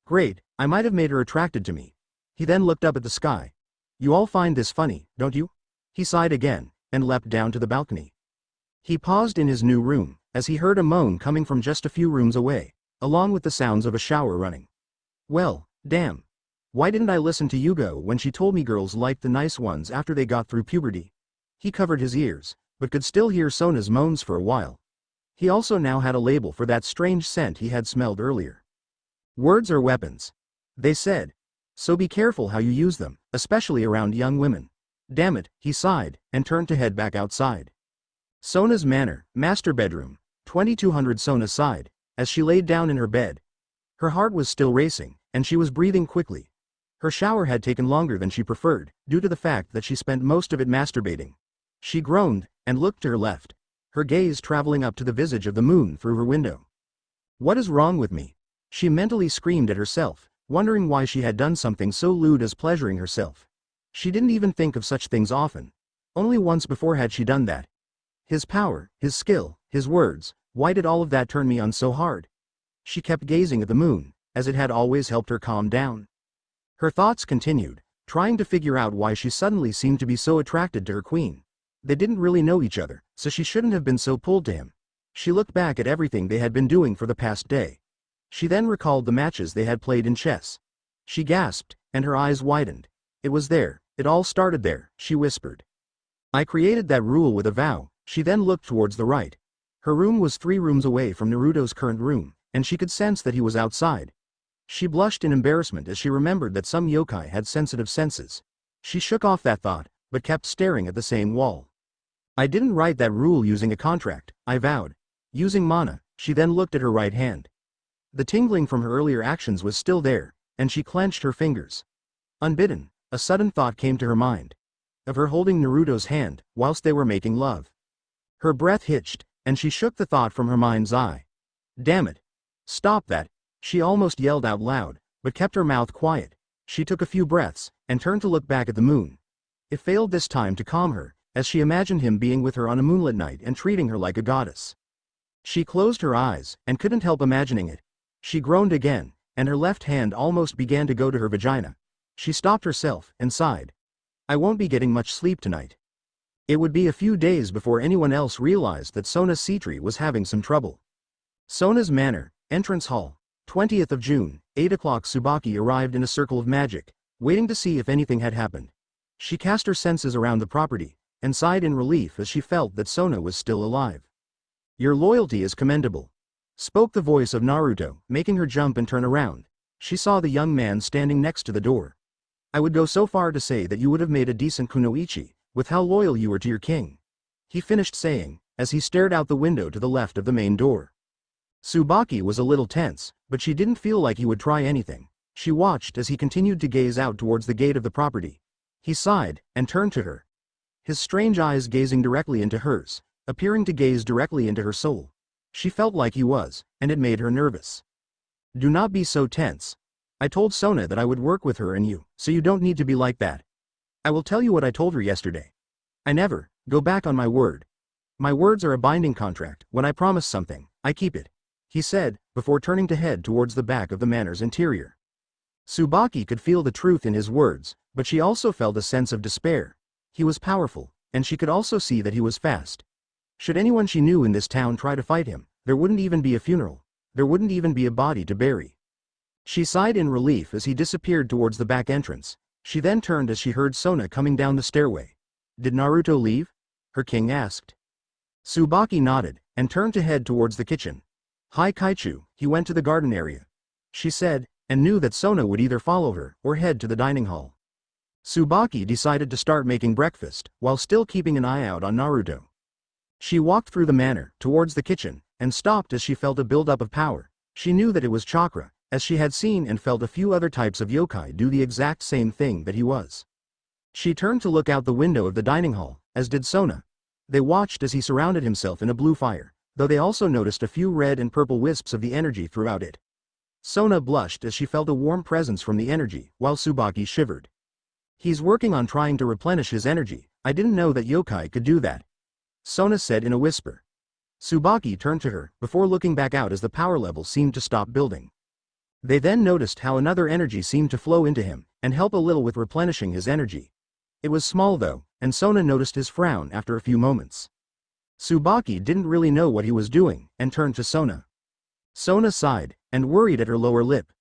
Great, I might have made her attracted to me. He then looked up at the sky. You all find this funny, don't you? He sighed again, and leapt down to the balcony. He paused in his new room, as he heard a moan coming from just a few rooms away, along with the sounds of a shower running. Well, damn. Why didn't I listen to Yugo when she told me girls liked the nice ones after they got through puberty? He covered his ears, but could still hear Sona's moans for a while. He also now had a label for that strange scent he had smelled earlier. Words are weapons, they said. So be careful how you use them, especially around young women. Damn it, he sighed, and turned to head back outside. Sona's manor, master bedroom, 2200. Sona sighed, as she laid down in her bed. Her heart was still racing, and she was breathing quickly. Her shower had taken longer than she preferred, due to the fact that she spent most of it masturbating. She groaned, and looked to her left, her gaze traveling up to the visage of the moon through her window. What is wrong with me? She mentally screamed at herself, wondering why she had done something so lewd as pleasuring herself. She didn't even think of such things often. Only once before had she done that. His power, his skill, his words, why did all of that turn me on so hard? She kept gazing at the moon, as it had always helped her calm down. Her thoughts continued, trying to figure out why she suddenly seemed to be so attracted to her queen. They didn't really know each other, so she shouldn't have been so pulled to him. She looked back at everything they had been doing for the past day. She then recalled the matches they had played in chess. She gasped, and her eyes widened. It was there, it all started there, she whispered. I created that rule with a vow. She then looked towards the right. Her room was 3 rooms away from Naruto's current room, and she could sense that he was outside. She blushed in embarrassment as she remembered that some yokai had sensitive senses. She shook off that thought, but kept staring at the same wall. I didn't write that rule using a contract, I vowed. Using mana, she then looked at her right hand. The tingling from her earlier actions was still there, and she clenched her fingers. Unbidden, a sudden thought came to her mind. Of her holding Naruto's hand, whilst they were making love. Her breath hitched, and she shook the thought from her mind's eye. Damn it. Stop that, she almost yelled out loud, but kept her mouth quiet. She took a few breaths, and turned to look back at the moon. It failed this time to calm her, as she imagined him being with her on a moonlit night and treating her like a goddess. She closed her eyes, and couldn't help imagining it. She groaned again, and her left hand almost began to go to her vagina. She stopped herself, and sighed. I won't be getting much sleep tonight. It would be a few days before anyone else realized that Sona's sitri was having some trouble. Sona's manor, entrance hall, 20th of June, 8 o'clock. Tsubaki arrived in a circle of magic, waiting to see if anything had happened. She cast her senses around the property, and sighed in relief as she felt that Sona was still alive. Your loyalty is commendable, spoke the voice of Naruto, making her jump and turn around. She saw the young man standing next to the door. I would go so far to say that you would have made a decent kunoichi, with how loyal you were to your king. He finished saying, as he stared out the window to the left of the main door. Tsubaki was a little tense, but she didn't feel like he would try anything. She watched as he continued to gaze out towards the gate of the property. He sighed, and turned to her. His strange eyes gazing directly into hers, appearing to gaze directly into her soul. She felt like he was, and it made her nervous. Do not be so tense. I told Sona that I would work with her and you, so you don't need to be like that. I will tell you what I told her yesterday. I never go back on my word. My words are a binding contract. When I promise something, I keep it, he said, before turning to head towards the back of the manor's interior. Tsubaki could feel the truth in his words, but she also felt a sense of despair. He was powerful, and she could also see that he was fast. Should anyone she knew in this town try to fight him, there wouldn't even be a funeral. There wouldn't even be a body to bury. She sighed in relief as he disappeared towards the back entrance. She then turned as she heard Sona coming down the stairway. Did Naruto leave? Her king asked. Tsubaki nodded, and turned to head towards the kitchen. Hi Kaichu, he went to the garden area, she said, and knew that Sona would either follow her or head to the dining hall. Tsubaki decided to start making breakfast, while still keeping an eye out on Naruto. She walked through the manor, towards the kitchen, and stopped as she felt a buildup of power. She knew that it was chakra, as she had seen and felt a few other types of yokai do the exact same thing that he was. She turned to look out the window of the dining hall, as did Sona. They watched as he surrounded himself in a blue fire, though they also noticed a few red and purple wisps of the energy throughout it. Sona blushed as she felt a warm presence from the energy, while Tsubaki shivered. He's working on trying to replenish his energy. I didn't know that yokai could do that, Sona said in a whisper. Tsubaki turned to her, before looking back out as the power level seemed to stop building. They then noticed how another energy seemed to flow into him, and help a little with replenishing his energy. It was small though, and Sona noticed his frown after a few moments. Tsubaki didn't really know what he was doing, and turned to Sona. Sona sighed, and worried at her lower lip.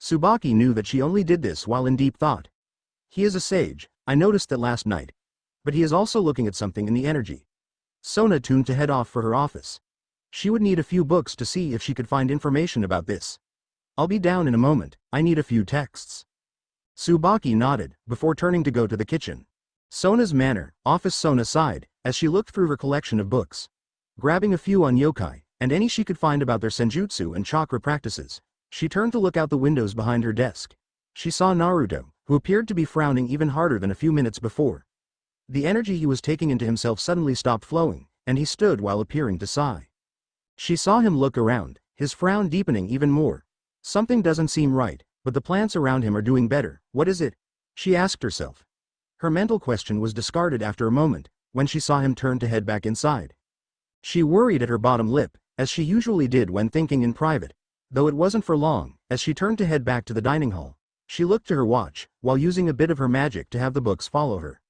Tsubaki knew that she only did this while in deep thought. He is a sage, I noticed that last night. But he is also looking at something in the energy. Sona tuned to head off for her office. She would need a few books to see if she could find information about this. I'll be down in a moment, I need a few texts. Tsubaki nodded, before turning to go to the kitchen. Sona's manor, office. Sona sighed, as she looked through her collection of books. Grabbing a few on yokai, and any she could find about their senjutsu and chakra practices, she turned to look out the windows behind her desk. She saw Naruto, who appeared to be frowning even harder than a few minutes before. The energy he was taking into himself suddenly stopped flowing, and he stood while appearing to sigh. She saw him look around, his frown deepening even more. Something doesn't seem right, but the plants around him are doing better. What is it? She asked herself. Her mental question was discarded after a moment, when she saw him turn to head back inside. She worried at her bottom lip, as she usually did when thinking in private, though it wasn't for long. As she turned to head back to the dining hall, she looked to her watch, while using a bit of her magic to have the books follow her.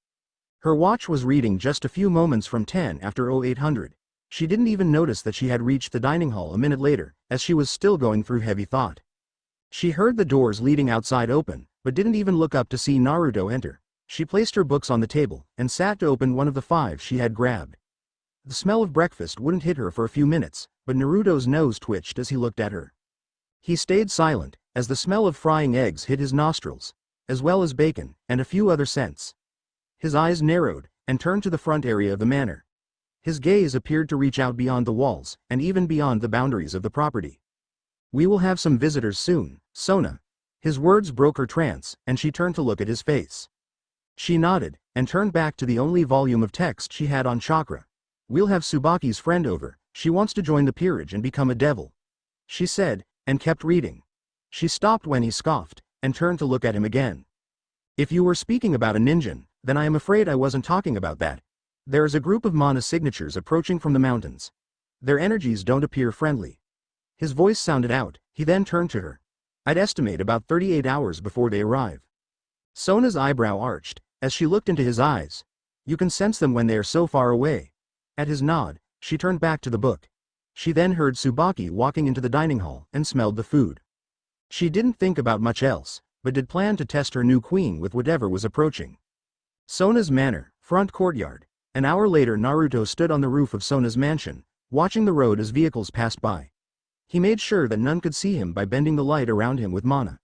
Her watch was reading just a few moments from 10 after 0800. She didn't even notice that she had reached the dining hall a minute later, as she was still going through heavy thought. She heard the doors leading outside open, but didn't even look up to see Naruto enter. She placed her books on the table, and sat to open one of the 5 she had grabbed. The smell of breakfast wouldn't hit her for a few minutes, but Naruto's nose twitched as he looked at her. He stayed silent, as the smell of frying eggs hit his nostrils, as well as bacon, and a few other scents. His eyes narrowed, and turned to the front area of the manor. His gaze appeared to reach out beyond the walls, and even beyond the boundaries of the property. "We will have some visitors soon, Sona." His words broke her trance, and she turned to look at his face. She nodded, and turned back to the only volume of text she had on chakra. "We'll have Tsubaki's friend over, she wants to join the peerage and become a devil," she said, and kept reading. She stopped when he scoffed, and turned to look at him again. "If you were speaking about a ninja, then I am afraid I wasn't talking about that. There is a group of mana signatures approaching from the mountains. Their energies don't appear friendly." His voice sounded out. He then turned to her. "I'd estimate about 38 hours before they arrive." Sona's eyebrow arched, as she looked into his eyes. "You can sense them when they are so far away." At his nod, she turned back to the book. She then heard Tsubaki walking into the dining hall and smelled the food. She didn't think about much else, but did plan to test her new queen with whatever was approaching. Sona's manor, front courtyard. An hour later, Naruto stood on the roof of Sona's mansion, watching the road as vehicles passed by. He made sure that none could see him by bending the light around him with mana.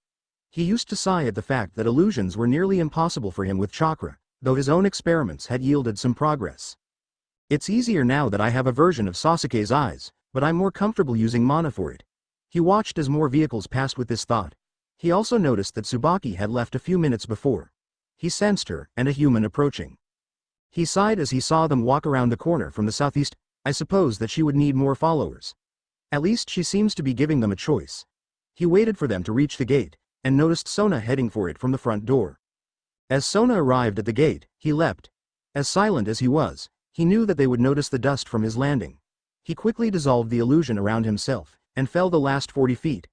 He used to sigh at the fact that illusions were nearly impossible for him with chakra, though his own experiments had yielded some progress. "It's easier now that I have a version of Sasuke's eyes, but I'm more comfortable using mana for it." He watched as more vehicles passed with this thought. He also noticed that Tsubaki had left a few minutes before. He sensed her and a human approaching. He sighed as he saw them walk around the corner from the southeast. "I suppose that she would need more followers. At least she seems to be giving them a choice." He waited for them to reach the gate, and noticed Sona heading for it from the front door. As Sona arrived at the gate, he leapt. As silent as he was, he knew that they would notice the dust from his landing. He quickly dissolved the illusion around himself, and fell the last 40 feet.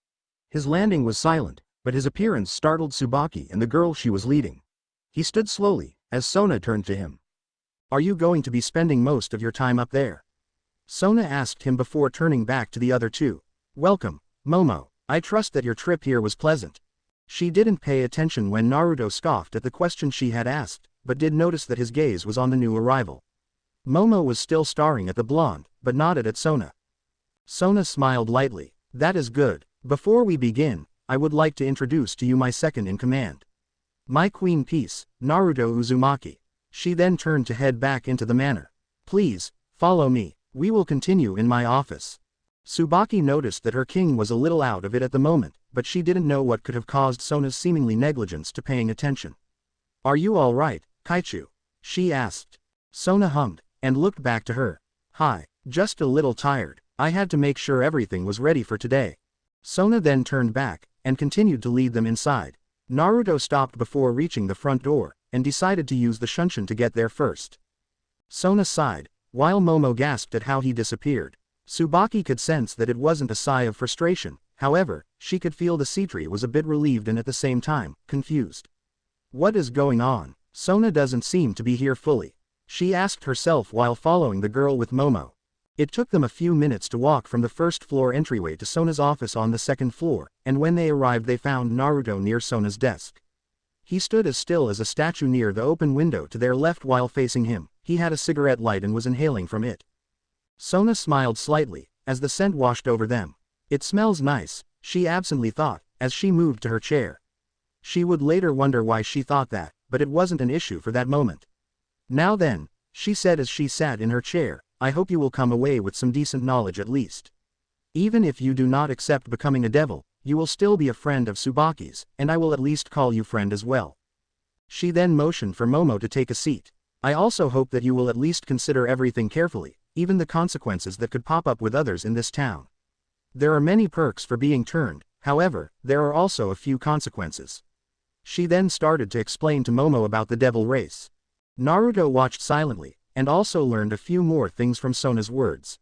His landing was silent, but his appearance startled Tsubaki and the girl she was leading. He stood slowly, as Sona turned to him. "Are you going to be spending most of your time up there?" Sona asked him before turning back to the other two. "Welcome, Momo. I trust that your trip here was pleasant." She didn't pay attention when Naruto scoffed at the question she had asked, but did notice that his gaze was on the new arrival. Momo was still staring at the blonde, but nodded at Sona. Sona smiled lightly. "That is good. Before we begin, I would like to introduce to you my second in command. My queen piece, Naruto Uzumaki." She then turned to head back into the manor. "Please, follow me. We will continue in my office." Tsubaki noticed that her king was a little out of it at the moment, but she didn't know what could have caused Sona's seemingly negligence to paying attention. "Are you all right, Kaichu?" she asked. Sona hummed, and looked back to her. "Hi, just a little tired. I had to make sure everything was ready for today." Sona then turned back, and continued to lead them inside. Naruto stopped before reaching the front door, and decided to use the shunshin to get there first. Sona sighed, while Momo gasped at how he disappeared. Tsubaki could sense that it wasn't a sigh of frustration, however, she could feel the sitri was a bit relieved and at the same time, confused. "What is going on? Sona doesn't seem to be here fully," she asked herself while following the girl with Momo. It took them a few minutes to walk from the first floor entryway to Sona's office on the second floor, and when they arrived they found Naruto near Sona's desk. He stood as still as a statue near the open window to their left while facing him. He had a cigarette light and was inhaling from it. Sona smiled slightly, as the scent washed over them. "It smells nice," she absently thought, as she moved to her chair. She would later wonder why she thought that, but it wasn't an issue for that moment. "Now then," she said as she sat in her chair, "I hope you will come away with some decent knowledge at least. Even if you do not accept becoming a devil, you will still be a friend of Tsubaki's, and I will at least call you friend as well." She then motioned for Momo to take a seat. "I also hope that you will at least consider everything carefully, even the consequences that could pop up with others in this town. There are many perks for being turned, however, there are also a few consequences." She then started to explain to Momo about the devil race. Naruto watched silently, and also learned a few more things from Sona's words.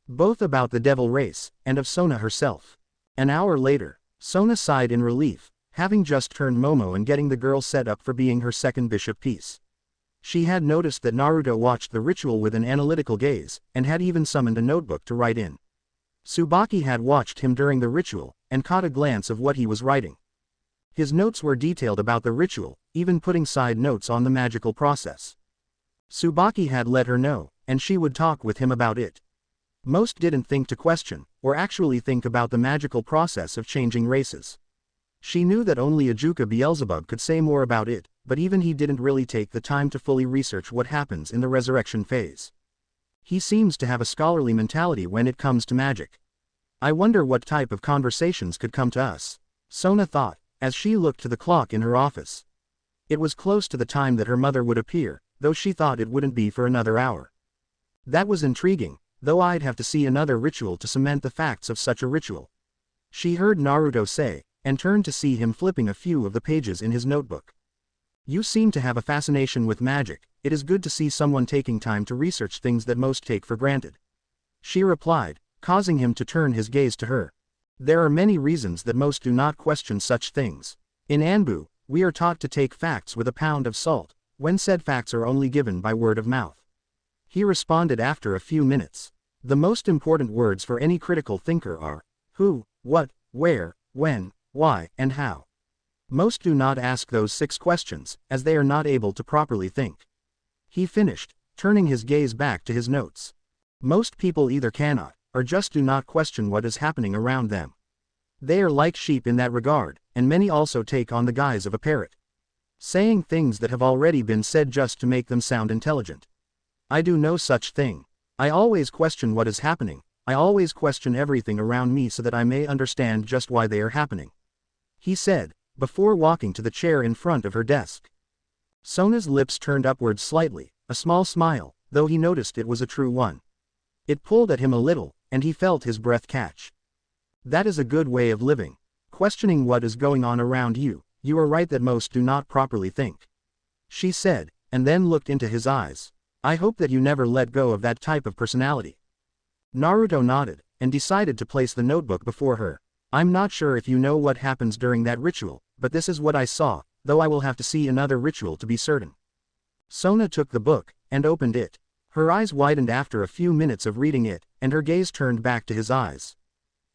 Both about the devil race, and of Sona herself. An hour later, Sona sighed in relief, having just turned Momo and getting the girl set up for being her second bishop piece. She had noticed that Naruto watched the ritual with an analytical gaze, and had even summoned a notebook to write in. Tsubaki had watched him during the ritual, and caught a glance of what he was writing. His notes were detailed about the ritual, even putting side notes on the magical process. Tsubaki had let her know, and she would talk with him about it. Most didn't think to question, or actually think about the magical process of changing races. She knew that only Ajuka Beelzebub could say more about it, but even he didn't really take the time to fully research what happens in the resurrection phase. He seems to have a scholarly mentality when it comes to magic. I wonder what type of conversations could come to us, Sona thought, as she looked to the clock in her office. It was close to the time that her mother would appear, though she thought it wouldn't be for another hour. That was intriguing, though I'd have to see another ritual to cement the facts of such a ritual. She heard Naruto say, and turned to see him flipping a few of the pages in his notebook. You seem to have a fascination with magic. It is good to see someone taking time to research things that most take for granted. She replied, causing him to turn his gaze to her. There are many reasons that most do not question such things. In Anbu, we are taught to take facts with a pound of salt, when said facts are only given by word of mouth. He responded after a few minutes. The most important words for any critical thinker are who, what, where, when, why, and how. Most do not ask those 6 questions, as they are not able to properly think. He finished, turning his gaze back to his notes. Most people either cannot, or just do not question what is happening around them. They are like sheep in that regard, and many also take on the guise of a parrot, saying things that have already been said just to make them sound intelligent. I do no such thing. I always question what is happening. I always question everything around me so that I may understand just why they are happening, he said, before walking to the chair in front of her desk. Sona's lips turned upwards slightly, a small smile, though he noticed it was a true one. It pulled at him a little, and he felt his breath catch. That is a good way of living. Questioning what is going on around you. You are right that most do not properly think, she said, and then looked into his eyes. I hope that you never let go of that type of personality. Naruto nodded, and decided to place the notebook before her. I'm not sure if you know what happens during that ritual, but this is what I saw, though I will have to see another ritual to be certain. Sona took the book, and opened it. Her eyes widened after a few minutes of reading it, and her gaze turned back to his eyes.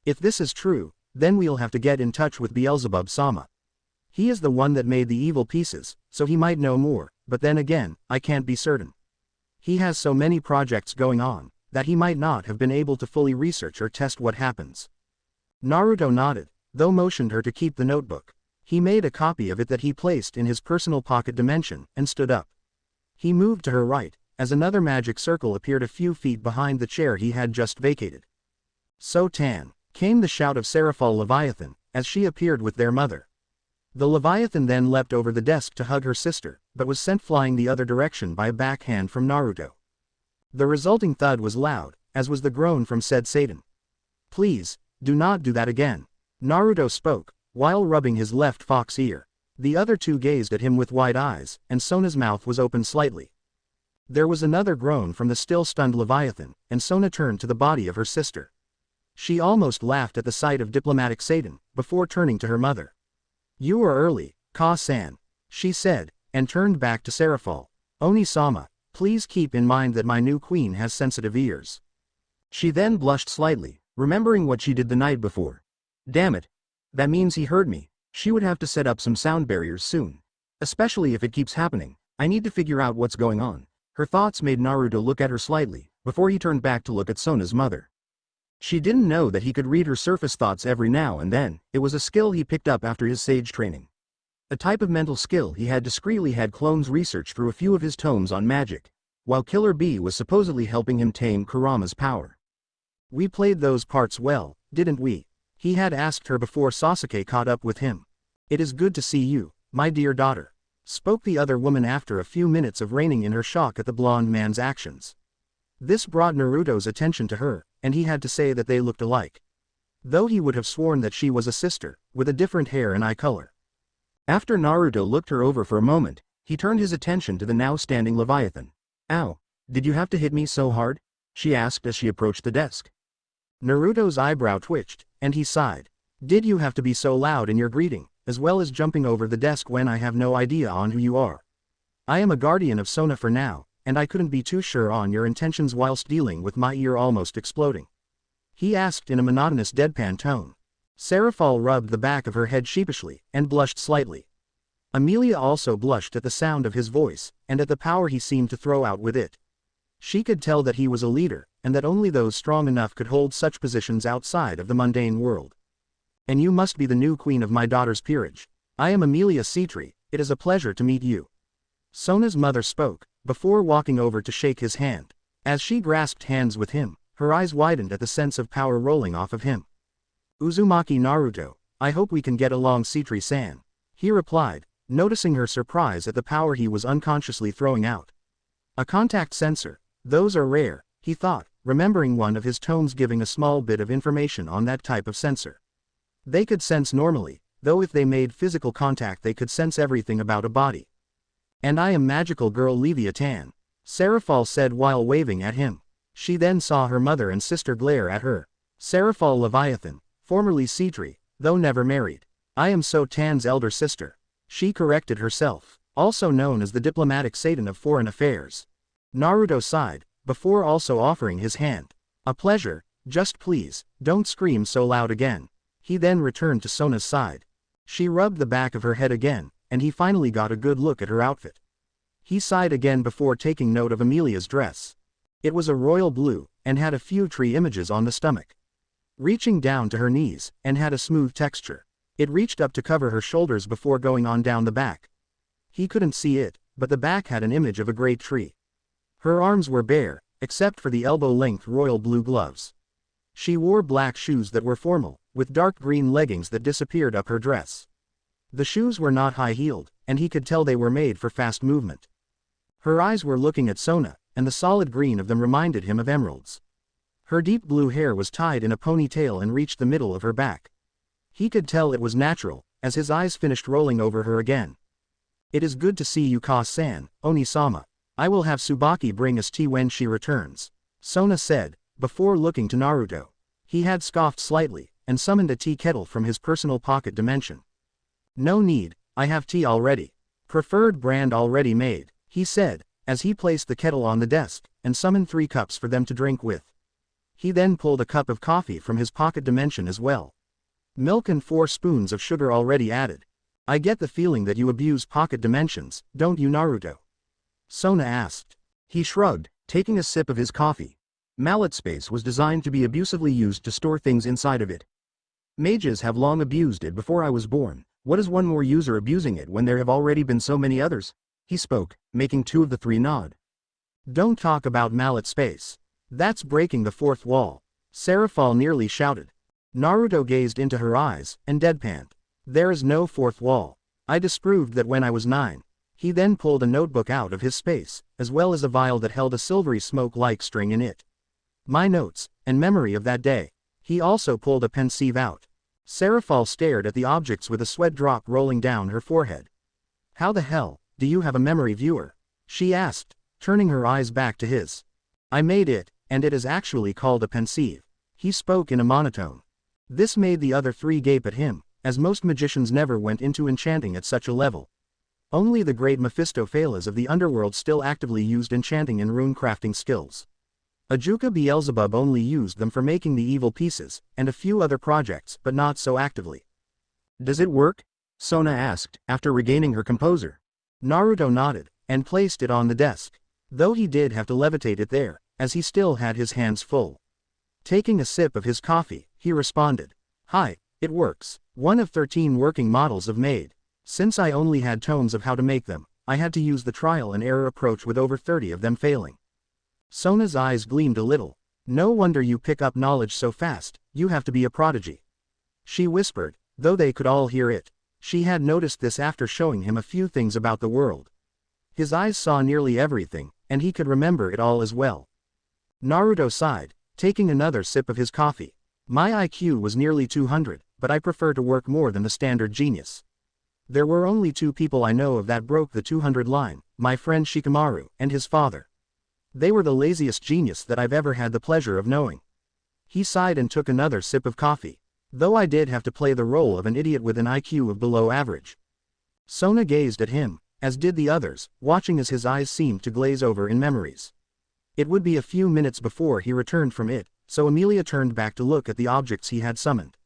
If this is true, then we'll have to get in touch with Beelzebub-sama. He is the one that made the evil pieces, so he might know more, but then again, I can't be certain. He has so many projects going on, that he might not have been able to fully research or test what happens. Naruto nodded, though motioned her to keep the notebook. He made a copy of it that he placed in his personal pocket dimension, and stood up. He moved to her right, as another magic circle appeared a few feet behind the chair he had just vacated. So Tan, came the shout of Serafall Leviathan, as she appeared with their mother. The Leviathan then leapt over the desk to hug her sister, but was sent flying the other direction by a backhand from Naruto. The resulting thud was loud, as was the groan from said Satan. Please, do not do that again, Naruto spoke, while rubbing his left fox ear. The other two gazed at him with wide eyes, and Sona's mouth was open slightly. There was another groan from the still stunned Leviathan, and Sona turned to the body of her sister. She almost laughed at the sight of diplomatic Satan, before turning to her mother. You are early, Ka-san, she said, and turned back to Serafall. Oni-sama, please keep in mind that my new queen has sensitive ears. She then blushed slightly, remembering what she did the night before. Damn it. That means he heard me. She would have to set up some sound barriers soon. Especially if it keeps happening. I need to figure out what's going on. Her thoughts made Naruto look at her slightly, before he turned back to look at Sona's mother. She didn't know that he could read her surface thoughts every now and then. It was a skill he picked up after his sage training. A type of mental skill he had discreetly had clones research through a few of his tomes on magic, while Killer Bee was supposedly helping him tame Kurama's power. We played those parts well, didn't we? He had asked her before Sasuke caught up with him. It is good to see you, my dear daughter, spoke the other woman after a few minutes of reining in her shock at the blonde man's actions. This brought Naruto's attention to her, and he had to say that they looked alike. Though he would have sworn that she was a sister, with a different hair and eye color. After Naruto looked her over for a moment, he turned his attention to the now standing Leviathan. Ow, did you have to hit me so hard? She asked as she approached the desk. Naruto's eyebrow twitched, and he sighed. Did you have to be so loud in your greeting, as well as jumping over the desk when I have no idea on who you are? I am a guardian of Sona for now, and I couldn't be too sure on your intentions whilst dealing with my ear almost exploding. He asked in a monotonous deadpan tone. Serafall rubbed the back of her head sheepishly, and blushed slightly. Amelia also blushed at the sound of his voice, and at the power he seemed to throw out with it. She could tell that he was a leader, and that only those strong enough could hold such positions outside of the mundane world. And you must be the new queen of my daughter's peerage. I am Amelia Sitri, It is a pleasure to meet you. Sona's mother spoke, before walking over to shake his hand. As she grasped hands with him, her eyes widened at the sense of power rolling off of him. Uzumaki Naruto, I hope we can get along, Sitri-san. He replied, noticing her surprise at the power he was unconsciously throwing out. A contact sensor, those are rare, he thought, remembering one of his tomes giving a small bit of information on that type of sensor. They could sense normally, though if they made physical contact they could sense everything about a body. And I am magical girl Leviathan, Serafall said while waving at him. She then saw her mother and sister glare at her. Serafall Leviathan, formerly Sitri, though never married. I am Sotan's elder sister. She corrected herself, also known as the diplomatic Satan of foreign affairs. Naruto sighed, before also offering his hand. A pleasure, just please, don't scream so loud again. He then returned to Sona's side. She rubbed the back of her head again, and he finally got a good look at her outfit. He sighed again before taking note of Amelia's dress. It was a royal blue, and had a few tree images on the stomach. Reaching down to her knees, and had a smooth texture. It reached up to cover her shoulders before going on down the back. He couldn't see it, but the back had an image of a great tree. Her arms were bare, except for the elbow-length royal blue gloves. She wore black shoes that were formal, with dark green leggings that disappeared up her dress. The shoes were not high-heeled, and he could tell they were made for fast movement. Her eyes were looking at Sona, and the solid green of them reminded him of emeralds. Her deep blue hair was tied in a ponytail and reached the middle of her back. He could tell it was natural, as his eyes finished rolling over her again. It is good to see you, Ka-san, Oni-sama. I will have Tsubaki bring us tea when she returns, Sona said, before looking to Naruto. He had scoffed slightly, and summoned a tea kettle from his personal pocket dimension. No need, I have tea already. Preferred brand already made, he said, as he placed the kettle on the desk, and summoned 3 cups for them to drink with. He then pulled a cup of coffee from his pocket dimension as well. Milk and 4 spoons of sugar already added. I get the feeling that you abuse pocket dimensions, don't you, Naruto? Sona asked. He shrugged, taking a sip of his coffee. Mallet space was designed to be abusively used to store things inside of it. Mages have long abused it before I was born. What is one more user abusing it when there have already been so many others? He spoke, making 2 of the 3 nod. Don't talk about mallet space. That's breaking the 4th wall. Serafall nearly shouted. Naruto gazed into her eyes, and deadpanned. There is no 4th wall. I disproved that when I was 9. He then pulled a notebook out of his space, as well as a vial that held a silvery smoke-like string in it. My notes, and memory of that day. He also pulled a pensieve out. Serafall stared at the objects with a sweat drop rolling down her forehead. How the hell, do you have a memory viewer? She asked, turning her eyes back to his. I made it, and it is actually called a pensieve. He spoke in a monotone. This made the other 3 gape at him, as most magicians never went into enchanting at such a level. Only the great Mephistopheles of the underworld still actively used enchanting and rune-crafting skills. Ajuka Beelzebub only used them for making the evil pieces, and a few other projects, but not so actively. Does it work? Sona asked, after regaining her composure. Naruto nodded, and placed it on the desk. Though he did have to levitate it there, as he still had his hands full. Taking a sip of his coffee, he responded. Hi, it works. 1 of 13 working models of made. Since I only had tomes of how to make them, I had to use the trial and error approach with over 30 of them failing. Sona's eyes gleamed a little. No wonder you pick up knowledge so fast, you have to be a prodigy. She whispered, though they could all hear it. She had noticed this after showing him a few things about the world. His eyes saw nearly everything, and he could remember it all as well. Naruto sighed, taking another sip of his coffee. My IQ was nearly 200, but I prefer to work more than the standard genius. There were only 2 people I know of that broke the 200 line, my friend Shikamaru, and his father. They were the laziest genius that I've ever had the pleasure of knowing. He sighed and took another sip of coffee. Though I did have to play the role of an idiot with an IQ of below average. Sona gazed at him, as did the others, watching as his eyes seemed to glaze over in memories. It would be a few minutes before he returned from it, so Amelia turned back to look at the objects he had summoned.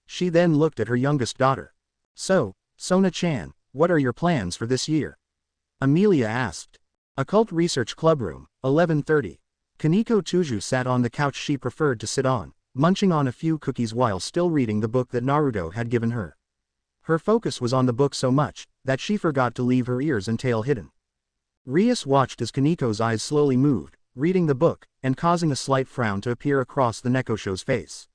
She then looked at her youngest daughter. So, Sona-chan, what are your plans for this year? Amelia asked. Occult Research Clubroom, 11:30. Koneko Tuju sat on the couch she preferred to sit on, munching on a few cookies while still reading the book that Naruto had given her. Her focus was on the book so much, that she forgot to leave her ears and tail hidden. Rias watched as Koniko's eyes slowly moved, reading the book, and causing a slight frown to appear across the Nekosho's face.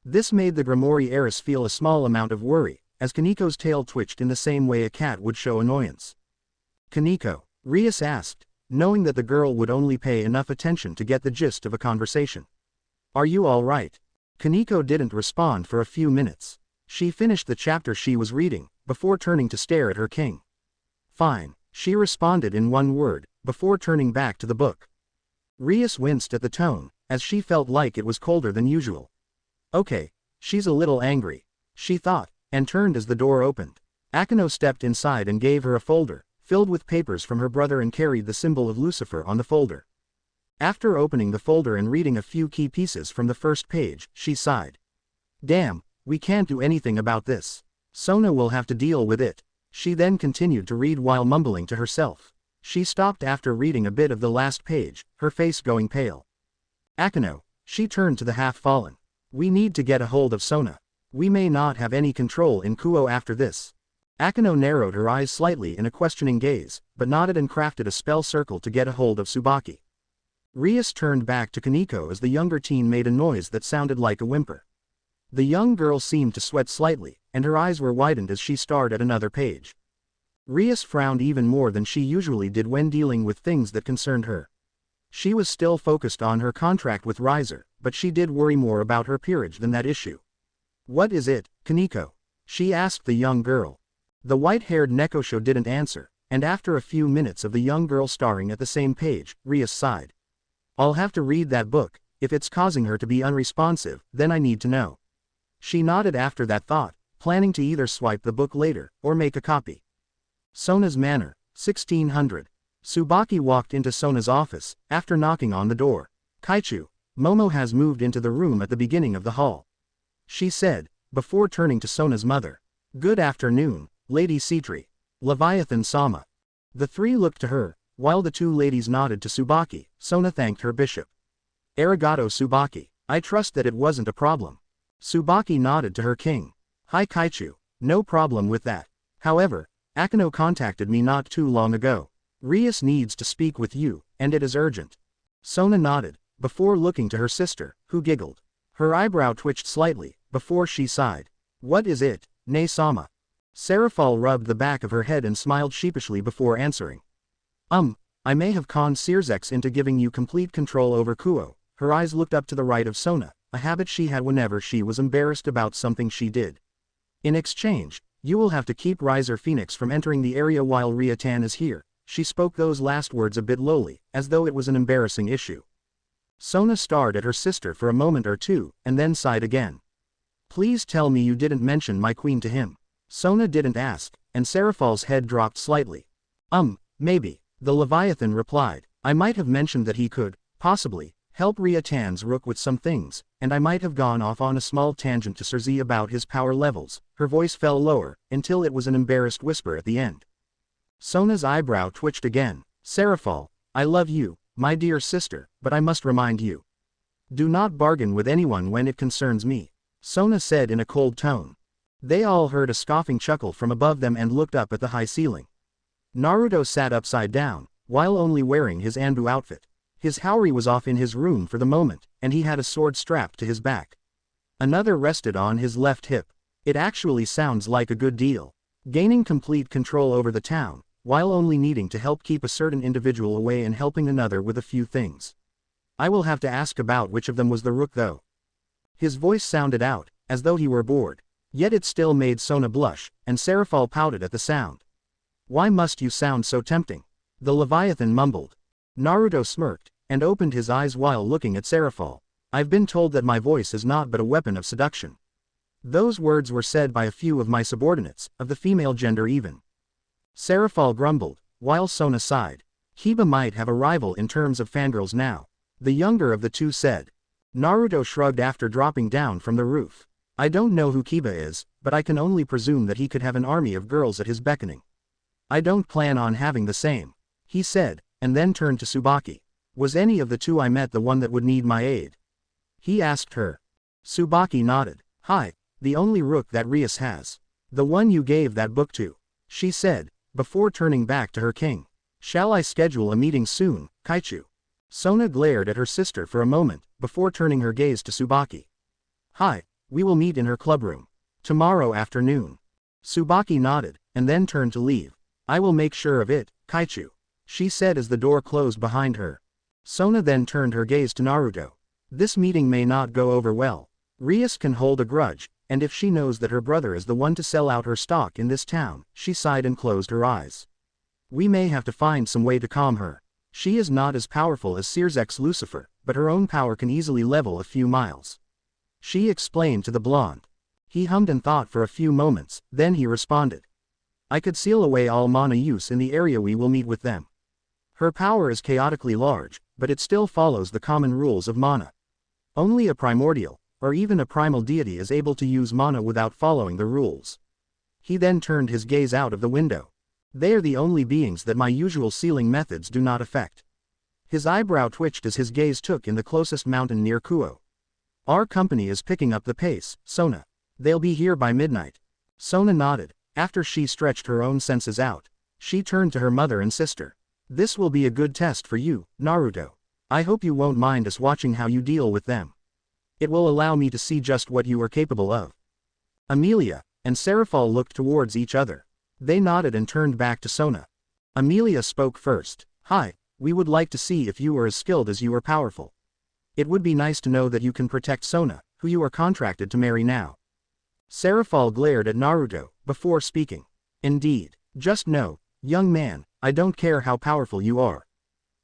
This made the Gremory heiress feel a small amount of worry, as Koniko's tail twitched in the same way a cat would show annoyance. "Koneko?" Rias asked, knowing that the girl would only pay enough attention to get the gist of a conversation. "Are you all right?" Koneko didn't respond for a few minutes. She finished the chapter she was reading, before turning to stare at her king. "Fine," she responded in one word, before turning back to the book. Rias winced at the tone, as she felt like it was colder than usual. "Okay, she's a little angry," she thought, and turned as the door opened. Akeno stepped inside and gave her a folder, filled with papers from her brother, and carried the symbol of Lucifer on the folder. After opening the folder and reading a few key pieces from the first page, she sighed. "Damn, we can't do anything about this. Sona will have to deal with it." She then continued to read while mumbling to herself. She stopped after reading a bit of the last page, her face going pale. "Akeno," she turned to the half-fallen. "We need to get a hold of Sona. We may not have any control in Kuo after this." Akeno narrowed her eyes slightly in a questioning gaze, but nodded and crafted a spell circle to get a hold of Tsubaki. Rias turned back to Koneko as the younger teen made a noise that sounded like a whimper. The young girl seemed to sweat slightly, and her eyes were widened as she stared at another page. Rias frowned even more than she usually did when dealing with things that concerned her. She was still focused on her contract with Riser, but she did worry more about her peerage than that issue. "What is it, Koneko?" she asked the young girl. The white-haired Nekosho didn't answer, and after a few minutes of the young girl staring at the same page, Rias sighed. "I'll have to read that book. If it's causing her to be unresponsive, then I need to know." She nodded after that thought, planning to either swipe the book later, or make a copy. Sona's Manor, 1600. Tsubaki walked into Sona's office, after knocking on the door. "Kaichu, Momo has moved into the room at the beginning of the hall," she said, before turning to Sona's mother. "Good afternoon, Lady Sitri. Leviathan-sama." The three looked to her, while the two ladies nodded to Tsubaki. Sona thanked her bishop. "Arigato, Tsubaki. I trust that it wasn't a problem." Tsubaki nodded to her king. "Hi Kaichu, no problem with that. However, Akeno contacted me not too long ago. Rias needs to speak with you, and it is urgent." Sona nodded, before looking to her sister, who giggled. Her eyebrow twitched slightly, before she sighed. "What is it, Ne-sama?" Serafall rubbed the back of her head and smiled sheepishly before answering. I may have conned Sirzex into giving you complete control over Kuo." Her eyes looked up to the right of Sona, a habit she had whenever she was embarrassed about something she did. "In exchange, you will have to keep Riser Phoenix from entering the area while Ria-tan is here." She spoke those last words a bit lowly, as though it was an embarrassing issue. Sona stared at her sister for a moment or two, and then sighed again. "Please tell me you didn't mention my queen to him." Sona didn't ask, and Serafall's head dropped slightly. Maybe," the Leviathan replied. "I might have mentioned that he could, possibly, help Ria-tan's rook with some things, and I might have gone off on a small tangent to Serzi about his power levels." Her voice fell lower, until it was an embarrassed whisper at the end. Sona's eyebrow twitched again. "Serafall, I love you, my dear sister, but I must remind you. Do not bargain with anyone when it concerns me," Sona said in a cold tone. They all heard a scoffing chuckle from above them and looked up at the high ceiling. Naruto sat upside down, while only wearing his Anbu outfit. His Haori was off in his room for the moment, and he had a sword strapped to his back. Another rested on his left hip. It actually sounds like a good deal. Gaining complete control over the town, while only needing to help keep a certain individual away and helping another with a few things. I will have to ask about which of them was the rook though. His voice sounded out, as though he were bored. Yet it still made Sona blush, and Serafall pouted at the sound. Why must you sound so tempting? The Leviathan mumbled. Naruto smirked, and opened his eyes while looking at Serafall. I've been told that my voice is not but a weapon of seduction. Those words were said by a few of my subordinates, of the female gender even. Serafall grumbled, while Sona sighed. Kiba might have a rival in terms of fangirls now. The younger of the two said. Naruto shrugged after dropping down from the roof. I don't know who Kiba is, but I can only presume that he could have an army of girls at his beckoning. I don't plan on having the same, he said, and then turned to Tsubaki. Was any of the two I met the one that would need my aid? He asked her. Tsubaki nodded. Hi, the only rook that Rias has. The one you gave that book to, she said, before turning back to her king. Shall I schedule a meeting soon, Kaichu? Sona glared at her sister for a moment, before turning her gaze to Tsubaki. Hi, we will meet in her clubroom. Tomorrow afternoon. Tsubaki nodded, and then turned to leave. I will make sure of it, Kaichu, she said as the door closed behind her. Sona then turned her gaze to Naruto. This meeting may not go over well. Rias can hold a grudge, and if she knows that her brother is the one to sell out her stock in this town, she sighed and closed her eyes. We may have to find some way to calm her. She is not as powerful as Seer's ex Lucifer, but her own power can easily level a few miles. She explained to the blonde. He hummed and thought for a few moments, then he responded. I could seal away all mana use in the area we will meet with them. Her power is chaotically large, but it still follows the common rules of mana. Only a primordial, or even a primal deity is able to use mana without following the rules. He then turned his gaze out of the window. They are the only beings that my usual sealing methods do not affect. His eyebrow twitched as his gaze took in the closest mountain near Kuo. Our company is picking up the pace, Sona. They'll be here by midnight. Sona nodded. After she stretched her own senses out, she turned to her mother and sister. This will be a good test for you, Naruto. I hope you won't mind us watching how you deal with them. It will allow me to see just what you are capable of. Amelia and Serafall looked towards each other. They nodded and turned back to Sona. Amelia spoke first. Hi, we would like to see if you are as skilled as you are powerful. It would be nice to know that you can protect Sona, who you are contracted to marry now. Serafall glared at Naruto, before speaking. Indeed. Just know, young man, I don't care how powerful you are.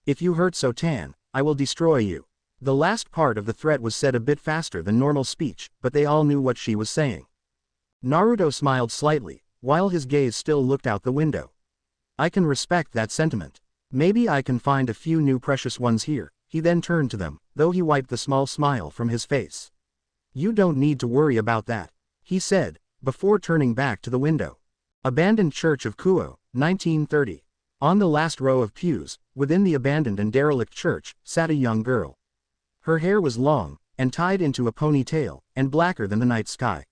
If you hurt Sotan, I will destroy you. The last part of the threat was said a bit faster than normal speech, but they all knew what she was saying. Naruto smiled slightly, while his gaze still looked out the window. I can respect that sentiment. Maybe I can find a few new precious ones here. He then turned to them, though he wiped the small smile from his face. You don't need to worry about that, he said, before turning back to the window. Abandoned Church of Kuo, 1930. On the last row of pews, within the abandoned and derelict church, sat a young girl. Her hair was long, and tied into a ponytail, and blacker than the night sky.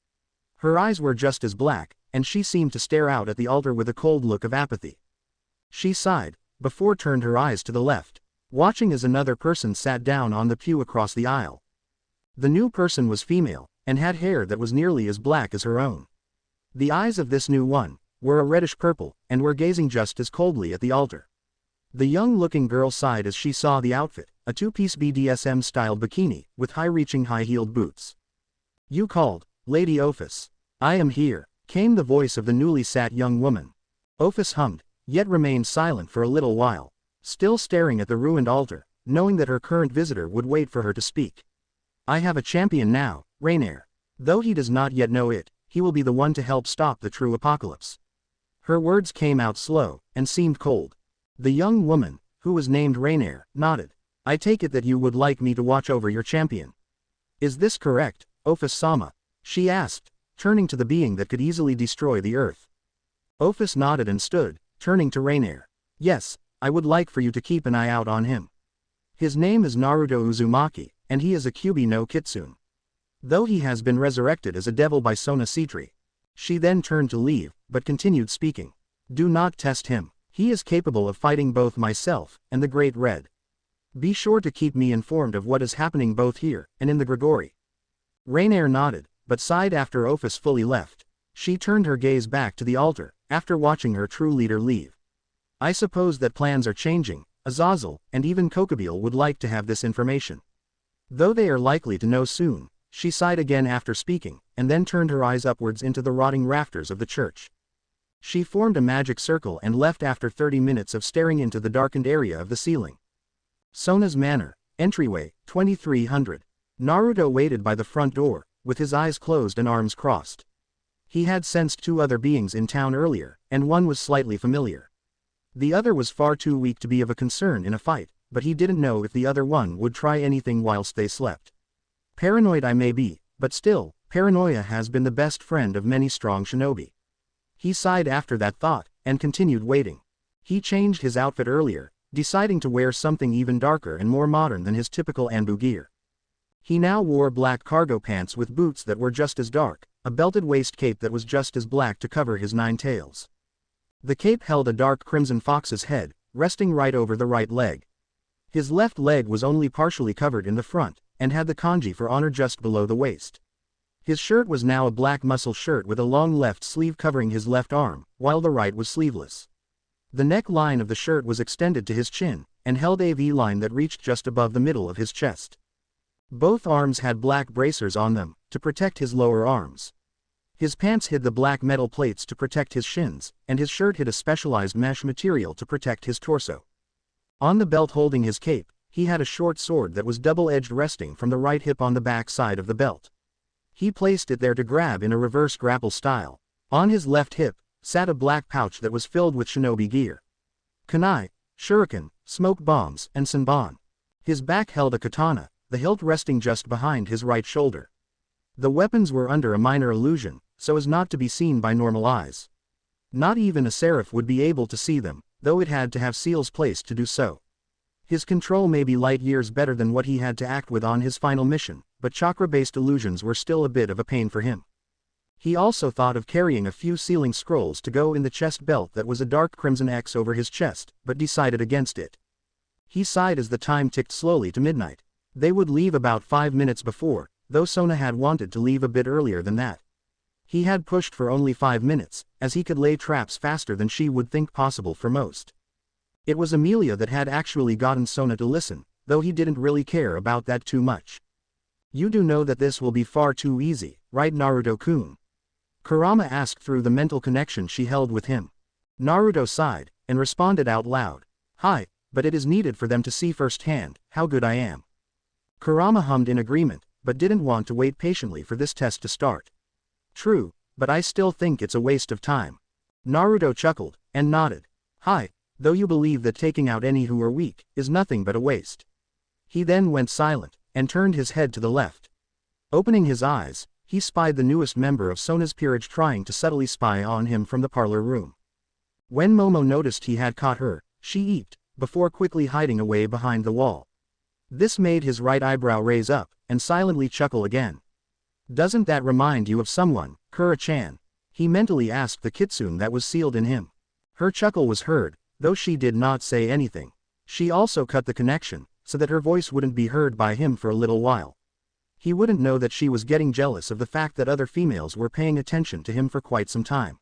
Her eyes were just as black, and she seemed to stare out at the altar with a cold look of apathy. She sighed, before turned her eyes to the left, watching as another person sat down on the pew across the aisle. The new person was female, and had hair that was nearly as black as her own. The eyes of this new one were a reddish purple, and were gazing just as coldly at the altar. The young-looking girl sighed as she saw the outfit, a two-piece BDSM-style bikini, with high-reaching high-heeled boots. You called, Lady Ophis. I am here, came the voice of the newly sat young woman. Ophis hummed, yet remained silent for a little while, still staring at the ruined altar, knowing that her current visitor would wait for her to speak. I have a champion now, Rainier. Though he does not yet know it, he will be the one to help stop the true apocalypse. Her words came out slow, and seemed cold. The young woman, who was named Rainier, nodded. I take it that you would like me to watch over your champion. Is this correct, Ophis-sama? She asked, turning to the being that could easily destroy the earth. Ophis nodded and stood, turning to Rainier. Yes, I would like for you to keep an eye out on him. His name is Naruto Uzumaki, and he is a Kyubi no Kitsune. Though he has been resurrected as a devil by Sona Sitri. She then turned to leave, but continued speaking. Do not test him. He is capable of fighting both myself and the Great Red. Be sure to keep me informed of what is happening both here and in the Gregory. Rainier nodded, but sighed after Ophis fully left. She turned her gaze back to the altar, after watching her true leader leave. I suppose that plans are changing. Azazel and even Kokobile would like to have this information. Though they are likely to know soon. She sighed again after speaking, and then turned her eyes upwards into the rotting rafters of the church. She formed a magic circle and left after 30 minutes of staring into the darkened area of the ceiling. Sona's Manor, entryway, 2300. Naruto waited by the front door, with his eyes closed and arms crossed. He had sensed two other beings in town earlier, and one was slightly familiar. The other was far too weak to be of a concern in a fight, but he didn't know if the other one would try anything whilst they slept. Paranoid I may be, but still, paranoia has been the best friend of many strong shinobi. He sighed after that thought, and continued waiting. He changed his outfit earlier, deciding to wear something even darker and more modern than his typical Anbu gear. He now wore black cargo pants with boots that were just as dark, a belted waist cape that was just as black to cover his 9 tails. The cape held a dark crimson fox's head, resting right over the right leg. His left leg was only partially covered in the front, and had the kanji for honor just below the waist. His shirt was now a black muscle shirt with a long left sleeve covering his left arm, while the right was sleeveless. The neck line of the shirt was extended to his chin, and held a V-line that reached just above the middle of his chest. Both arms had black bracers on them, to protect his lower arms. His pants hid the black metal plates to protect his shins, and his shirt hid a specialized mesh material to protect his torso. On the belt holding his cape, he had a short sword that was double-edged resting from the right hip on the back side of the belt. He placed it there to grab in a reverse grapple style. On his left hip, sat a black pouch that was filled with shinobi gear. Kunai, shuriken, smoke bombs, and senbon. His back held a katana, the hilt resting just behind his right shoulder. The weapons were under a minor illusion, so as not to be seen by normal eyes. Not even a seraph would be able to see them, though it had to have seals placed to do so. His control may be light years better than what he had to act with on his final mission, but chakra-based illusions were still a bit of a pain for him. He also thought of carrying a few sealing scrolls to go in the chest belt that was a dark crimson X over his chest, but decided against it. He sighed as the time ticked slowly to midnight. They would leave about 5 minutes before, though Sona had wanted to leave a bit earlier than that. He had pushed for only 5 minutes, as he could lay traps faster than she would think possible for most. It was Amelia that had actually gotten Sona to listen, though he didn't really care about that too much. "You do know that this will be far too easy, right, Naruto-kun?" Kurama asked through the mental connection she held with him. Naruto sighed, and responded out loud. "Hi, but it is needed for them to see firsthand how good I am." Kurama hummed in agreement, but didn't want to wait patiently for this test to start. "True, but I still think it's a waste of time." Naruto chuckled, and nodded. "Hi, though you believe that taking out any who are weak is nothing but a waste." He then went silent, and turned his head to the left. Opening his eyes, he spied the newest member of Sona's peerage trying to subtly spy on him from the parlor room. When Momo noticed he had caught her, she eeped, before quickly hiding away behind the wall. This made his right eyebrow raise up, and silently chuckle again. "Doesn't that remind you of someone, Kura-chan?" he mentally asked the kitsune that was sealed in him. Her chuckle was heard, though she did not say anything. She also cut the connection, so that her voice wouldn't be heard by him for a little while. He wouldn't know that she was getting jealous of the fact that other females were paying attention to him for quite some time.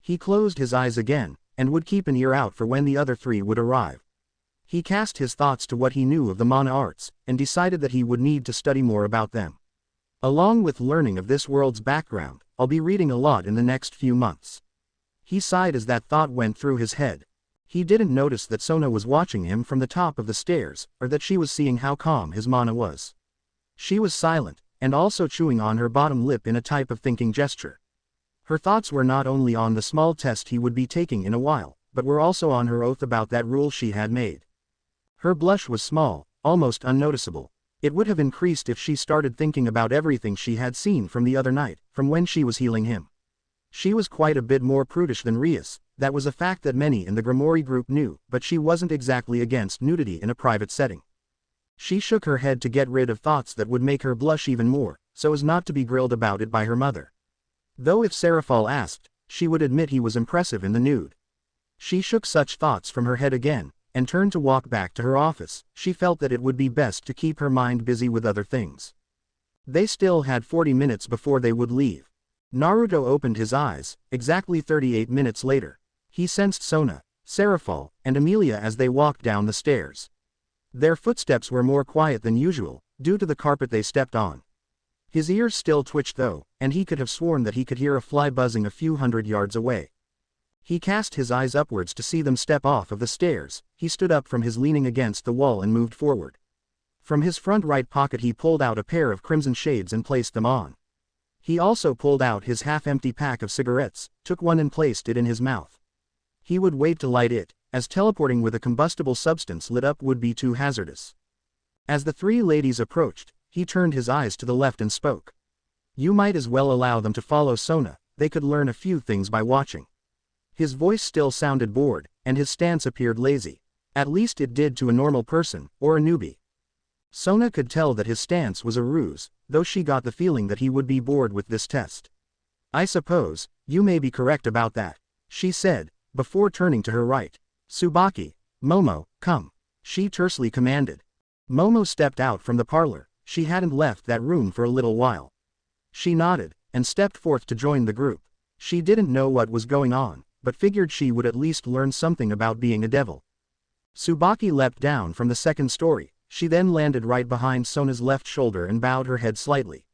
He closed his eyes again, and would keep an ear out for when the other 3 would arrive. He cast his thoughts to what he knew of the mana arts, and decided that he would need to study more about them. Along with learning of this world's background, I'll be reading a lot in the next few months. He sighed as that thought went through his head. He didn't notice that Sona was watching him from the top of the stairs, or that she was seeing how calm his mana was. She was silent, and also chewing on her bottom lip in a type of thinking gesture. Her thoughts were not only on the small test he would be taking in a while, but were also on her oath about that rule she had made. Her blush was small, almost unnoticeable. It would have increased if she started thinking about everything she had seen from the other night, from when she was healing him. She was quite a bit more prudish than Rias, that was a fact that many in the Gremory group knew, but she wasn't exactly against nudity in a private setting. She shook her head to get rid of thoughts that would make her blush even more, so as not to be grilled about it by her mother. Though if Serafall asked, she would admit he was impressive in the nude. She shook such thoughts from her head again, and turned to walk back to her office. She felt that it would be best to keep her mind busy with other things. They still had 40 minutes before they would leave. Naruto opened his eyes, exactly 38 minutes later. He sensed Sona, Serafall, and Amelia as they walked down the stairs. Their footsteps were more quiet than usual, due to the carpet they stepped on. His ears still twitched though, and he could have sworn that he could hear a fly buzzing a few hundred yards away. He cast his eyes upwards to see them step off of the stairs. He stood up from his leaning against the wall and moved forward. From his front right pocket he pulled out a pair of crimson shades and placed them on. He also pulled out his half-empty pack of cigarettes, took one and placed it in his mouth. He would wait to light it, as teleporting with a combustible substance lit up would be too hazardous. As the 3 ladies approached, he turned his eyes to the left and spoke. "You might as well allow them to follow Sona, they could learn a few things by watching." His voice still sounded bored, and his stance appeared lazy. At least it did to a normal person, or a newbie. Sona could tell that his stance was a ruse, though she got the feeling that he would be bored with this test. I suppose, you may be correct about that, she said, before turning to her right. Tsubaki, Momo, come, she tersely commanded. Momo stepped out from the parlor. She hadn't left that room for a little while. She nodded, and stepped forth to join the group. She didn't know what was going on, but figured she would at least learn something about being a devil. Tsubaki leapt down from the second story. She then landed right behind Sona's left shoulder and bowed her head slightly.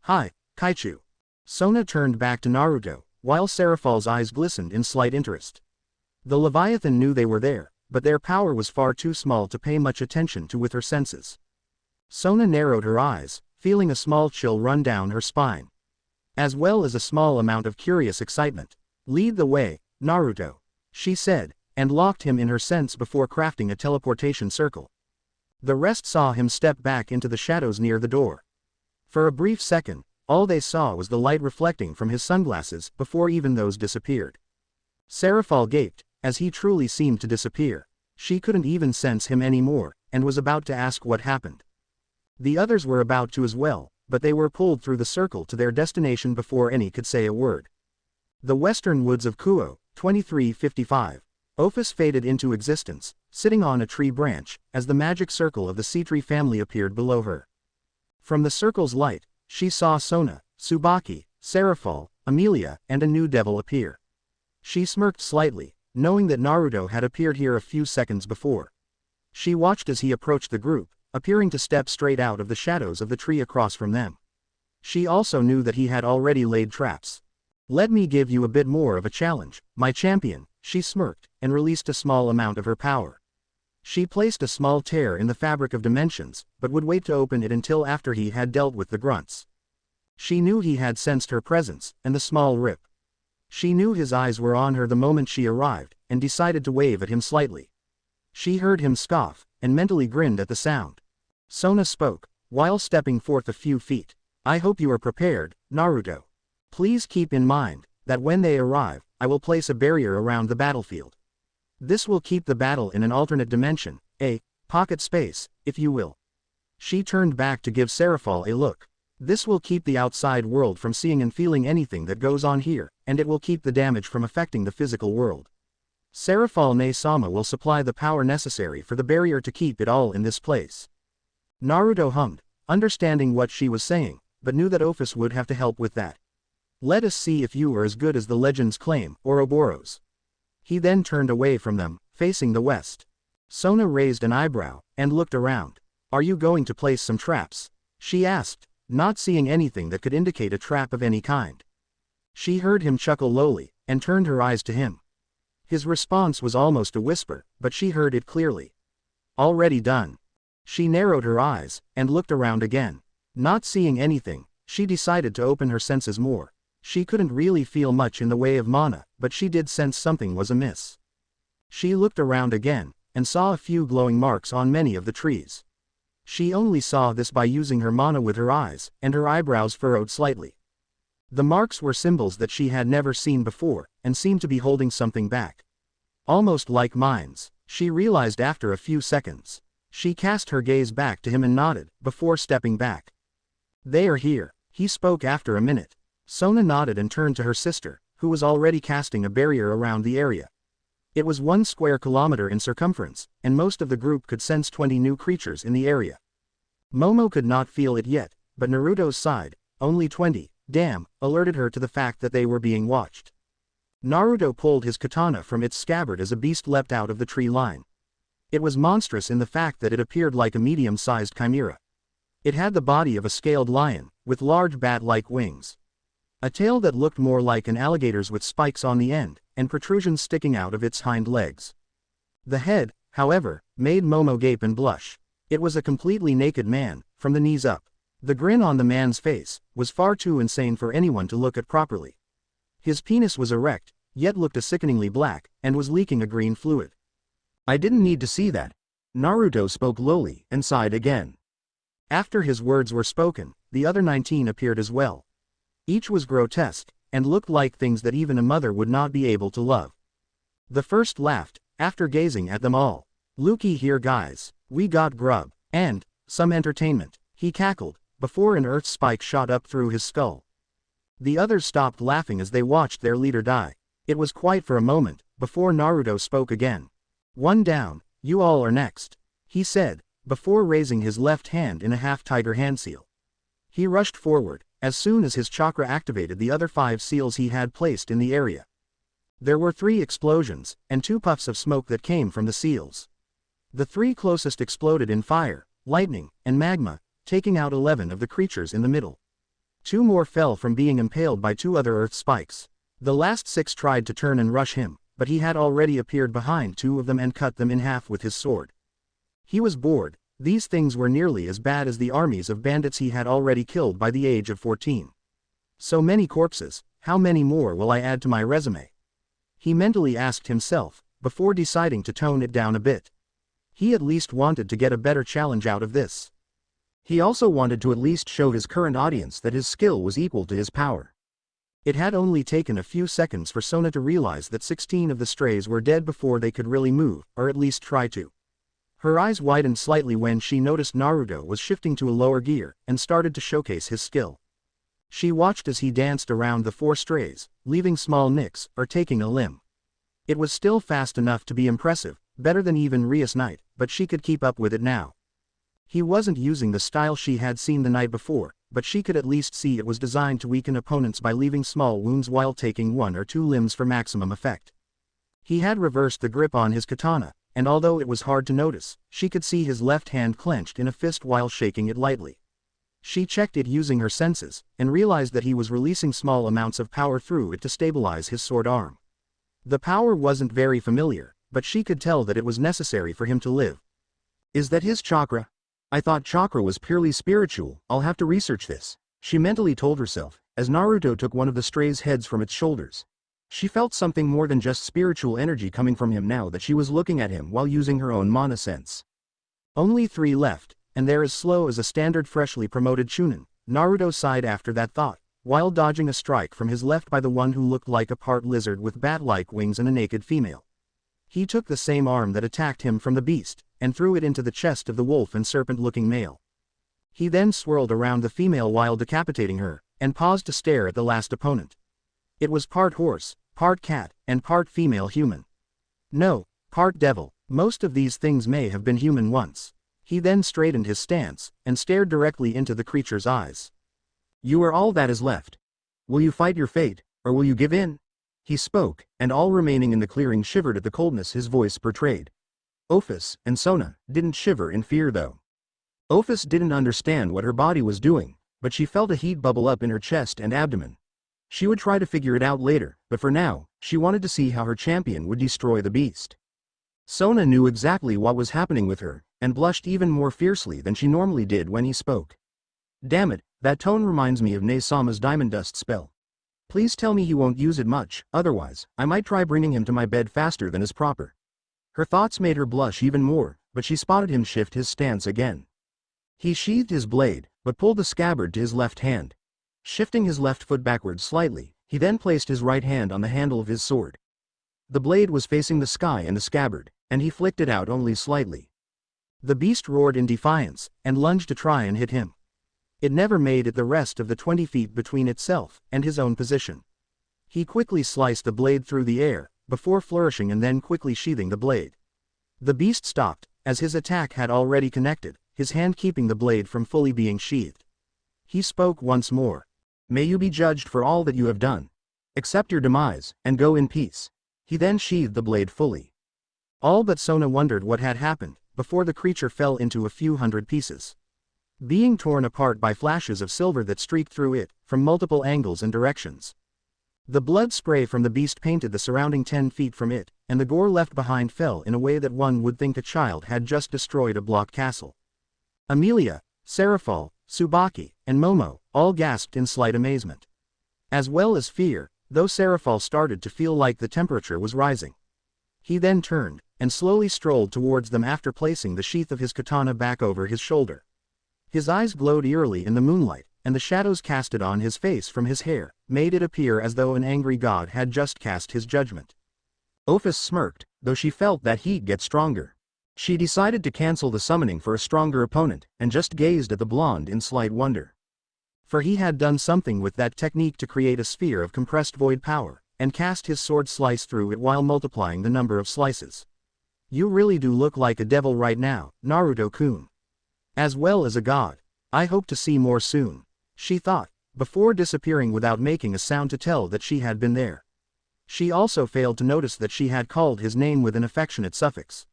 Hi, Kaichu. Sona turned back to Naruto, while Serafall's eyes glistened in slight interest. The Leviathan knew they were there, but their power was far too small to pay much attention to with her senses. Sona narrowed her eyes, feeling a small chill run down her spine, as well as a small amount of curious excitement. Lead the way, Naruto, she said, and locked him in her sense before crafting a teleportation circle. The rest saw him step back into the shadows near the door. For a brief second, all they saw was the light reflecting from his sunglasses before even those disappeared. Serafall gaped, as he truly seemed to disappear. She couldn't even sense him anymore, and was about to ask what happened. The others were about to as well, but they were pulled through the circle to their destination before any could say a word. The western woods of Kuo, 2355. Ophis faded into existence, sitting on a tree branch, as the magic circle of the Sitri family appeared below her. From the circle's light, she saw Sona, Tsubaki, Serafall, Amelia, and a new devil appear. She smirked slightly, knowing that Naruto had appeared here a few seconds before. She watched as he approached the group, appearing to step straight out of the shadows of the tree across from them. She also knew that he had already laid traps. Let me give you a bit more of a challenge, my champion, she smirked, and released a small amount of her power. She placed a small tear in the fabric of dimensions, but would wait to open it until after he had dealt with the grunts. She knew he had sensed her presence, and the small rip. She knew his eyes were on her the moment she arrived, and decided to wave at him slightly. She heard him scoff, and mentally grinned at the sound. Sona spoke, while stepping forth a few feet. I hope you are prepared, Naruto. Please keep in mind, that when they arrive, I will place a barrier around the battlefield. This will keep the battle in an alternate dimension, a pocket space, if you will. She turned back to give Serafall a look. This will keep the outside world from seeing and feeling anything that goes on here, and it will keep the damage from affecting the physical world. Serafall Ne-sama will supply the power necessary for the barrier to keep it all in this place. Naruto hummed, understanding what she was saying, but knew that Ophis would have to help with that. Let us see if you are as good as the legends claim, Ouroboros. He then turned away from them, facing the west. Sona raised an eyebrow, and looked around. Are you going to place some traps? She asked, not seeing anything that could indicate a trap of any kind. She heard him chuckle lowly, and turned her eyes to him. His response was almost a whisper, but she heard it clearly. Already done. She narrowed her eyes, and looked around again. Not seeing anything, she decided to open her senses more. She couldn't really feel much in the way of mana, but she did sense something was amiss. She looked around again, and saw a few glowing marks on many of the trees. She only saw this by using her mana with her eyes, and her eyebrows furrowed slightly. The marks were symbols that she had never seen before, and seemed to be holding something back. Almost like mines, she realized after a few seconds. She cast her gaze back to him and nodded, before stepping back. They are here, he spoke after a minute. Sona nodded and turned to her sister, who was already casting a barrier around the area. It was 1 square kilometer in circumference, and most of the group could sense 20 new creatures in the area. Momo could not feel it yet, but Naruto's side, only 20, damn, alerted her to the fact that they were being watched. Naruto pulled his katana from its scabbard as a beast leapt out of the tree line. It was monstrous in the fact that it appeared like a medium-sized chimera. It had the body of a scaled lion, with large bat-like wings. A tail that looked more like an alligator's with spikes on the end, and protrusions sticking out of its hind legs. The head, however, made Momo gape and blush. It was a completely naked man, from the knees up. The grin on the man's face was far too insane for anyone to look at properly. His penis was erect, yet looked a sickeningly black, and was leaking a green fluid. I didn't need to see that. Naruto spoke lowly, and sighed again. After his words were spoken, the other 19 appeared as well. Each was grotesque, and looked like things that even a mother would not be able to love. The first laughed, after gazing at them all. Looky here guys, we got grub, and, some entertainment, he cackled, before an earth spike shot up through his skull. The others stopped laughing as they watched their leader die. It was quiet for a moment, before Naruto spoke again. "One down, you all are next," he said, before raising his left hand in a half-tiger hand seal. He rushed forward, as soon as his chakra activated the other 5 seals he had placed in the area. There were 3 explosions, and 2 puffs of smoke that came from the seals. The 3 closest exploded in fire, lightning, and magma, taking out 11 of the creatures in the middle. 2 more fell from being impaled by 2 other earth spikes. The last 6 tried to turn and rush him, but he had already appeared behind 2 of them and cut them in half with his sword. He was bored. These things were nearly as bad as the armies of bandits he had already killed by the age of 14. So many corpses, how many more will I add to my resume? He mentally asked himself, before deciding to tone it down a bit. He at least wanted to get a better challenge out of this. He also wanted to at least show his current audience that his skill was equal to his power. It had only taken a few seconds for Sona to realize that 16 of the strays were dead before they could really move, or at least try to. Her eyes widened slightly when she noticed Naruto was shifting to a lower gear, and started to showcase his skill. She watched as he danced around the 4 strays, leaving small nicks, or taking a limb. It was still fast enough to be impressive, better than even Rias Knight, but she could keep up with it now. He wasn't using the style she had seen the night before, but she could at least see it was designed to weaken opponents by leaving small wounds while taking 1 or 2 limbs for maximum effect. He had reversed the grip on his katana, and although it was hard to notice, she could see his left hand clenched in a fist while shaking it lightly. She checked it using her senses, and realized that he was releasing small amounts of power through it to stabilize his sword arm. The power wasn't very familiar, but she could tell that it was necessary for him to live. Is that his chakra? I thought chakra was purely spiritual. I'll have to research this, she mentally told herself, as Naruto took one of the stray's heads from its shoulders. She felt something more than just spiritual energy coming from him now that she was looking at him while using her own mana sense. Only 3 left, and they're as slow as a standard freshly promoted chunin. Naruto sighed after that thought, while dodging a strike from his left by the one who looked like a part lizard with bat-like wings and a naked female. He took the same arm that attacked him from the beast, and threw it into the chest of the wolf and serpent-looking male. He then swirled around the female while decapitating her, and paused to stare at the last opponent. It was part horse, part cat, and part female human. No, part devil. Most of these things may have been human once. He then straightened his stance, and stared directly into the creature's eyes. You are all that is left. Will you fight your fate, or will you give in? He spoke, and all remaining in the clearing shivered at the coldness his voice portrayed. Ophis and Sona didn't shiver in fear though. Ophis didn't understand what her body was doing, but she felt a heat bubble up in her chest and abdomen. She would try to figure it out later, but for now, she wanted to see how her champion would destroy the beast. Sona knew exactly what was happening with her, and blushed even more fiercely than she normally did when he spoke. Damn it, that tone reminds me of Ne-sama's diamond dust spell. Please tell me he won't use it much, otherwise, I might try bringing him to my bed faster than is proper. Her thoughts made her blush even more, but she spotted him shift his stance again. He sheathed his blade, but pulled the scabbard to his left hand. Shifting his left foot backwards slightly, he then placed his right hand on the handle of his sword. The blade was facing the sky and the scabbard, and he flicked it out only slightly. The beast roared in defiance, and lunged to try and hit him. It never made it the rest of the 20 feet between itself and his own position. He quickly sliced the blade through the air, before flourishing and then quickly sheathing the blade. The beast stopped, as his attack had already connected, his hand keeping the blade from fully being sheathed. He spoke once more. May you be judged for all that you have done. Accept your demise, and go in peace. He then sheathed the blade fully. All but Sona wondered what had happened, before the creature fell into a few hundred pieces, being torn apart by flashes of silver that streaked through it, from multiple angles and directions. The blood spray from the beast painted the surrounding 10 feet from it, and the gore left behind fell in a way that one would think a child had just destroyed a block castle. Amelia, Serafall, Tsubaki, and Momo all gasped in slight amazement. As well as fear, though Serafall started to feel like the temperature was rising. He then turned, and slowly strolled towards them after placing the sheath of his katana back over his shoulder. His eyes glowed eerily in the moonlight, and the shadows casted on his face from his hair made it appear as though an angry god had just cast his judgment. Ophis smirked, though she felt that he'd get stronger. She decided to cancel the summoning for a stronger opponent, and just gazed at the blonde in slight wonder. For he had done something with that technique to create a sphere of compressed void power, and cast his sword slice through it while multiplying the number of slices. You really do look like a devil right now, Naruto-kun. As well as a god. I hope to see more soon, she thought, before disappearing without making a sound to tell that she had been there. She also failed to notice that she had called his name with an affectionate suffix.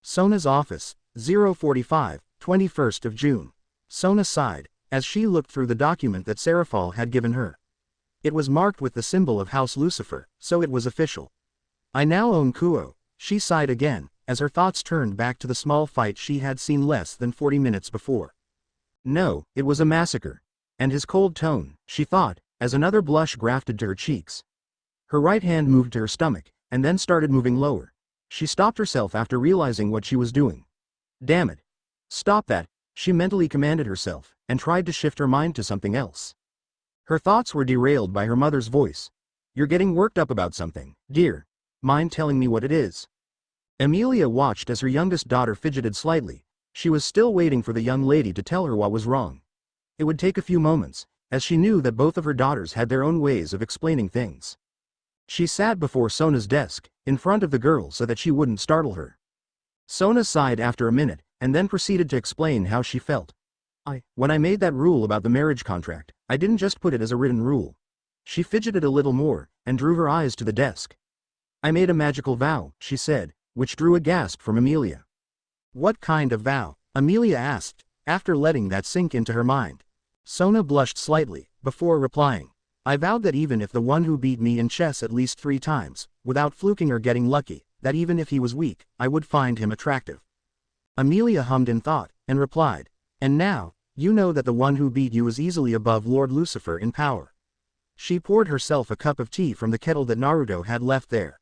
Sona's office, 045, 21st of June. Sona sighed, as she looked through the document that Serafall had given her. It was marked with the symbol of House Lucifer, so it was official. I now own Kuo, she sighed again, as her thoughts turned back to the small fight she had seen less than 40 minutes before. No, it was a massacre. And his cold tone, she thought, as another blush grafted to her cheeks. Her right hand moved to her stomach, and then started moving lower. She stopped herself after realizing what she was doing. Damn it. Stop that, she mentally commanded herself, and tried to shift her mind to something else. Her thoughts were derailed by her mother's voice. You're getting worked up about something, dear. Mind telling me what it is? Amelia watched as her youngest daughter fidgeted slightly. She was still waiting for the young lady to tell her what was wrong. It would take a few moments, as she knew that both of her daughters had their own ways of explaining things. She sat before Sona's desk, in front of the girl so that she wouldn't startle her. Sona sighed after a minute, and then proceeded to explain how she felt. When I made that rule about the marriage contract, I didn't just put it as a written rule. She fidgeted a little more, and drew her eyes to the desk. I made a magical vow, she said, which drew a gasp from Amelia. What kind of vow? Amelia asked, after letting that sink into her mind. Sona blushed slightly, before replying. I vowed that even if the one who beat me in chess at least 3 times, without fluking or getting lucky, that even if he was weak, I would find him attractive. Amelia hummed in thought, and replied, and now, you know that the one who beat you is easily above Lord Lucifer in power. She poured herself a cup of tea from the kettle that Naruto had left there.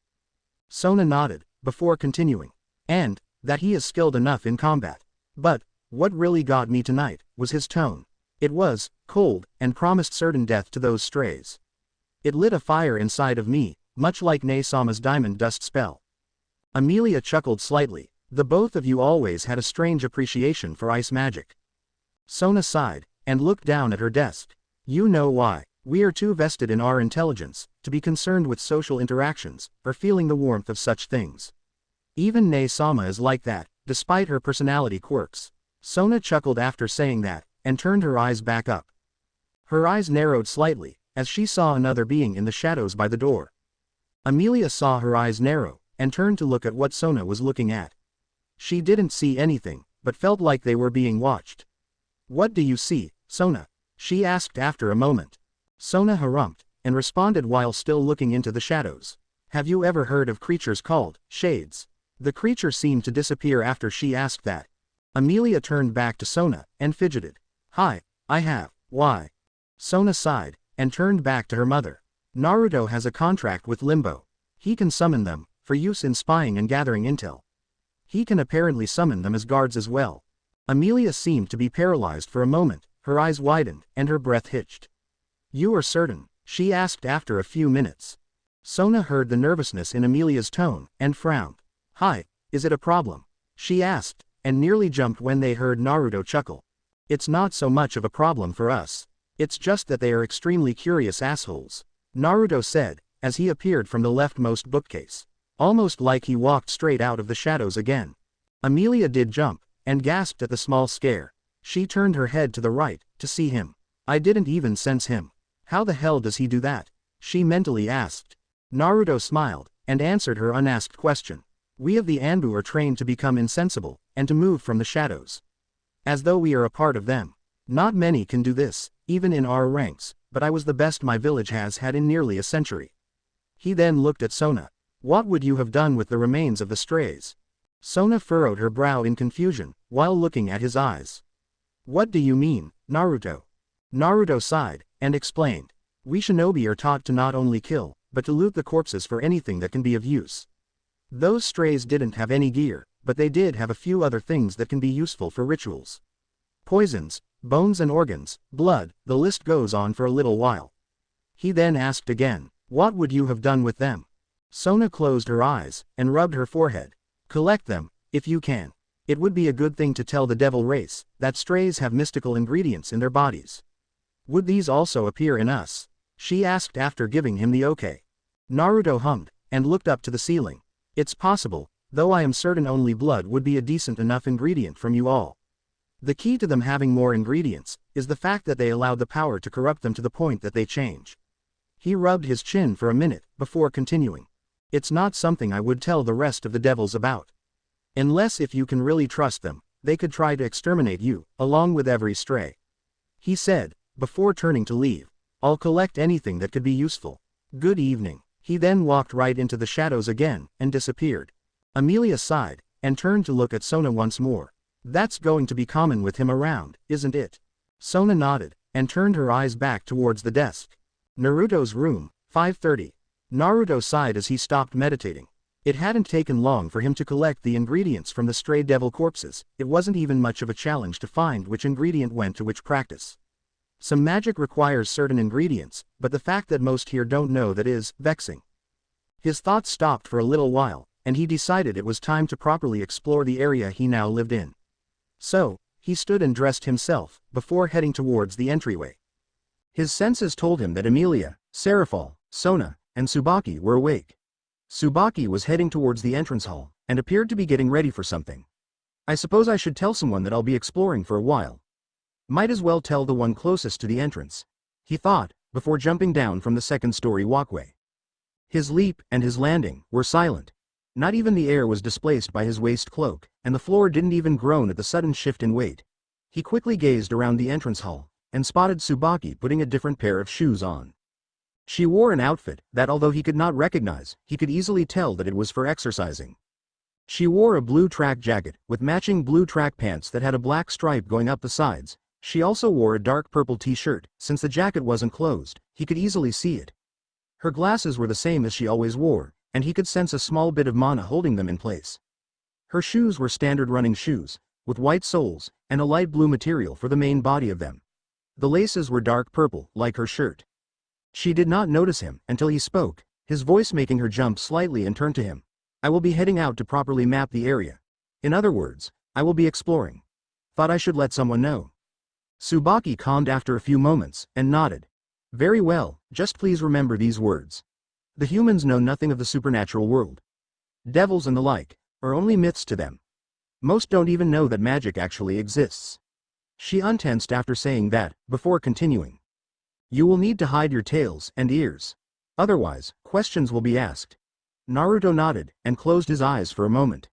Sona nodded, before continuing. And, that he is skilled enough in combat. But, what really got me tonight, was his tone. It was cold, and promised certain death to those strays. It lit a fire inside of me, much like Ne-sama's diamond dust spell. Amelia chuckled slightly. The both of you always had a strange appreciation for ice magic. Sona sighed, and looked down at her desk. You know why. We are too vested in our intelligence, to be concerned with social interactions, or feeling the warmth of such things. Even Ne-sama is like that, despite her personality quirks. Sona chuckled after saying that, and turned her eyes back up. Her eyes narrowed slightly, as she saw another being in the shadows by the door. Amelia saw her eyes narrow, and turned to look at what Sona was looking at. She didn't see anything, but felt like they were being watched. What do you see, Sona? She asked after a moment. Sona harumphed, and responded while still looking into the shadows. Have you ever heard of creatures called shades? The creature seemed to disappear after she asked that. Amelia turned back to Sona, and fidgeted. Hi, I have. Why? Sona sighed, and turned back to her mother. Naruto has a contract with Limbo. He can summon them, for use in spying and gathering intel. He can apparently summon them as guards as well. Amelia seemed to be paralyzed for a moment, her eyes widened, and her breath hitched. You are certain? She asked after a few minutes. Sona heard the nervousness in Amelia's tone, and frowned. Hi, is it a problem? She asked, and nearly jumped when they heard Naruto chuckle. It's not so much of a problem for us. It's just that they are extremely curious assholes, Naruto said, as he appeared from the leftmost bookcase. Almost like he walked straight out of the shadows again. Amelia did jump, and gasped at the small scare. She turned her head to the right, to see him. I didn't even sense him. How the hell does he do that? She mentally asked. Naruto smiled, and answered her unasked question. We of the Anbu are trained to become insensible, and to move from the shadows. As though we are a part of them. Not many can do this, even in our ranks, but I was the best my village has had in nearly a century. He then looked at Sona. What would you have done with the remains of the strays? Sona furrowed her brow in confusion, while looking at his eyes. What do you mean, Naruto? Naruto sighed, and explained. We shinobi are taught to not only kill, but to loot the corpses for anything that can be of use. Those strays didn't have any gear, but they did have a few other things that can be useful for rituals. Poisons, bones and organs, blood, the list goes on for a little while. He then asked again, what would you have done with them? Sona closed her eyes, and rubbed her forehead. Collect them, If you can. It would be a good thing to tell the devil race that strays have mystical ingredients in their bodies. Would these also appear in us? She asked after giving him the okay. Naruto hummed, and looked up to the ceiling. It's possible, though I am certain only blood would be a decent enough ingredient from you all. The key to them having more ingredients is the fact that they allowed the power to corrupt them to the point that they change. He rubbed his chin for a minute before continuing. It's not something I would tell the rest of the devils about. Unless if you can really trust them, they could try to exterminate you, along with every stray. He said, before turning to leave. I'll collect anything that could be useful. Good evening. He then walked right into the shadows again, and disappeared. Amelia sighed, and turned to look at Sona once more. That's going to be common with him around, isn't it? Sona nodded, and turned her eyes back towards the desk. Naruto's room, 5:30. Naruto sighed as he stopped meditating. It hadn't taken long for him to collect the ingredients from the stray devil corpses. It wasn't even much of a challenge to find which ingredient went to which practice. Some magic requires certain ingredients, but the fact that most here don't know that is vexing. His thoughts stopped for a little while, and he decided it was time to properly explore the area he now lived in. So, he stood and dressed himself, before heading towards the entryway. His senses told him that Emilia, Serafall, Sona, and Tsubaki were awake. Tsubaki was heading towards the entrance hall, and appeared to be getting ready for something. I suppose I should tell someone that I'll be exploring for a while. Might as well tell the one closest to the entrance, he thought, before jumping down from the second-story walkway. His leap and his landing were silent. Not even the air was displaced by his waist cloak, and the floor didn't even groan at the sudden shift in weight. He quickly gazed around the entrance hall, and spotted Tsubaki putting a different pair of shoes on. She wore an outfit that, although he could not recognize, he could easily tell that it was for exercising. She wore a blue track jacket with matching blue track pants that had a black stripe going up the sides. She also wore a dark purple t-shirt. Since the jacket wasn't closed, he could easily see it. Her glasses were the same as she always wore, and he could sense a small bit of mana holding them in place. Her shoes were standard running shoes, with white soles, and a light blue material for the main body of them. The laces were dark purple, like her shirt. She did not notice him until he spoke, his voice making her jump slightly and turn to him. I will be heading out to properly map the area. In other words, I will be exploring. Thought I should let someone know. Tsubaki calmed after a few moments, and nodded. Very well, just please remember these words. The humans know nothing of the supernatural world. Devils and the like are only myths to them. Most don't even know that magic actually exists. She untensed after saying that, before continuing. You will need to hide your tails and ears. Otherwise, questions will be asked. Naruto nodded, and closed his eyes for a moment.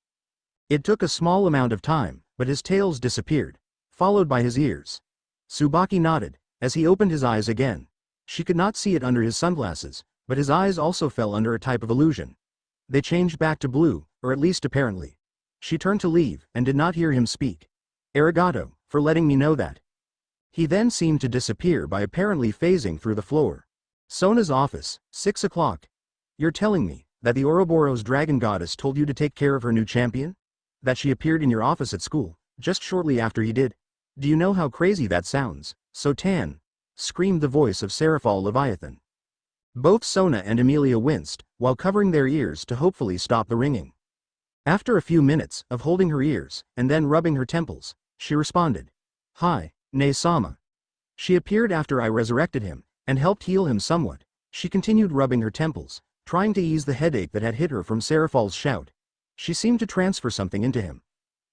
It took a small amount of time, but his tails disappeared, followed by his ears. Tsubaki nodded, as he opened his eyes again. She could not see it under his sunglasses, but his eyes also fell under a type of illusion. They changed back to blue, or at least apparently. She turned to leave, and did not hear him speak. Arigato, for letting me know that. He then seemed to disappear by apparently phasing through the floor. Sona's office, 6 o'clock. You're telling me that the Ouroboros dragon goddess told you to take care of her new champion? That she appeared in your office at school, just shortly after he did? Do you know how crazy that sounds? Sotan! Screamed the voice of Serafall Leviathan. Both Sona and Emilia winced, while covering their ears to hopefully stop the ringing. After a few minutes of holding her ears, and then rubbing her temples, she responded. Hi. Ne-sama. She appeared after I resurrected him, and helped heal him somewhat. She continued rubbing her temples, trying to ease the headache that had hit her from Serafall's shout. She seemed to transfer something into him.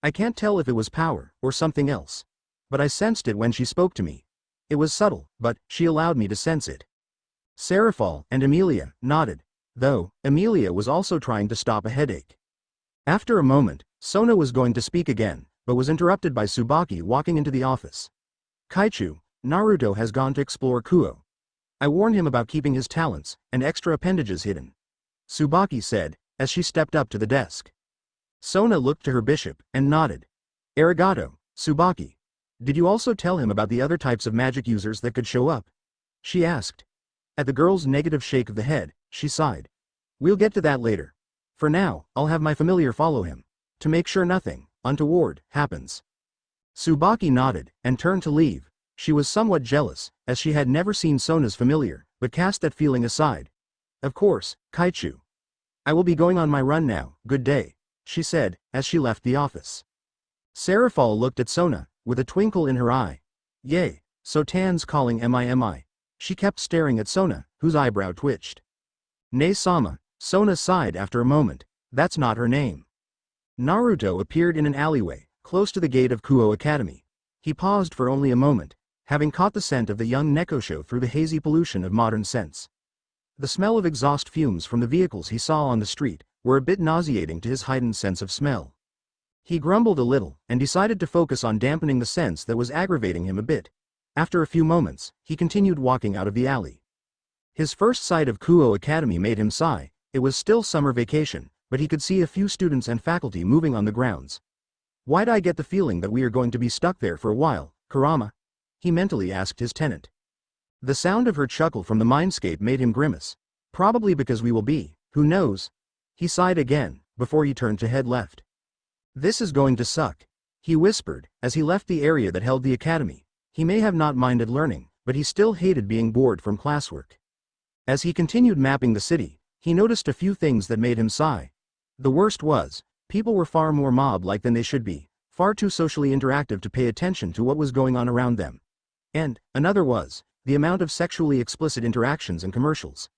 I can't tell if it was power, or something else. But I sensed it when she spoke to me. It was subtle, but she allowed me to sense it. Serafall and Emilia nodded, though Emilia was also trying to stop a headache. After a moment, Sona was going to speak again, but was interrupted by Tsubaki walking into the office. Kaichu, Naruto has gone to explore Kuo. I warned him about keeping his talents and extra appendages hidden. Tsubaki said, as she stepped up to the desk. Sona looked to her bishop and nodded. Arigato, Tsubaki. Did you also tell him about the other types of magic users that could show up? She asked. At the girl's negative shake of the head, she sighed. We'll get to that later. For now, I'll have my familiar follow him, to make sure nothing untoward happens. Tsubaki nodded, and turned to leave. She was somewhat jealous, as she had never seen Sona's familiar, but cast that feeling aside. Of course, Kaichu. I will be going on my run now, good day. she said, as she left the office. Serafall looked at Sona, with a twinkle in her eye. Yay, so Tan's calling mi. She kept staring at Sona, whose eyebrow twitched. Ne-sama, Sona sighed after a moment, that's not her name. Naruto appeared in an alleyway, close to the gate of Kuo Academy. He paused for only a moment, having caught the scent of the young Nekosho through the hazy pollution of modern scents. The smell of exhaust fumes from the vehicles he saw on the street were a bit nauseating to his heightened sense of smell. He grumbled a little, and decided to focus on dampening the sense that was aggravating him a bit. After a few moments, he continued walking out of the alley. His first sight of Kuo Academy made him sigh. It was still summer vacation, but he could see a few students and faculty moving on the grounds. Why'd I get the feeling that we are going to be stuck there for a while, Kurama? He mentally asked his tenant. The sound of her chuckle from the mindscape made him grimace. Probably because we will be, who knows? He sighed again, before he turned to head left. This is going to suck, he whispered, as he left the area that held the academy. He may have not minded learning, but he still hated being bored from classwork. As he continued mapping the city, he noticed a few things that made him sigh. The worst was, people were far more mob-like than they should be, far too socially interactive to pay attention to what was going on around them. And, another was, the amount of sexually explicit interactions and commercials.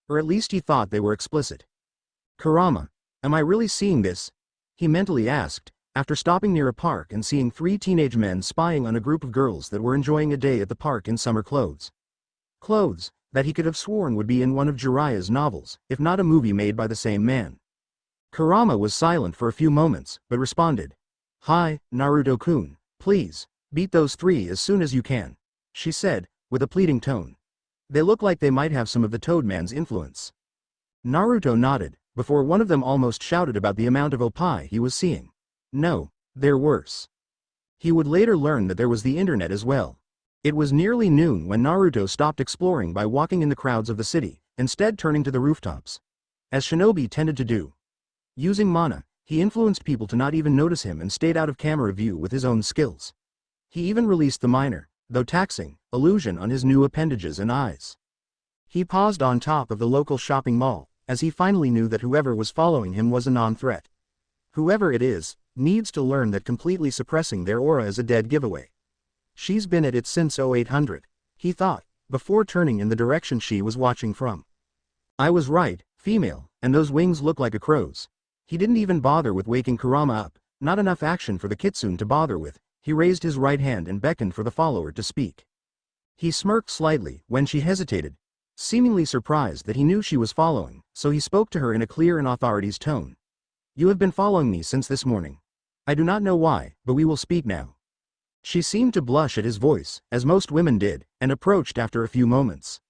Or at least he thought they were explicit. Kurama, am I really seeing this? He mentally asked, after stopping near a park and seeing 3 teenage men spying on a group of girls that were enjoying a day at the park in summer clothes. Clothes that he could have sworn would be in one of Jiraiya's novels, if not a movie made by the same man. Kurama was silent for a few moments, but responded. Hi, Naruto-kun, please, beat those 3 as soon as you can, she said, with a pleading tone. They look like they might have some of the Toadman's influence. Naruto nodded, before one of them almost shouted about the amount of oppi he was seeing. No, they're worse. He would later learn that there was the internet as well. It was nearly noon when Naruto stopped exploring by walking in the crowds of the city, instead turning to the rooftops. As shinobi tended to do. Using mana, he influenced people to not even notice him and stayed out of camera view with his own skills. He even released the minor, though taxing, illusion on his new appendages and eyes. He paused on top of the local shopping mall, as he finally knew that whoever was following him was a non-threat. Whoever it is, needs to learn that completely suppressing their aura is a dead giveaway. She's been at it since 0800, he thought, before turning in the direction she was watching from. I was right, female, and those wings look like a crow's. He didn't even bother with waking Kurama up, not enough action for the kitsune to bother with. He raised his right hand and beckoned for the follower to speak. He smirked slightly when she hesitated, seemingly surprised that he knew she was following, so he spoke to her in a clear and authority's tone. You have been following me since this morning. I do not know why, but we will speak now. She seemed to blush at his voice, as most women did, and approached after a few moments.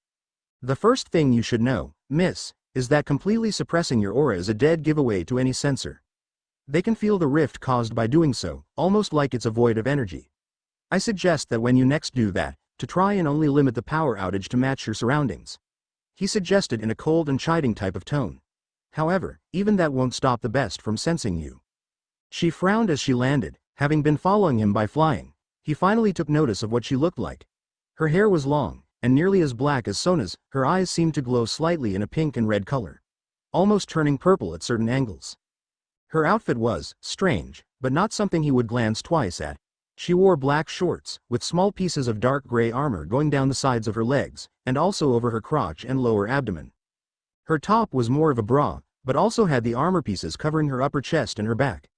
The first thing you should know, miss, is that completely suppressing your aura is a dead giveaway to any censor. They can feel the rift caused by doing so, almost like it's a void of energy. I suggest that when you next do that, to try and only limit the power outage to match your surroundings. He suggested in a cold and chiding type of tone. However, even that won't stop the best from sensing you. She frowned as she landed, having been following him by flying. He finally took notice of what she looked like. Her hair was long, and nearly as black as Sona's. Her eyes seemed to glow slightly in a pink and red color, almost turning purple at certain angles. Her outfit was strange, but not something he would glance twice at. She wore black shorts, with small pieces of dark gray armor going down the sides of her legs, and also over her crotch and lower abdomen. Her top was more of a bra, but also had the armor pieces covering her upper chest and her back.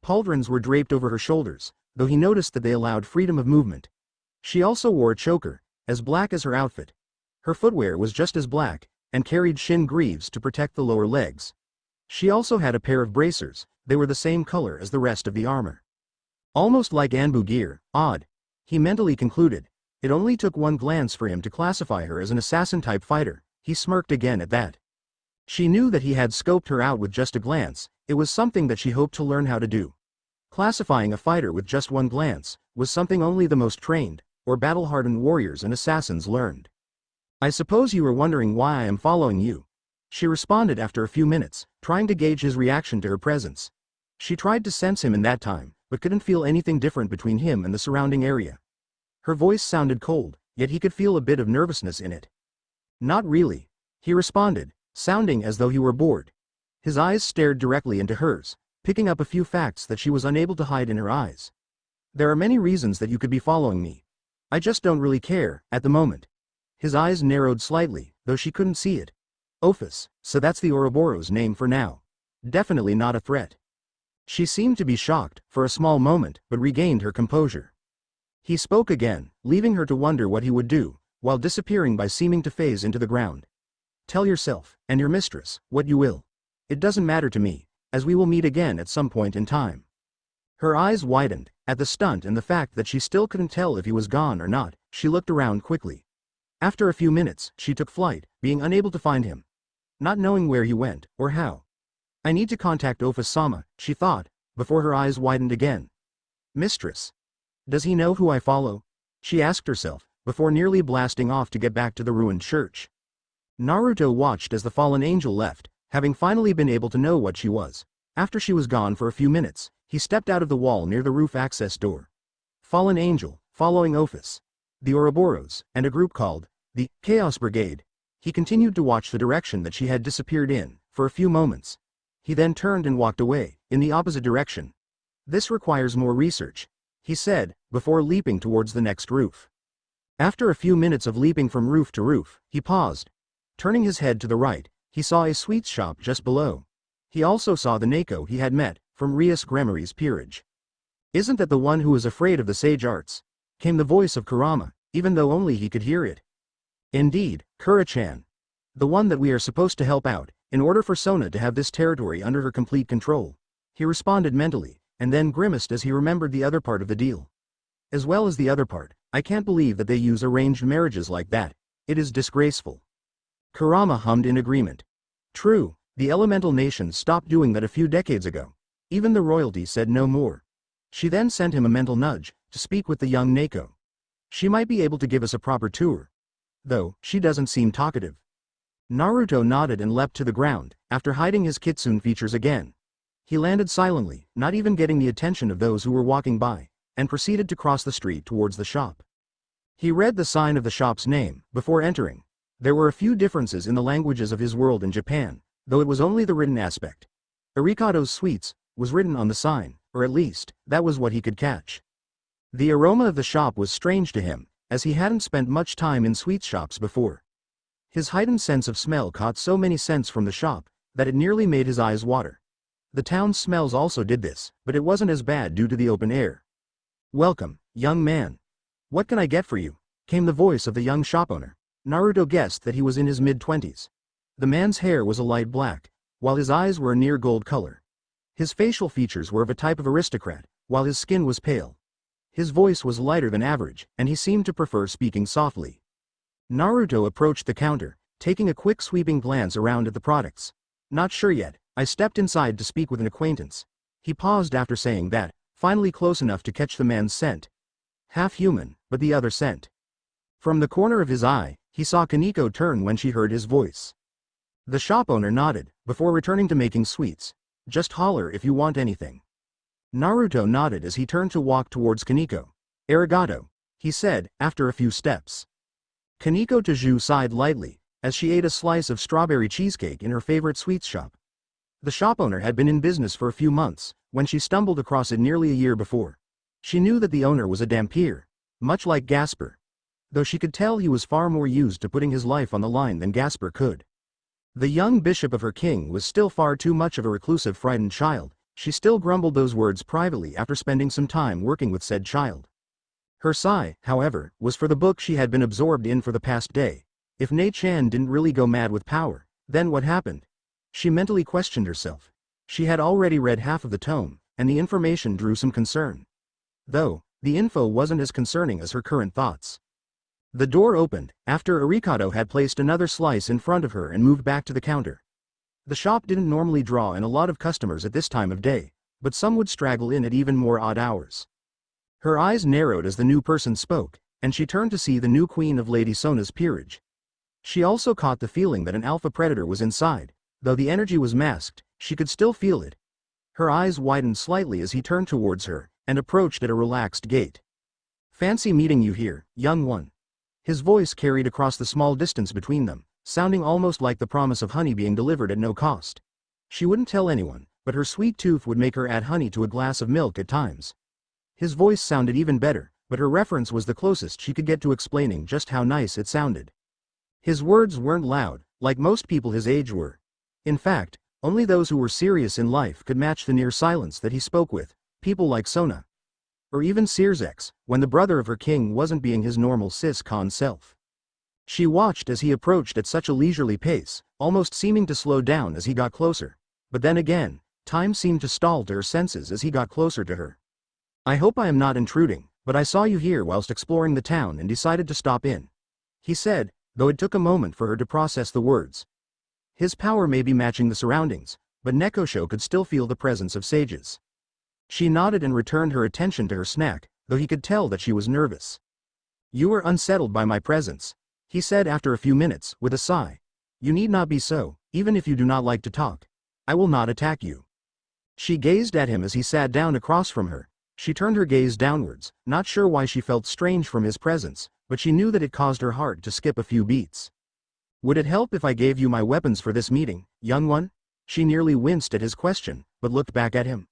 Pauldrons were draped over her shoulders, though he noticed that they allowed freedom of movement. She also wore a choker, as black as her outfit. Her footwear was just as black, and carried shin greaves to protect the lower legs. She also had a pair of bracers. They were the same color as the rest of the armor. Almost like Anbu gear, odd. He mentally concluded. It only took one glance for him to classify her as an assassin-type fighter. He smirked again at that. She knew that he had scoped her out with just a glance. It was something that she hoped to learn how to do. Classifying a fighter with just one glance was something only the most trained, or battle-hardened warriors and assassins learned. I suppose you were wondering why I am following you. She responded after a few minutes, trying to gauge his reaction to her presence. She tried to sense him in that time, but couldn't feel anything different between him and the surrounding area. Her voice sounded cold, yet he could feel a bit of nervousness in it. Not really, he responded, sounding as though he were bored. His eyes stared directly into hers, picking up a few facts that she was unable to hide in her eyes. There are many reasons that you could be following me. I just don't really care, at the moment. His eyes narrowed slightly, though she couldn't see it. Ophis, so that's the Ouroboros name for now. Definitely not a threat. She seemed to be shocked, for a small moment, but regained her composure. He spoke again, leaving her to wonder what he would do, while disappearing by seeming to phase into the ground. Tell yourself, and your mistress, what you will. It doesn't matter to me, as we will meet again at some point in time. Her eyes widened, at the stunt and the fact that she still couldn't tell if he was gone or not. She looked around quickly. After a few minutes, she took flight, being unable to find him. Not knowing where he went, or how. I need to contact Ophis-sama, she thought, before her eyes widened again. Mistress. Does he know who I follow? She asked herself, before nearly blasting off to get back to the ruined church. Naruto watched as the fallen angel left, having finally been able to know what she was. After she was gone for a few minutes, he stepped out of the wall near the roof access door. Fallen angel, following Ophis, the Ouroboros, and a group called the Chaos Brigade. He continued to watch the direction that she had disappeared in, for a few moments. He then turned and walked away, in the opposite direction. This requires more research, he said, before leaping towards the next roof. After a few minutes of leaping from roof to roof, he paused. Turning his head to the right, he saw a sweets shop just below. He also saw the Neko he had met, from Rias Gremory's peerage. Isn't that the one who is afraid of the sage arts? Came the voice of Kurama, even though only he could hear it. Indeed, Kura-chan. The one that we are supposed to help out, in order for Sona to have this territory under her complete control. He responded mentally, and then grimaced as he remembered the other part of the deal. As well as the other part, I can't believe that they use arranged marriages like that. It is disgraceful. Kurama hummed in agreement. True, the elemental nations stopped doing that a few decades ago. Even the royalty said no more. She then sent him a mental nudge, to speak with the young Neko. She might be able to give us a proper tour. Though, she doesn't seem talkative. Naruto nodded and leapt to the ground, after hiding his kitsune features again. He landed silently, not even getting the attention of those who were walking by, and proceeded to cross the street towards the shop. He read the sign of the shop's name, before entering. There were a few differences in the languages of his world in Japan, though it was only the written aspect. Arigatos Sweets was written on the sign, or at least, that was what he could catch. The aroma of the shop was strange to him, as he hadn't spent much time in sweet shops before. His heightened sense of smell caught so many scents from the shop, that it nearly made his eyes water. The town's smells also did this, but it wasn't as bad due to the open air. Welcome, young man. What can I get for you? Came the voice of the young shop owner. Naruto guessed that he was in his mid-20s. The man's hair was a light black, while his eyes were a near gold color. His facial features were of a type of aristocrat, while his skin was pale. His voice was lighter than average, and he seemed to prefer speaking softly. Naruto approached the counter, taking a quick sweeping glance around at the products. Not sure yet, I stepped inside to speak with an acquaintance. He paused after saying that, finally close enough to catch the man's scent. Half human, but the other scent. From the corner of his eye, he saw Koneko turn when she heard his voice. The shop owner nodded, before returning to making sweets. Just holler if you want anything. Naruto nodded as he turned to walk towards Koneko. Arigato, he said, after a few steps. Koneko Taju sighed lightly, as she ate a slice of strawberry cheesecake in her favorite sweets shop. The shop owner had been in business for a few months, when she stumbled across it nearly a year before. She knew that the owner was a Dampier, much like Gasper. Though she could tell he was far more used to putting his life on the line than Gasper could. The young bishop of her king was still far too much of a reclusive frightened child. She still grumbled those words privately after spending some time working with said child. Her sigh, however, was for the book she had been absorbed in for the past day. If Nei-chan didn't really go mad with power, then what happened? She mentally questioned herself. She had already read half of the tome, and the information drew some concern. Though, the info wasn't as concerning as her current thoughts. The door opened, after Arikado had placed another slice in front of her and moved back to the counter. The shop didn't normally draw in a lot of customers at this time of day, but some would straggle in at even more odd hours. Her eyes narrowed as the new person spoke, and she turned to see the new queen of Lady Sona's peerage. She also caught the feeling that an alpha predator was inside. Though the energy was masked, she could still feel it. Her eyes widened slightly as he turned towards her, and approached at a relaxed gait. Fancy meeting you here, young one. His voice carried across the small distance between them, sounding almost like the promise of honey being delivered at no cost. She wouldn't tell anyone, but her sweet tooth would make her add honey to a glass of milk at times. His voice sounded even better, but her reference was the closest she could get to explaining just how nice it sounded. His words weren't loud, like most people his age were. In fact, only those who were serious in life could match the near silence that he spoke with, people like Sona. Or even Searsex, when the brother of her king wasn't being his normal cis-con self. She watched as he approached at such a leisurely pace, almost seeming to slow down as he got closer. But then again, time seemed to stall to her senses as he got closer to her. "I hope I am not intruding, but I saw you here whilst exploring the town and decided to stop in," he said, though it took a moment for her to process the words. His power may be matching the surroundings, but Nekosho could still feel the presence of sages. She nodded and returned her attention to her snack, though he could tell that she was nervous. "You are unsettled by my presence," he said after a few minutes, with a sigh. "You need not be so, even if you do not like to talk. I will not attack you." She gazed at him as he sat down across from her. She turned her gaze downwards, not sure why she felt strange from his presence, but she knew that it caused her heart to skip a few beats. "Would it help if I gave you my weapons for this meeting, young one?" She nearly winced at his question, but looked back at him.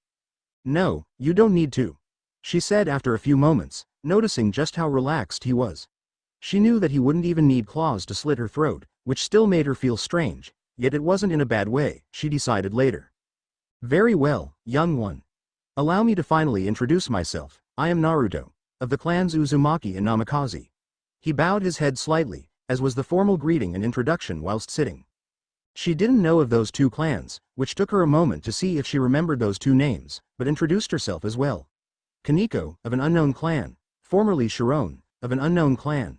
"No, you don't need to," she said after a few moments, noticing just how relaxed he was. She knew that he wouldn't even need claws to slit her throat, which still made her feel strange, yet it wasn't in a bad way, she decided later. "Very well, young one. Allow me to finally introduce myself. I am Naruto, of the clans Uzumaki and Namikaze." He bowed his head slightly, as was the formal greeting and introduction whilst sitting. She didn't know of those two clans, which took her a moment to see if she remembered those two names, but introduced herself as well. Koneko, of an unknown clan, formerly Chiron, of an unknown clan.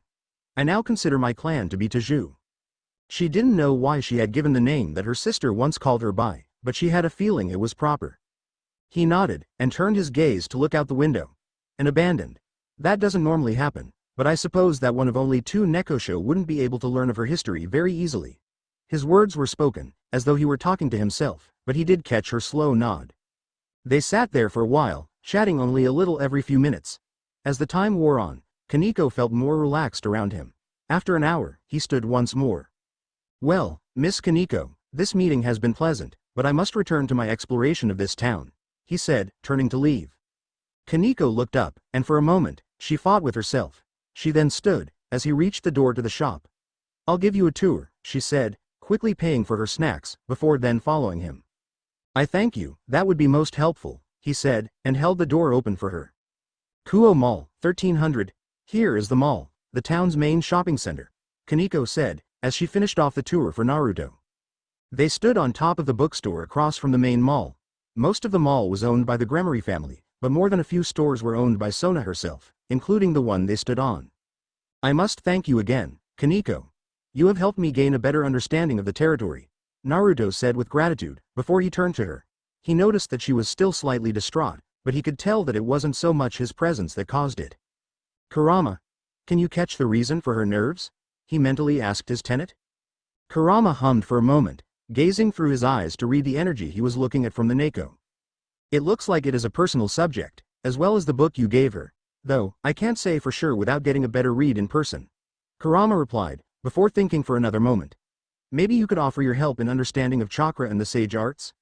I now consider my clan to be Taju. She didn't know why she had given the name that her sister once called her by, but she had a feeling it was proper. He nodded, and turned his gaze to look out the window. And abandoned. That doesn't normally happen, but I suppose that one of only two Nekosho wouldn't be able to learn of her history very easily. His words were spoken, as though he were talking to himself, but he did catch her slow nod. They sat there for a while, chatting only a little every few minutes. As the time wore on, Koneko felt more relaxed around him. After an hour, he stood once more. "Well, Miss Koneko, this meeting has been pleasant, but I must return to my exploration of this town," he said, turning to leave. Koneko looked up, and for a moment, she fought with herself. She then stood, as he reached the door to the shop. "I'll give you a tour," she said, quickly paying for her snacks, before then following him. "I thank you, that would be most helpful," he said, and held the door open for her. "Kuo Mall, 1300. Here is the mall, the town's main shopping center," Koneko said, as she finished off the tour for Naruto. They stood on top of the bookstore across from the main mall. Most of the mall was owned by the Gremory family, but more than a few stores were owned by Sona herself, including the one they stood on. "I must thank you again, Koneko. You have helped me gain a better understanding of the territory," Naruto said with gratitude, before he turned to her. He noticed that she was still slightly distraught, but he could tell that it wasn't so much his presence that caused it. "Kurama, can you catch the reason for her nerves?" he mentally asked his tenant. Kurama hummed for a moment, gazing through his eyes to read the energy he was looking at from the Neko. "It looks like it is a personal subject, as well as the book you gave her, though I can't say for sure without getting a better read in person," Kurama replied, before thinking for another moment. "Maybe you could offer your help in understanding of chakra and the sage arts?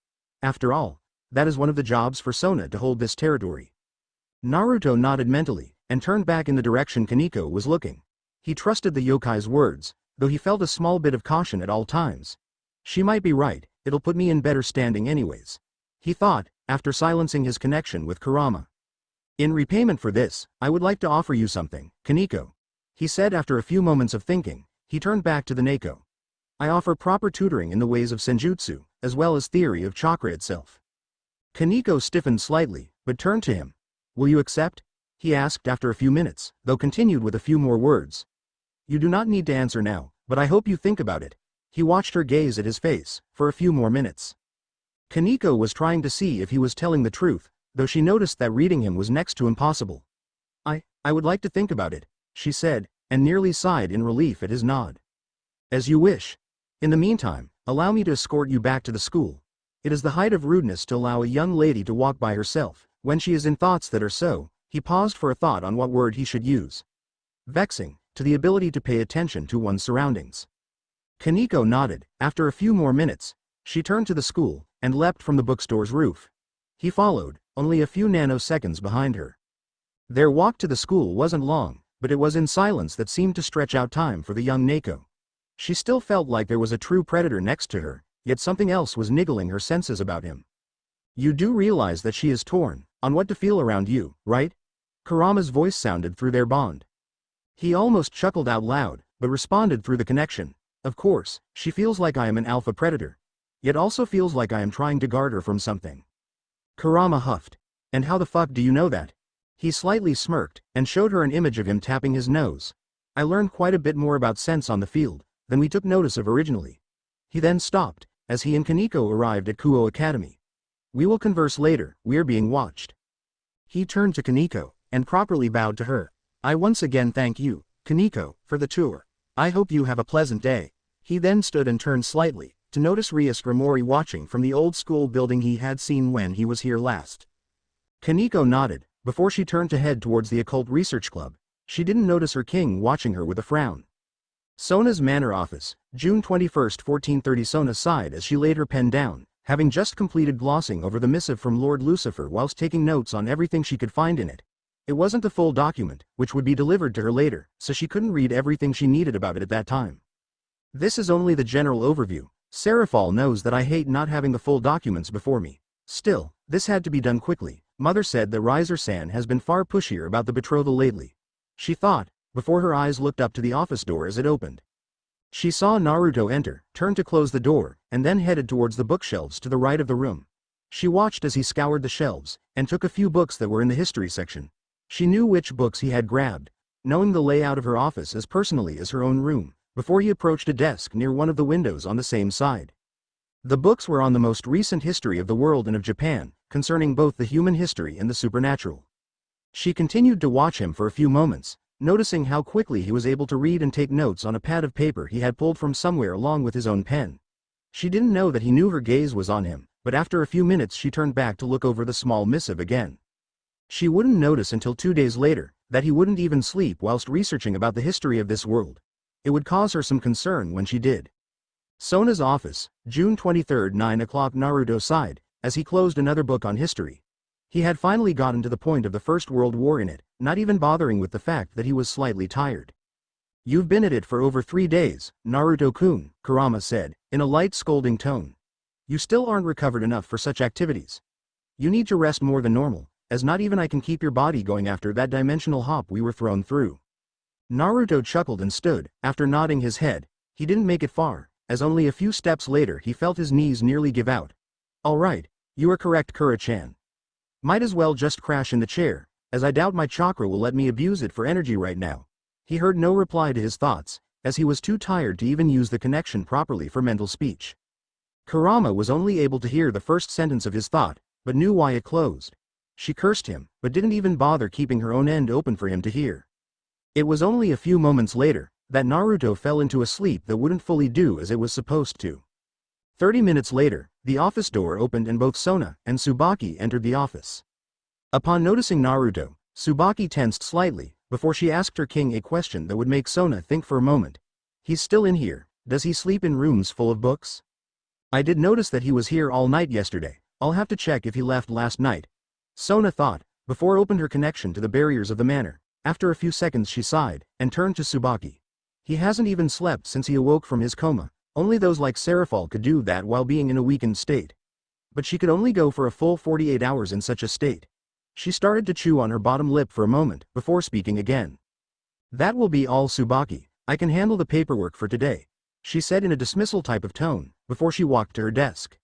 After all, that is one of the jobs for Sona to hold this territory." Naruto nodded mentally, and turned back in the direction Koneko was looking. He trusted the yokai's words, though he felt a small bit of caution at all times. She might be right, it'll put me in better standing anyways, he thought, after silencing his connection with Kurama. "In repayment for this, I would like to offer you something, Koneko," he said after a few moments of thinking. He turned back to the Neko. "I offer proper tutoring in the ways of Senjutsu, as well as theory of chakra itself." Koneko stiffened slightly, but turned to him. "Will you accept?" he asked after a few minutes, though continued with a few more words. "You do not need to answer now, but I hope you think about it." He watched her gaze at his face, for a few more minutes. Koneko was trying to see if he was telling the truth, though she noticed that reading him was next to impossible. I would like to think about it," she said, and nearly sighed in relief at his nod. "As you wish. In the meantime, allow me to escort you back to the school. It is the height of rudeness to allow a young lady to walk by herself, when she is in thoughts that are so," he paused for a thought on what word he should use. "Vexing, to the ability to pay attention to one's surroundings." Koneko nodded. After a few more minutes, she turned to the school, and leapt from the bookstore's roof. He followed, only a few nanoseconds behind her. Their walk to the school wasn't long, but it was in silence that seemed to stretch out time for the young Neko. She still felt like there was a true predator next to her, yet something else was niggling her senses about him. You do realize that she is torn on what to feel around you, right? Kurama's voice sounded through their bond. He almost chuckled out loud, but responded through the connection. Of course, she feels like I am an alpha predator. Yet also feels like I am trying to guard her from something. Kurama huffed. And how the fuck do you know that? He slightly smirked, and showed her an image of him tapping his nose. I learned quite a bit more about sense on the field than we took notice of originally. He then stopped, as he and Koneko arrived at Kuo Academy. We will converse later, we're being watched. He turned to Koneko, and properly bowed to her. I once again thank you, Koneko, for the tour. I hope you have a pleasant day. He then stood and turned slightly, to notice Rias Gremory watching from the old school building he had seen when he was here last. Koneko nodded, before she turned to head towards the Occult Research Club. She didn't notice her king watching her with a frown. Sona's manor office, June 21, 1430. Sona sighed as she laid her pen down, having just completed glossing over the missive from Lord Lucifer whilst taking notes on everything she could find in it. It wasn't the full document, which would be delivered to her later, so she couldn't read everything she needed about it at that time. This is only the general overview. Serafall knows that I hate not having the full documents before me. Still, this had to be done quickly. Mother said that Riser-san has been far pushier about the betrothal lately. She thought, before her eyes looked up to the office door as it opened. She saw Naruto enter, turned to close the door, and then headed towards the bookshelves to the right of the room. She watched as he scoured the shelves, and took a few books that were in the history section. She knew which books he had grabbed, knowing the layout of her office as personally as her own room, before he approached a desk near one of the windows on the same side. The books were on the most recent history of the world and of Japan, concerning both the human history and the supernatural. She continued to watch him for a few moments, noticing how quickly he was able to read and take notes on a pad of paper he had pulled from somewhere along with his own pen. She didn't know that he knew her gaze was on him, but after a few minutes she turned back to look over the small missive again. She wouldn't notice until 2 days later, that he wouldn't even sleep whilst researching about the history of this world. It would cause her some concern when she did. Sona's office, June 23, 9 o'clock. Naruto sighed, as he closed another book on history. He had finally gotten to the point of the First World War in it, not even bothering with the fact that he was slightly tired. You've been at it for over 3 days, Naruto-kun, Kurama said, in a light scolding tone. You still aren't recovered enough for such activities. You need to rest more than normal, as not even I can keep your body going after that dimensional hop we were thrown through. Naruto chuckled and stood, after nodding his head. He didn't make it far, as only a few steps later he felt his knees nearly give out. Alright, you are correct, Kura-chan. Might as well just crash in the chair, as I doubt my chakra will let me abuse it for energy right now. He heard no reply to his thoughts, as he was too tired to even use the connection properly for mental speech. Kurama was only able to hear the first sentence of his thought, but knew why it closed. She cursed him, but didn't even bother keeping her own end open for him to hear. It was only a few moments later, that Naruto fell into a sleep that wouldn't fully do as it was supposed to. 30 minutes later, the office door opened and both Sona and Tsubaki entered the office. Upon noticing Naruto, Tsubaki tensed slightly, before she asked her king a question that would make Sona think for a moment. He's still in here, does he sleep in rooms full of books? I did notice that he was here all night yesterday, I'll have to check if he left last night. Sona thought, before opened her connection to the barriers of the manor. After a few seconds she sighed, and turned to Tsubaki. He hasn't even slept since he awoke from his coma. Only those like Serafall could do that while being in a weakened state. But she could only go for a full 48 hours in such a state. She started to chew on her bottom lip for a moment, before speaking again. That will be all, Tsubaki. I can handle the paperwork for today, she said in a dismissal type of tone, before she walked to her desk.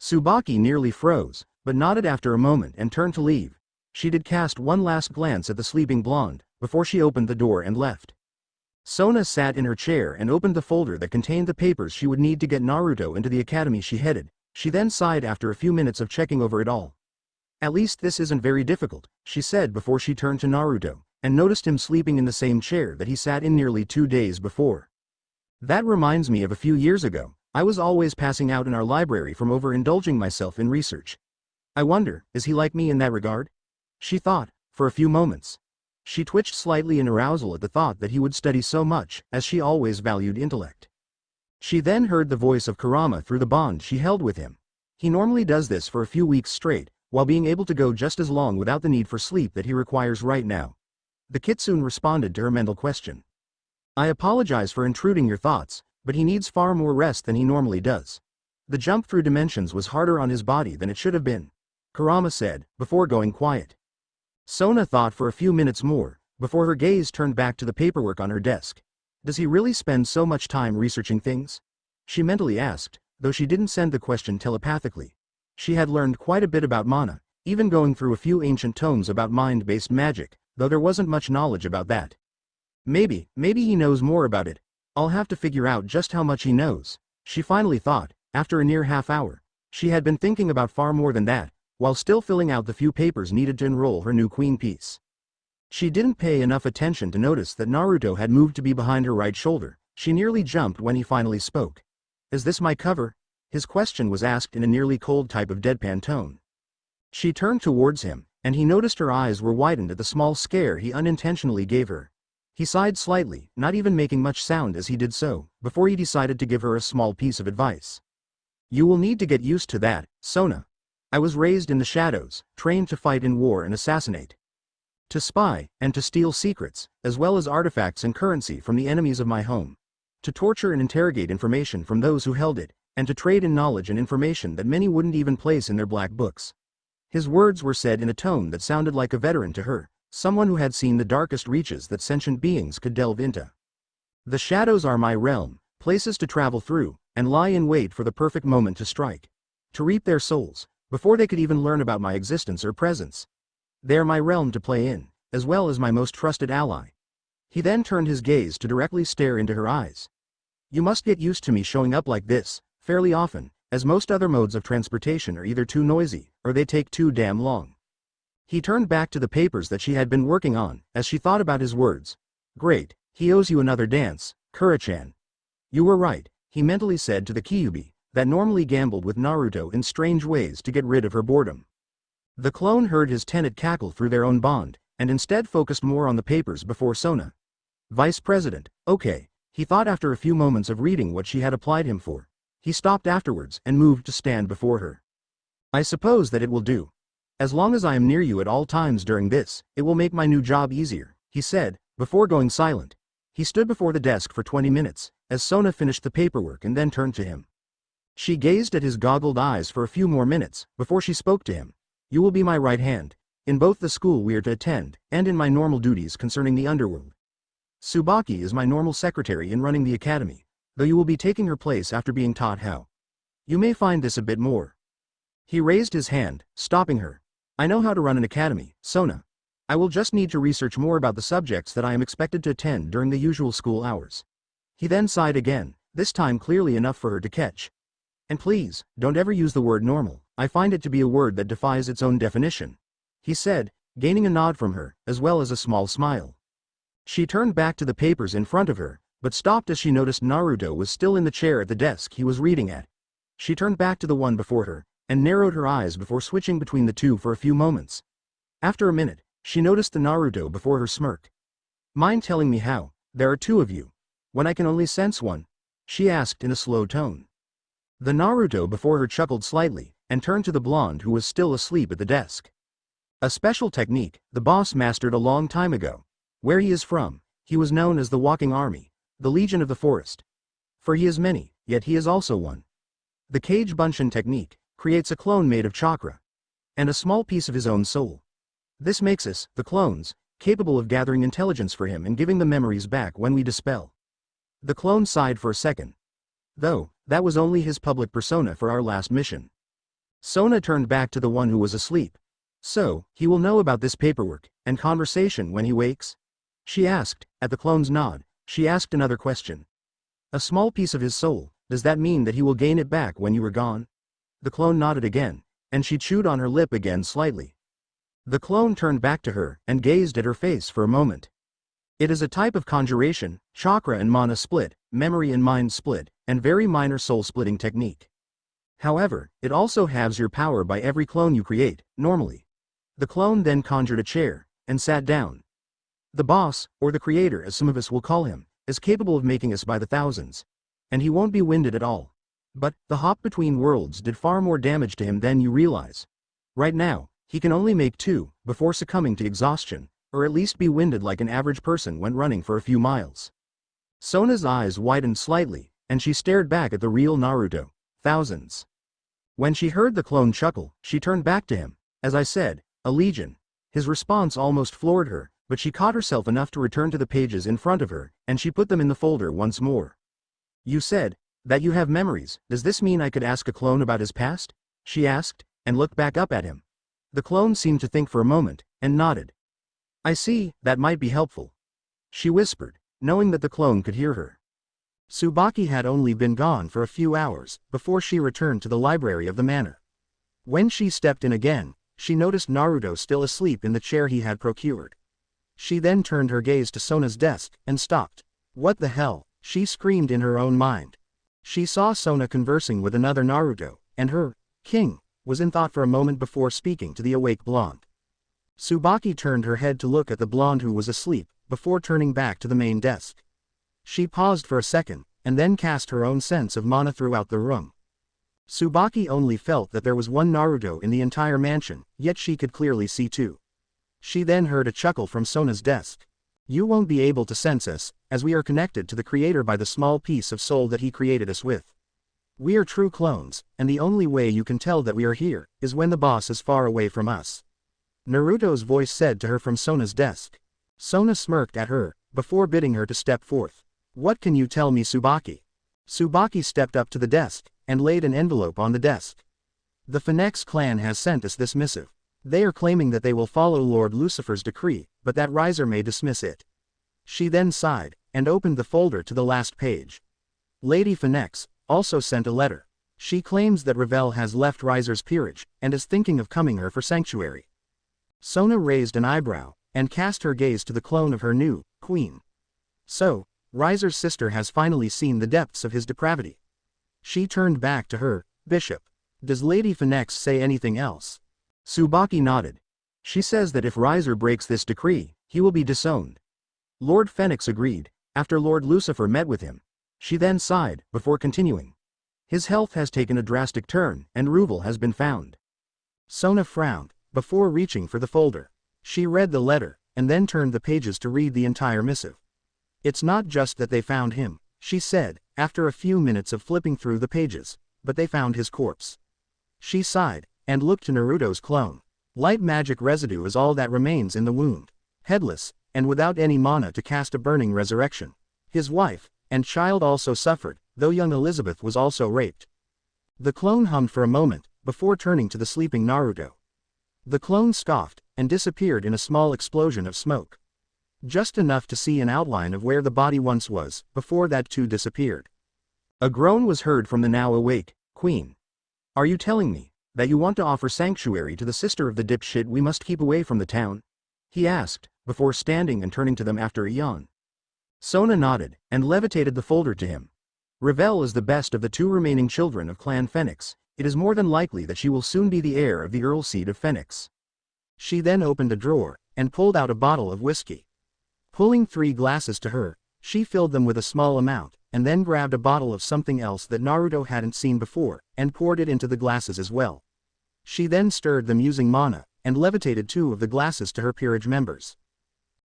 Tsubaki nearly froze, but nodded after a moment and turned to leave. She did cast one last glance at the sleeping blonde, before she opened the door and left. Sona sat in her chair and opened the folder that contained the papers she would need to get Naruto into the academy she headed. She then sighed after a few minutes of checking over it all. At least this isn't very difficult, she said before she turned to Naruto, and noticed him sleeping in the same chair that he sat in nearly 2 days before. That reminds me of a few years ago. I was always passing out in our library from overindulging myself in research. I wonder, is he like me in that regard? She thought, for a few moments. She twitched slightly in arousal at the thought that he would study so much, as she always valued intellect. She then heard the voice of Kurama through the bond she held with him. He normally does this for a few weeks straight, while being able to go just as long without the need for sleep that he requires right now. The kitsune responded to her mental question. I apologize for intruding your thoughts, but he needs far more rest than he normally does. The jump through dimensions was harder on his body than it should have been, Kurama said, before going quiet. Sona thought for a few minutes more, before her gaze turned back to the paperwork on her desk. Does he really spend so much time researching things? She mentally asked, though she didn't send the question telepathically. She had learned quite a bit about mana, even going through a few ancient tomes about mind-based magic, though there wasn't much knowledge about that. Maybe he knows more about it. I'll have to figure out just how much he knows, she finally thought, after a near half hour. She had been thinking about far more than that, while still filling out the few papers needed to enroll her new queen piece. She didn't pay enough attention to notice that Naruto had moved to be behind her right shoulder. She nearly jumped when he finally spoke. Is this my cover? His question was asked in a nearly cold type of deadpan tone. She turned towards him, and he noticed her eyes were widened at the small scare he unintentionally gave her. He sighed slightly, not even making much sound as he did so, before he decided to give her a small piece of advice. You will need to get used to that, Sona. I was raised in the shadows, trained to fight in war and assassinate. To spy, and to steal secrets, as well as artifacts and currency from the enemies of my home. To torture and interrogate information from those who held it, and to trade in knowledge and information that many wouldn't even place in their black books. His words were said in a tone that sounded like a veteran to her, someone who had seen the darkest reaches that sentient beings could delve into. The shadows are my realm, places to travel through, and lie in wait for the perfect moment to strike. To reap their souls, before they could even learn about my existence or presence. They are my realm to play in, as well as my most trusted ally. He then turned his gaze to directly stare into her eyes. You must get used to me showing up like this, fairly often, as most other modes of transportation are either too noisy, or they take too damn long. He turned back to the papers that she had been working on, as she thought about his words. Great, he owes you another dance, Kura-chan. You were right, he mentally said to the Kyuubi, that normally gambled with Naruto in strange ways to get rid of her boredom. The clone heard his tenet cackle through their own bond, and instead focused more on the papers before Sona. Vice President, okay, he thought after a few moments of reading what she had applied him for. He stopped afterwards and moved to stand before her. I suppose that it will do. As long as I am near you at all times during this, it will make my new job easier, he said, before going silent. He stood before the desk for 20 minutes, as Sona finished the paperwork and then turned to him. She gazed at his goggled eyes for a few more minutes, before she spoke to him. You will be my right hand, in both the school we are to attend, and in my normal duties concerning the underworld. Tsubaki is my normal secretary in running the academy, though you will be taking her place after being taught how. You may find this a bit more. He raised his hand, stopping her. I know how to run an academy, Sona. I will just need to research more about the subjects that I am expected to attend during the usual school hours. He then sighed again, this time clearly enough for her to catch. And please, don't ever use the word normal. I find it to be a word that defies its own definition, he said, gaining a nod from her, as well as a small smile. She turned back to the papers in front of her, but stopped as she noticed Naruto was still in the chair at the desk he was reading at. She turned back to the one before her, and narrowed her eyes before switching between the two for a few moments. After a minute, she noticed the Naruto before her smirked. Mind telling me how? There are two of you. When I can only sense one? She asked in a slow tone. The Naruto before her chuckled slightly, and turned to the blonde who was still asleep at the desk. A special technique the boss mastered a long time ago. Where he is from, he was known as the Walking Army, the Legion of the Forest. For he is many, yet he is also one. The Cage Bunshin technique creates a clone made of chakra, and a small piece of his own soul. This makes us, the clones, capable of gathering intelligence for him and giving the memories back when we dispel. The clone sighed for a second. Though, that was only his public persona for our last mission. Sona turned back to the one who was asleep. So, he will know about this paperwork, and conversation when he wakes? She asked. At the clone's nod, she asked another question. A small piece of his soul, does that mean that he will gain it back when you are gone? The clone nodded again, and she chewed on her lip again slightly. The clone turned back to her, and gazed at her face for a moment. It is a type of conjuration, chakra and mana split, memory and mind split, and very minor soul-splitting technique. However, it also halves your power by every clone you create, normally. The clone then conjured a chair, and sat down. The boss, or the creator as some of us will call him, is capable of making us by the thousands. And he won't be winded at all. But, the hop between worlds did far more damage to him than you realize. Right now, he can only make 2, before succumbing to exhaustion, or at least be winded like an average person when running for a few miles. Sona's eyes widened slightly, and she stared back at the real Naruto. Thousands. When she heard the clone chuckle, she turned back to him. As I said, a legion. His response almost floored her, but she caught herself enough to return to the pages in front of her, and she put them in the folder once more. You said that you have memories. Does this mean I could ask a clone about his past? She asked, and looked back up at him. The clone seemed to think for a moment, and nodded. I see, that might be helpful. She whispered, knowing that the clone could hear her. Tsubaki had only been gone for a few hours, before she returned to the library of the manor. When she stepped in again, she noticed Naruto still asleep in the chair he had procured. She then turned her gaze to Sona's desk, and stopped. What the hell, she screamed in her own mind. She saw Sona conversing with another Naruto, and her king was in thought for a moment before speaking to the awake blonde. Tsubaki turned her head to look at the blonde who was asleep, before turning back to the main desk. She paused for a second, and then cast her own sense of mana throughout the room. Tsubaki only felt that there was one Naruto in the entire mansion, yet she could clearly see 2. She then heard a chuckle from Sona's desk. You won't be able to sense us, as we are connected to the Creator by the small piece of soul that He created us with. We are true clones, and the only way you can tell that we are here, is when the boss is far away from us. Naruto's voice said to her from Sona's desk. Sona smirked at her, before bidding her to step forth. What can you tell me, Tsubaki? Tsubaki stepped up to the desk, and laid an envelope on the desk. The Phoenix clan has sent us this missive. They are claiming that they will follow Lord Lucifer's decree, but that Riser may dismiss it. She then sighed, and opened the folder to the last page. Lady Phoenix also sent a letter. She claims that Ravel has left Riser's peerage, and is thinking of coming her for sanctuary. Sona raised an eyebrow, and cast her gaze to the clone of her new queen. So, Riser's sister has finally seen the depths of his depravity. She turned back to her bishop. Does Lady Phoenix say anything else? Tsubaki nodded. She says that if Riser breaks this decree, he will be disowned. Lord Phoenix agreed, after Lord Lucifer met with him. She then sighed, before continuing. His health has taken a drastic turn, and Ruvel has been found. Sona frowned, before reaching for the folder. She read the letter, and then turned the pages to read the entire missive. It's not just that they found him, she said, after a few minutes of flipping through the pages, but they found his corpse. She sighed, and looked to Naruto's clone. Light magic residue is all that remains in the wound. Headless, and without any mana to cast a burning resurrection. His wife and child also suffered, though young Elizabeth was also raped. The clone hummed for a moment, before turning to the sleeping Naruto. The clone scoffed, and disappeared in a small explosion of smoke. Just enough to see an outline of where the body once was, before that too disappeared. A groan was heard from the now awake queen. Are you telling me that you want to offer sanctuary to the sister of the dipshit we must keep away from the town? He asked, before standing and turning to them after a yawn. Sona nodded, and levitated the folder to him. Ravel is the best of the 2 remaining children of Clan Phoenix. It is more than likely that she will soon be the heir of the Earl Seed of Phoenix. She then opened a drawer, and pulled out a bottle of whiskey. Pulling 3 glasses to her, she filled them with a small amount, and then grabbed a bottle of something else that Naruto hadn't seen before, and poured it into the glasses as well. She then stirred them using mana, and levitated 2 of the glasses to her peerage members.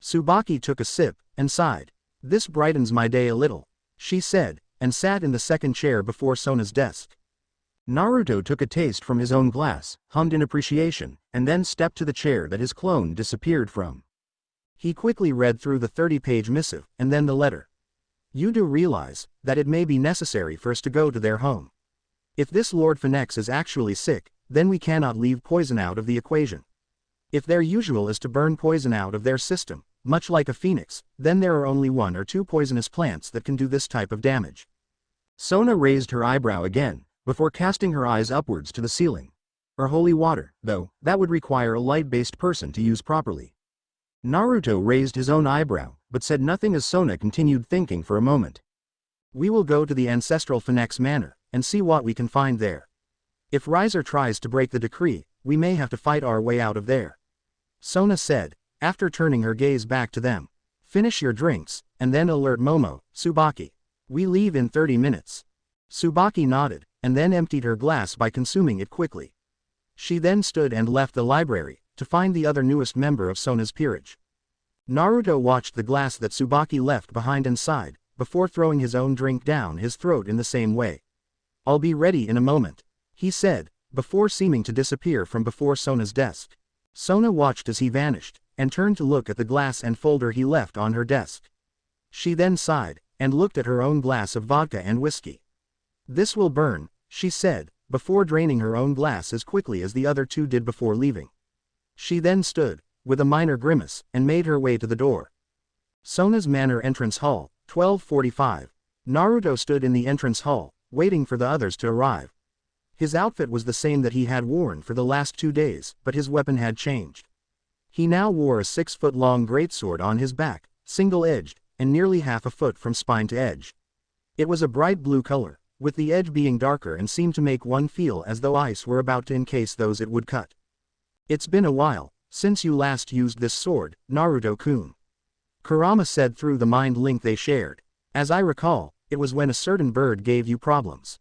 Tsubaki took a sip, and sighed. This brightens my day a little, she said, and sat in the second chair before Sona's desk. Naruto took a taste from his own glass, hummed in appreciation, and then stepped to the chair that his clone disappeared from. He quickly read through the 30-page missive, and then the letter. You do realize that it may be necessary for us to go to their home. If this Lord Phoenix is actually sick, then we cannot leave poison out of the equation. If their usual is to burn poison out of their system, much like a phoenix, then there are only 1 or 2 poisonous plants that can do this type of damage. Sona raised her eyebrow again, before casting her eyes upwards to the ceiling. Or holy water, though, that would require a light-based person to use properly. Naruto raised his own eyebrow, but said nothing as Sona continued thinking for a moment. We will go to the ancestral Phoenix Manor, and see what we can find there. If Riser tries to break the decree, we may have to fight our way out of there. Sona said, after turning her gaze back to them. Finish your drinks, and then alert Momo, Tsubaki. We leave in 30 minutes. Tsubaki nodded, and then emptied her glass by consuming it quickly. She then stood and left the library, to find the other newest member of Sona's peerage. Naruto watched the glass that Tsubaki left behind and sighed, before throwing his own drink down his throat in the same way. "I'll be ready in a moment," he said, before seeming to disappear from before Sona's desk. Sona watched as he vanished, and turned to look at the glass and folder he left on her desk. She then sighed, and looked at her own glass of vodka and whiskey. "This will burn," she said, before draining her own glass as quickly as the other two did before leaving. She then stood, with a minor grimace, and made her way to the door. Sona's manor entrance hall, 12:45. Naruto stood in the entrance hall, waiting for the others to arrive. His outfit was the same that he had worn for the last 2 days, but his weapon had changed. He now wore a 6-foot-long greatsword on his back, single-edged, and nearly half a foot from spine to edge. It was a bright blue color, with the edge being darker and seemed to make one feel as though ice were about to encase those it would cut. "It's been a while since you last used this sword, Naruto-kun," Kurama said through the mind link they shared. "As I recall, it was when a certain bird gave you problems."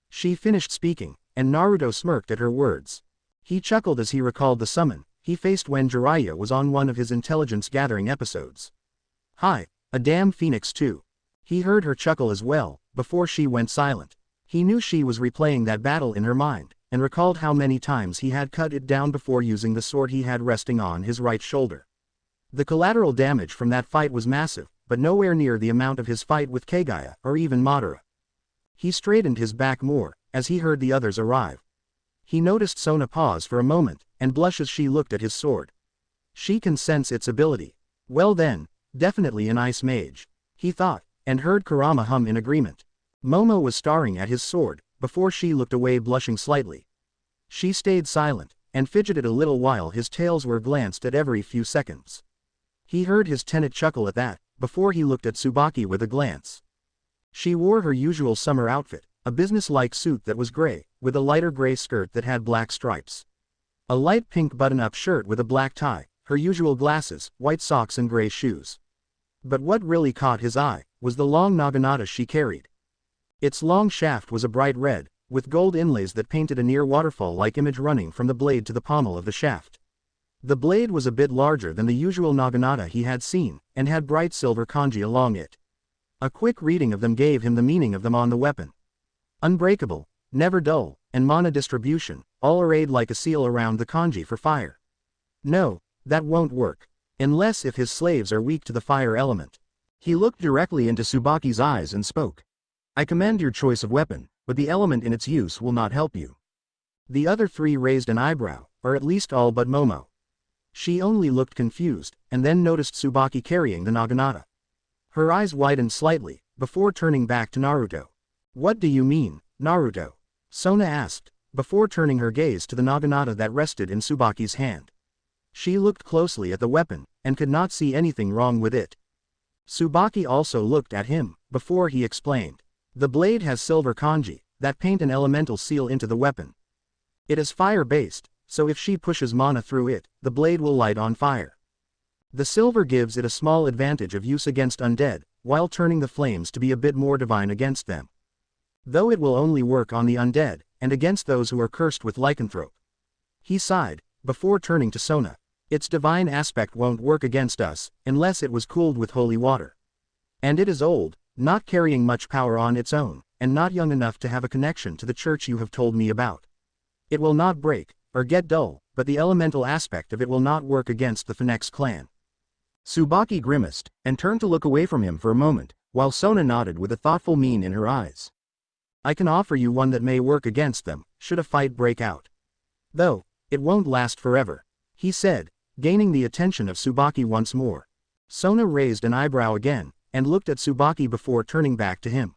She finished speaking, and Naruto smirked at her words. He chuckled as he recalled the summon he faced when Jiraiya was on one of his intelligence-gathering episodes. "Hi, a damn phoenix too." He heard her chuckle as well, before she went silent. He knew she was replaying that battle in her mind, and recalled how many times he had cut it down before using the sword he had resting on his right shoulder. The collateral damage from that fight was massive, but nowhere near the amount of his fight with Kagaya or even Madara. He straightened his back more, as he heard the others arrive. He noticed Sona pause for a moment, and blush as she looked at his sword. She can sense its ability. Well then, definitely an ice mage, he thought, and heard Kurama hum in agreement. Momo was staring at his sword, before she looked away blushing slightly. She stayed silent, and fidgeted a little while his tails were glanced at every few seconds. He heard his tenant chuckle at that, before he looked at Tsubaki with a glance. She wore her usual summer outfit, a business-like suit that was gray, with a lighter gray skirt that had black stripes. A light pink button-up shirt with a black tie, her usual glasses, white socks and gray shoes. But what really caught his eye was the long naginata she carried. Its long shaft was a bright red, with gold inlays that painted a near waterfall-like image running from the blade to the pommel of the shaft. The blade was a bit larger than the usual naginata he had seen, and had bright silver kanji along it. A quick reading of them gave him the meaning of them on the weapon. Unbreakable, never dull, and mana distribution, all arrayed like a seal around the kanji for fire. No, that won't work. Unless if his slaves are weak to the fire element. He looked directly into Tsubaki's eyes and spoke. "I commend your choice of weapon, but the element in its use will not help you." The other three raised an eyebrow, or at least all but Momo. She only looked confused, and then noticed Tsubaki carrying the naginata. Her eyes widened slightly, before turning back to Naruto. "What do you mean, Naruto?" Sona asked, before turning her gaze to the naginata that rested in Tsubaki's hand. She looked closely at the weapon, and could not see anything wrong with it. Tsubaki also looked at him, before he explained. "The blade has silver kanji, that paint an elemental seal into the weapon. It is fire-based, so if she pushes mana through it, the blade will light on fire. The silver gives it a small advantage of use against undead, while turning the flames to be a bit more divine against them. Though it will only work on the undead, and against those who are cursed with lycanthrope." He sighed, before turning to Sona. "Its divine aspect won't work against us, unless it was cooled with holy water. And it is old, not carrying much power on its own, and not young enough to have a connection to the church you have told me about. It will not break, or get dull, but the elemental aspect of it will not work against the Phoenix clan." Tsubaki grimaced, and turned to look away from him for a moment, while Sona nodded with a thoughtful mien in her eyes. "I can offer you one that may work against them, should a fight break out. Though, it won't last forever," he said, gaining the attention of Tsubaki once more. Sona raised an eyebrow again, and looked at Tsubaki before turning back to him.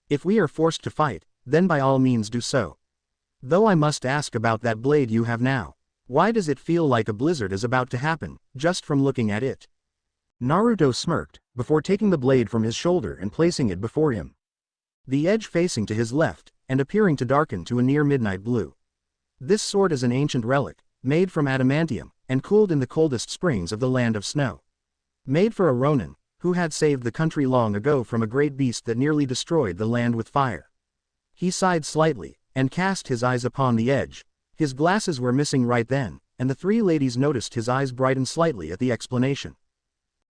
"If we are forced to fight, then by all means do so. Though I must ask about that blade you have now. Why does it feel like a blizzard is about to happen, just from looking at it?" Naruto smirked, before taking the blade from his shoulder and placing it before him. The edge facing to his left, and appearing to darken to a near midnight blue. This sword is an ancient relic, made from adamantium, and cooled in the coldest springs of the land of snow. Made for a ronin, who had saved the country long ago from a great beast that nearly destroyed the land with fire. He sighed slightly, and cast his eyes upon the edge. His glasses were missing right then, and the three ladies noticed his eyes brighten slightly at the explanation.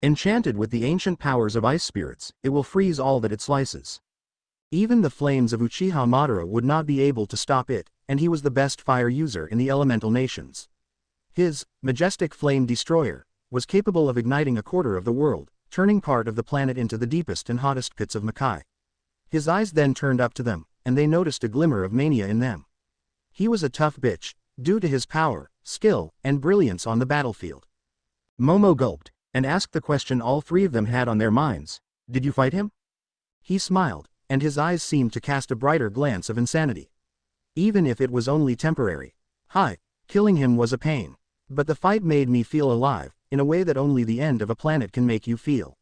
Enchanted with the ancient powers of ice spirits, it will freeze all that it slices. Even the flames of Uchiha Madara would not be able to stop it, and he was the best fire user in the elemental nations. His majestic flame destroyer was capable of igniting a quarter of the world, turning part of the planet into the deepest and hottest pits of Makai. His eyes then turned up to them, and they noticed a glimmer of mania in them. He was a tough bitch, due to his power, skill, and brilliance on the battlefield. Momo gulped, and asked the question all three of them had on their minds. Did you fight him? He smiled, and his eyes seemed to cast a brighter glance of insanity. Even if it was only temporary. Hi, killing him was a pain. But the fight made me feel alive, in a way that only the end of a planet can make you feel.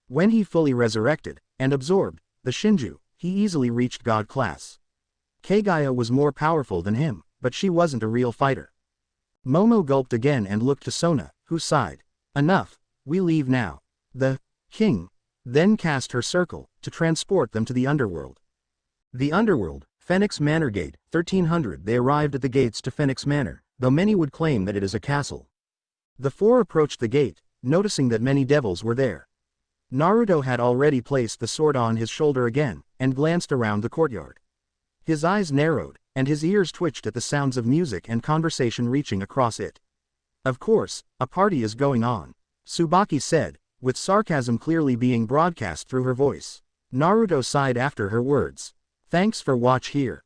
When he fully resurrected, and absorbed, the Shinju, he easily reached God class. Kagaya was more powerful than him, but she wasn't a real fighter. Momo gulped again and looked to Sona, who sighed. Enough, we leave now. The king then cast her circle, to transport them to the underworld. The underworld, Phoenix Manor Gate, 1300. They arrived at the gates to Phoenix Manor, though many would claim that it is a castle. The four approached the gate, noticing that many devils were there. Naruto had already placed the sword on his shoulder again, and glanced around the courtyard. His eyes narrowed, and his ears twitched at the sounds of music and conversation reaching across it. Of course, a party is going on, Tsubaki said, with sarcasm clearly being broadcast through her voice. Naruto sighed after her words. Thanks for watch here.